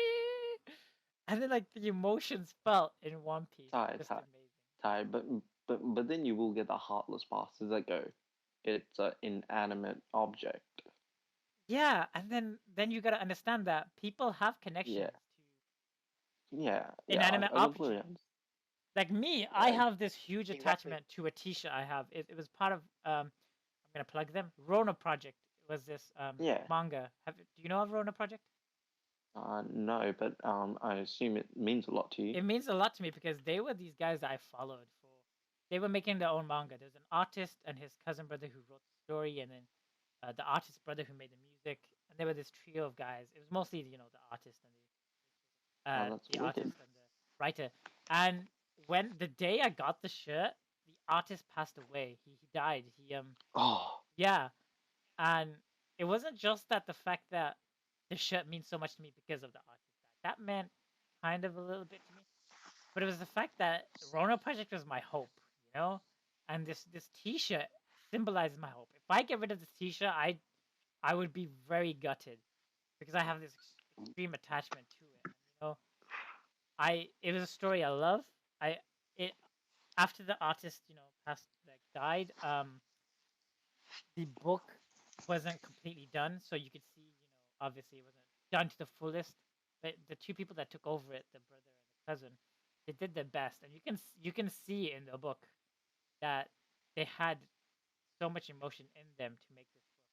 And then, like, the emotions felt in One Piece. Just amazing. But then you will get the heartless bastards that go, it's an inanimate object. Yeah, and then you gotta understand that people have connections Yeah. to inanimate I completely objects. Like me, I have this huge attachment to a T-shirt I have. It was part of I'm gonna plug them. Rona Project was this manga. Do you know of Rona Project? No, but I assume it means a lot to you. It means a lot to me because they were these guys that I followed for. They were making their own manga. There's an artist and his cousin brother who wrote the story, and then the artist brother who made the music. And they were this trio of guys. It was mostly the artist and the wicked. artist and the writer. And when the day I got the shirt, the artist passed away. He died. Yeah, and it wasn't just that the fact that the shirt means so much to me because of the artist. That meant kind of a little bit to me, but it was the fact that Rona Project was my hope, and this T-shirt symbolizes my hope. If I get rid of this T-shirt, I would be very gutted because I have this extreme attachment to it. And, it was a story I love. I it After the artist passed, like, died. The book wasn't completely done, so you could see, obviously it wasn't done to the fullest. But the two people that took over it, the brother and the cousin, they did their best, and you can see in the book that they had so much emotion in them to make this book,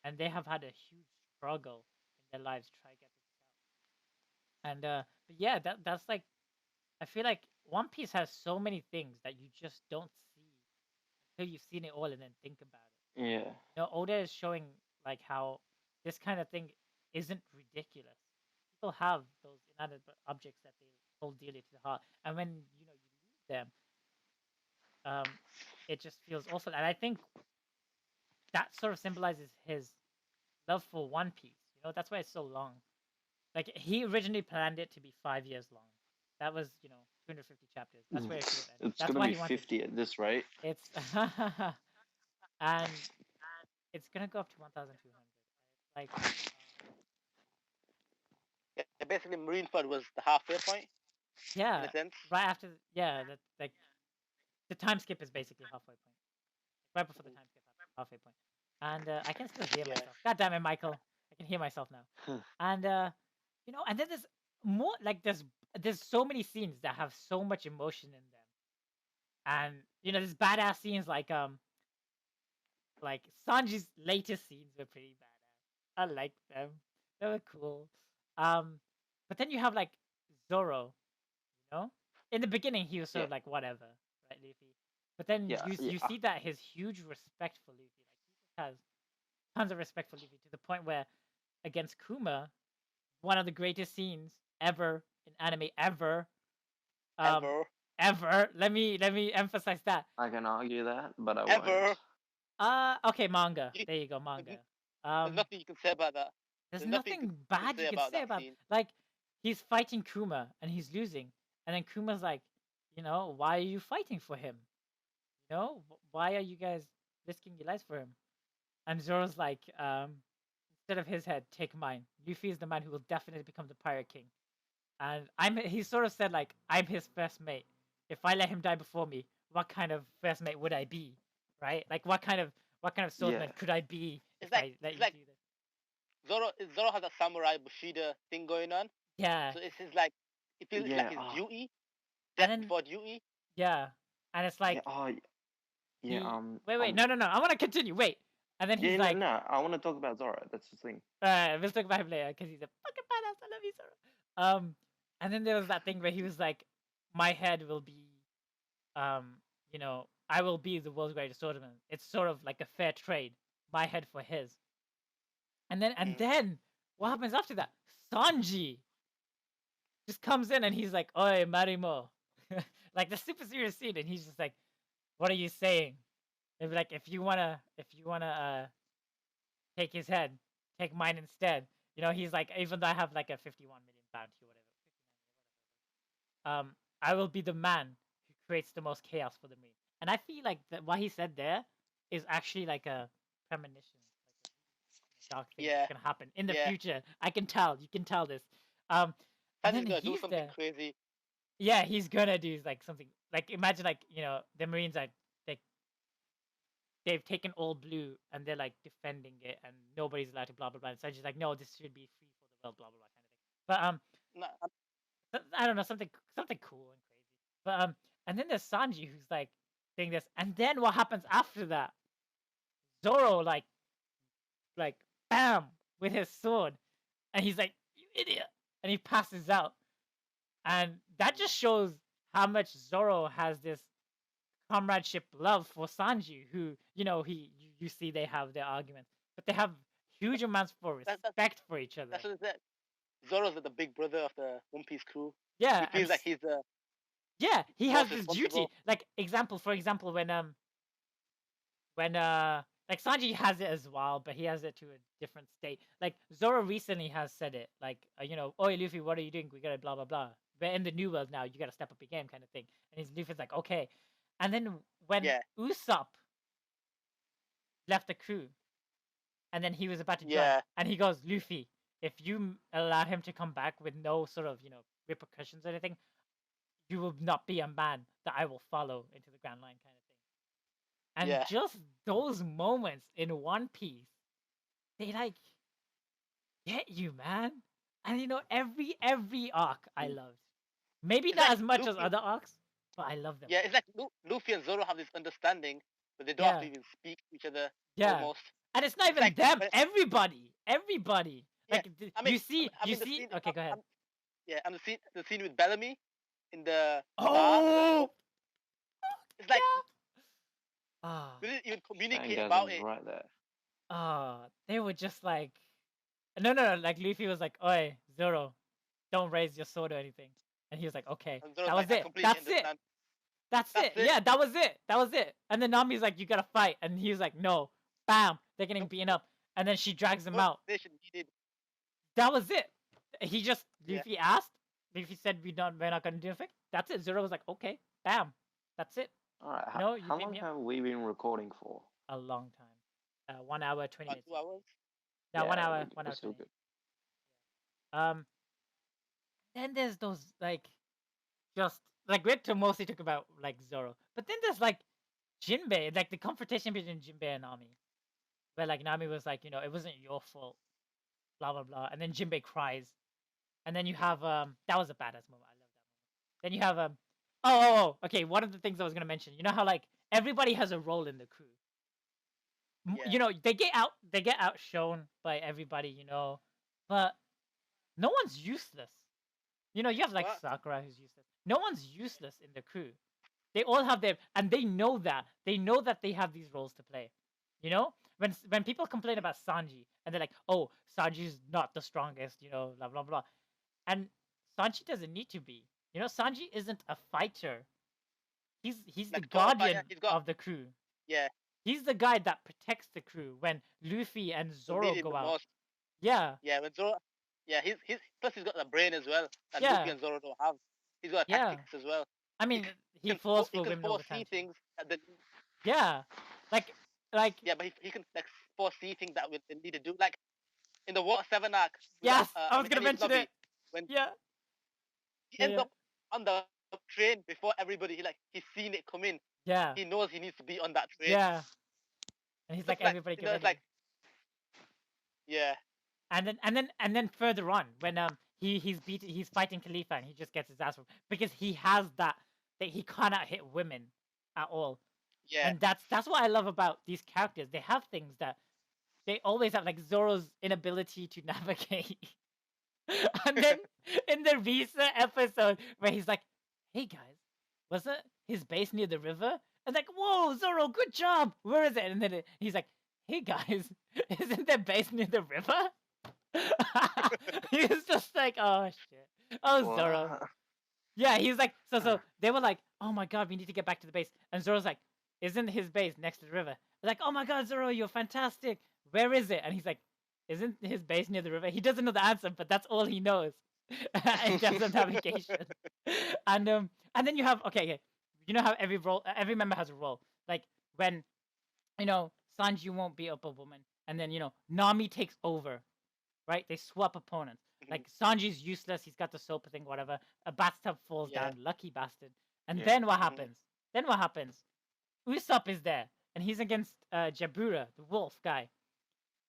and they have had a huge struggle in their lives to try to get this out. And but yeah, that's like, I feel like One Piece has so many things that you just don't see until you've seen it all and then think about it. Yeah. Oda is showing like how this kind of thing isn't ridiculous. People have those inanimate objects that they hold dearly to the heart, and when you lose them, it just feels awful. And I think that sort of symbolizes his love for One Piece. That's why it's so long. Like, he originally planned it to be 5 years long. That was 250 chapters. That's where it should have ended. It's That's gonna why be he wanted. 50 at this rate. It's and it's gonna go up to 1,200. Like, Yeah, basically, Marineford was the halfway point. yeah, In a sense. right after, that, like, the time skip is basically halfway point. Right before the time skip, halfway point. And I can still hear myself. God damn it, Michael! I can hear myself now. And and then there's more. Like, there's so many scenes that have so much emotion in them. And there's badass scenes like Sanji's latest scenes were pretty badass. I like them. They were cool. But then you have like Zoro. In the beginning he was sort of like whatever, right, Luffy. But then you see that his huge respect for Luffy, like, he just has tons of respect for Luffy to the point where against Kuma, one of the greatest scenes ever in anime ever. Ever. Let me emphasize that. I can argue that, but I Ever. won't. Okay, manga. There you go, manga. There's nothing you can say about that. There's nothing bad you can say about. Like, he's fighting Kuma and he's losing, and then Kuma's like, why are you fighting for him? Why are you guys risking your lives for him? And Zoro's like, instead of his head, take mine. Luffy is the man who will definitely become the Pirate King. And he sort of said, like, I'm his first mate. If I let him die before me, what kind of first mate would I be? Right? Like, what kind of swordsman could I be if I let you do this? Zoro has a samurai Bushido thing going on. Yeah. So it's like, it feels like his duty. Death before duty. Yeah. And it's like, wait, no, I want to continue. Wait. And then he's like, no, I want to talk about Zoro. That's the thing. We'll talk about him later because he's a fucking badass. I love you, Zoro. And then there was that thing where he was like, my head will be, I will be the world's greatest swordsman. It's sort of like a fair trade. My head for his. And then what happens after that? Sanji just comes in and he's like, "Oi, Marimo," like the super serious scene, and he's just like, "What are you saying?" They'd be like, "If you wanna take his head, take mine instead." He's like, even though I have like a 51 million bounty or whatever, 59 or whatever, I will be the man who creates the most chaos for the Marine. And I feel like what he said there is actually like a premonition. Dark thing that's gonna happen in the future. I can tell. You can tell this. And then gonna he's do something crazy. Yeah, he's gonna do like something. Like, imagine, like, the Marines are like, they've taken all blue and they're like defending it, and nobody's allowed to blah blah blah. So just like, no, this should be free for the world, blah blah blah, kind of thing. But I don't know, something cool and crazy. But and then there's Sanji who's like saying this, and then what happens after that? Zoro like bam with his sword, and he's like, "You idiot!" and he passes out, and that just shows how much Zoro has this comradeship love for Sanji, who you see they have their arguments, but they have huge amounts for respect for each other. That's what it said. Zoro's the big brother of the One Piece crew. Yeah, he feels like he's the. Yeah, he has this duty. Like, for example, when like, Sanji has it as well, but he has it to a different state. Like, Zoro recently has said it, like, "Oi, Luffy, what are you doing? We gotta blah blah blah. But in the new world now, you gotta step up your game," kind of thing. And Luffy's like, "Okay." And then when Usopp left the crew, and then he was about to join, Yeah. and he goes, Luffy, if you allow him to come back with no sort of repercussions or anything, you will not be a man that I will follow into the Grand Line kind of thing. And Yeah. just those moments in One Piece, they like get you, man. And every arc I loved. Maybe It's not like as much as Luffy. other arcs, but I love them. Yeah, it's like Luffy and Zoro have this understanding, but they don't have to Yeah. even speak to each other Yeah. almost. And it's not It's even like them. when- Everybody. Yeah, Like I mean, you see. the scene. Okay, go ahead. And the scene with Bellamy in the bar. Oh. It's like Ah. we didn't even communicate Fangasm's about it. right there. They were just like, no. Like Luffy was like, "Oi, Zoro, don't raise your sword or anything," and he was like, "Okay." And Zoro's That was like, I it. completely That's it. understand. That's That's it. it. Yeah, that was it. That was it. And then Nami's like, "You gotta fight," and he was like, "No." Bam! They're getting Nope. beaten up, and then she drags him No out. explanation needed. That was it. He just Yeah. Luffy asked. Luffy said, we're not gonna do anything." That's it. Zoro was like, "Okay, bam, that's it." All right. No, you How beat long me up. have we been recording for? A long time. 1 hour 20 About minutes. 2 hours. No, 1 hour. we're, 1 we're hour still 20. good. Then there's those like, just like we had to mostly talk about like Zoro, but then there's like Jinbei, like the confrontation between Jinbei and Nami, where like Nami was like, it wasn't your fault, blah blah blah, and then Jinbei cries, and then you have that was a badass moment. I love that moment. Then you have okay. One of the things I was gonna mention, you know how like everybody has a role in the crew. Yeah. They get outshone by everybody, but no one's useless. You have like What? Sakura who's useless. No one's useless in the crew. They all have and they know that. They know that they have these roles to play. When people complain about Sanji and they're like, "Oh, Sanji's not the strongest," blah blah blah, and Sanji doesn't need to be. Sanji isn't a fighter. He's the Like Thor, guardian he's got. of the crew. Yeah. He's the guy that protects the crew when Luffy and Who Zoro need him go the out. most. Yeah, Yeah. When Zoro. Yeah. He's plus he's got the brain as well that Yeah. Luffy and Zoro don't have. He's got Yeah. tactics as well. I mean, he He falls can for women all the foresee time. too. things that Yeah, like yeah, but he can like foresee things that we need to do. Like in the Water 7 arc. with, yes, I was gonna Enies mention Lobby, it. When Yeah, he ends up on the train before everybody, he's seen it come in. yeah, He knows he needs to be on that train. yeah. And he's Stuff like, everybody get it's ready. like yeah. And then further on, when he's fighting Khalifa and he just gets his ass whooped because he has that he cannot hit women at all. Yeah. And that's what I love about these characters. They have things that they always have, like Zoro's inability to navigate. And then in the Visa episode where he's like, "Hey guys, wasn't his base near the river?" And like, "Whoa, Zoro, good job. Where is it?" And then he's like, "Hey guys, isn't their base near the river?" He was just like, "Oh shit, oh Zoro." What? Yeah, he was like, so they were like, "Oh my god, we need to get back to the base." And Zoro's like, "Isn't his base next to the river?" They're like, "Oh my god, Zoro, you're fantastic. Where is it?" And he's like, "Isn't his base near the river?" He doesn't know the answer, but that's all he knows in terms of navigation. And then you have okay, you know how every member has a role. Like when Sanji won't beat up a woman, and then Nami takes over, right? They swap opponents. Like Sanji's useless. He's got the soap thing, whatever. A bathtub falls Yeah. down. Lucky bastard. And Yeah. then what happens? Then what happens? Usopp is there, and he's against Jabura, the wolf guy.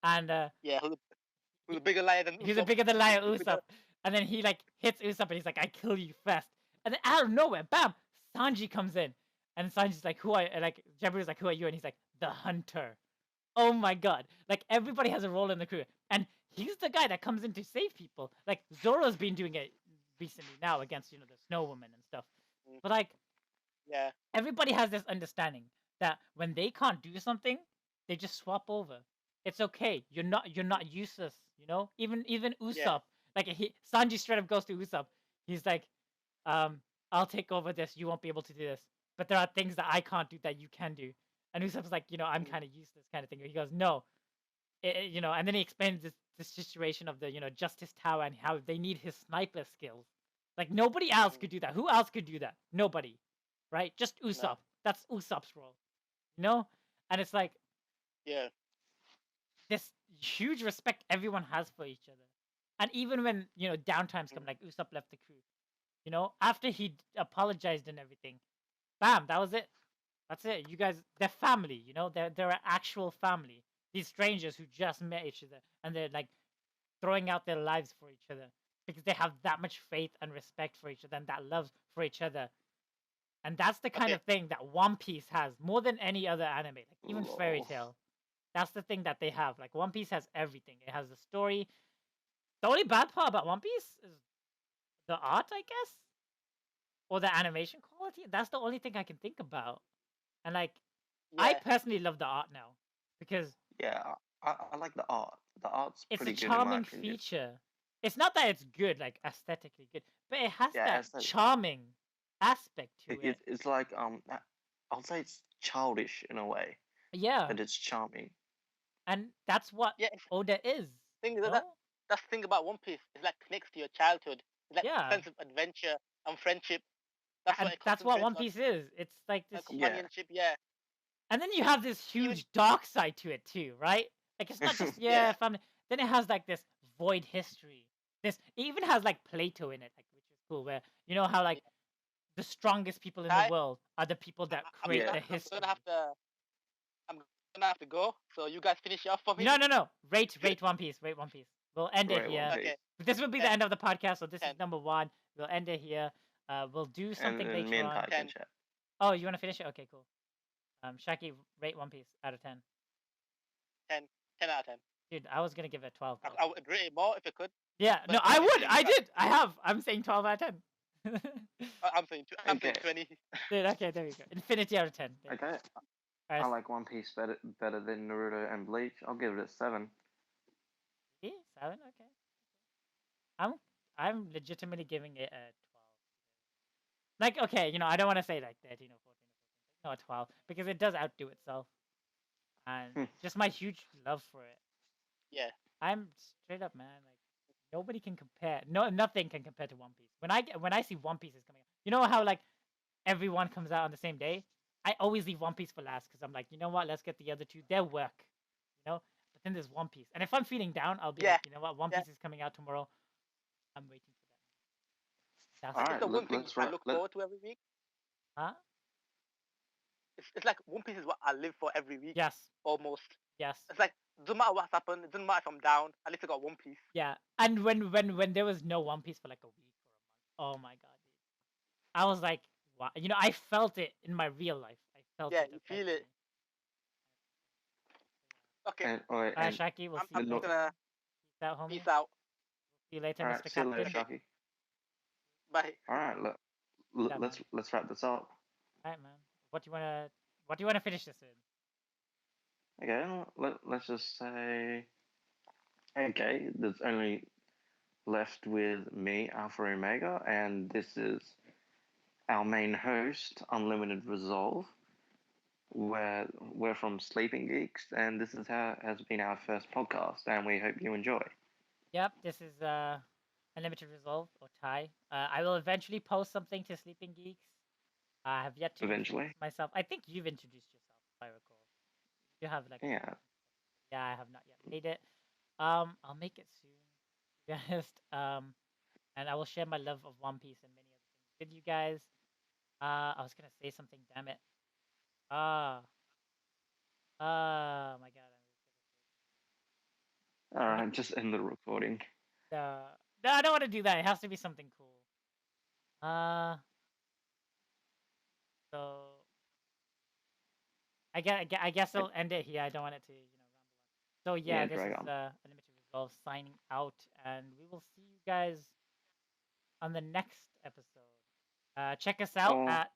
And Yeah, who's a bigger liar than he's a Usopp. bigger than liar Usopp. And then he like hits Usopp, and he's like, "I kill you first." And then out of nowhere, bam, Sanji comes in, and Sanji's like, "Who are?" Like Jabura's like, "Who are you?" And he's like, "The Hunter." Oh my god! Like everybody has a role in the crew, and he's the guy that comes in to save people. Like Zoro's been doing it recently now against the Snow Woman and stuff. But like Yeah. everybody has this understanding that when they can't do something, they just swap over. It's okay. You're not useless. Even Usopp. Like Sanji straight up goes to Usopp. He's like, "I'll take over this. You won't be able to do this. But there are things that I can't do that you can do." And Usopp's like, "I'm kind of useless," kind of thing. He goes, "No." And then he explains this situation of the Justice Tower and how they need his sniper skills. Like nobody else could do that. Who else could do that? Nobody, right? Just Usopp. That's Usopp's role, And it's like Yeah. this. huge respect everyone has for each other. And even when, downtimes come, like Usopp left the crew, after he apologized and everything, bam, that was it. That's it. You guys, they're family, they're an actual family. These strangers who just met each other and they're like throwing out their lives for each other because they have that much faith and respect for each other and that love for each other. And that's the kind of thing that One Piece has more than any other anime, like even Fairy Tail. That's the thing that they have. Like One Piece has everything. It has the story. The only bad part about One Piece is the art, I guess, or the animation quality. That's the only thing I can think about. And like, I personally love the art now because Yeah, I like the art. The art's it's a pretty good in my charming opinion. feature. It's not that it's good, like aesthetically good, but it has Yeah, that aesthetic. charming aspect to it. It's like I'll say it's childish in a way, Yeah, but it's charming. and that's what Oda is. That's the thing about One Piece. It's like connects to your childhood. It's like Yeah. sense of adventure and friendship. That's what it That's what One concentrates Piece is. It's like this on. Companionship, yeah. And then you have this huge dark side to it too, right? Like it's not just family. Then it has like this void history. It even has like Plato in it, like which is cool. Where you know how like the strongest people in the world are the people that create the history. I'm gonna have to go. So you guys finish off for me. No. Rate One Piece. Rate One Piece. We'll end it Rate here. One Piece. Okay. This will be the end of the podcast. So this is number 1. We'll end it here. We'll do something and later me and on. Ty can chat. Oh, you want to finish it? Okay, cool. Shaki, rate One Piece out of 10. 10 out of 10. Dude, I was gonna give it 12. I would rate it more if I could. Yeah, but no, I would. I did. I have. I'm saying 12 out of 10. I'm saying 20. Dude, okay, there we go. Infinity out of 10. Okay. I like One Piece better than Naruto and Bleach. I'll give it a 7. Yeah, 7. Okay. I'm legitimately giving it a 12. Like, okay, I don't want to say like 13 or 14 or 14. No, 12 because it does outdo itself, and just my huge love for it. Yeah. I'm straight up, man. Like nobody can compare. No, nothing can compare to One Piece. When I see One Piece is coming out, you know how like everyone comes out on the same day. I always leave One Piece for last because I'm like, you know what? Let's get the other two. Their work, But then there's One Piece, and if I'm feeling down, I'll be like, you know what? One Piece is coming out tomorrow. I'm waiting for that. That's the one thing I look forward to every week. Huh? It's like One Piece is what I live for every week. Yes. Almost. Yes. It's like doesn't matter what's happened. It doesn't matter if I'm down. At least I got One Piece. Yeah, and when there was no One Piece for like a week or a month, oh my god, dude. I was like, wow. I felt it in my real life. I felt it. Yeah, you feel it. Okay. Shaki, we'll see you later. Peace out, homie. Peace out. See you later, Alright, Mr. see you Captain. later, Shaki. Bye. All right, let's wrap this up. All right, man. What do you wanna finish this with? Okay, let's just say. Okay, there's only left with me, Alpha Omega, and this is our main host, Unlimited Resolve. We're from Sleeping Geeks, and this has been our first podcast, and we hope you enjoy. Yep, this is Unlimited Resolve or Ty. I will eventually post something to Sleeping Geeks. I have yet to introduce myself. I think you've introduced yourself, if I recall. You have like yeah, I have not yet made it. I'll make it soon, to be honest. And I will share my love of One Piece and many other things with you guys. I was gonna say something, damn it. My god. All right, just end the recording. No, I don't want to do that. It has to be something cool. So I guess I'll end it here. I don't want it to, ramble on. So yeah, this is Unlimited Resolve signing out, and we will see you guys on the next episode. Check us out at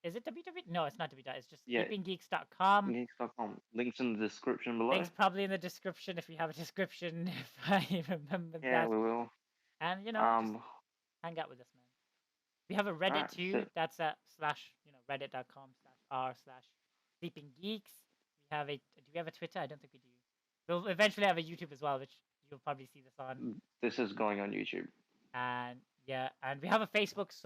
Is it www? No, it's not www. It's just sleepinggeeks.com. Geeks.com. Links in the description below. Links probably in the description if you have a description. If I remember that. Yeah, we will. And just hang out with us, man. We have a Reddit too. That's at reddit.com/r/sleepinggeeks. We have do we have a Twitter? I don't think we do. We'll eventually have a YouTube as well, which you'll probably see this on. This is going on YouTube. And yeah, and we have a Facebook. So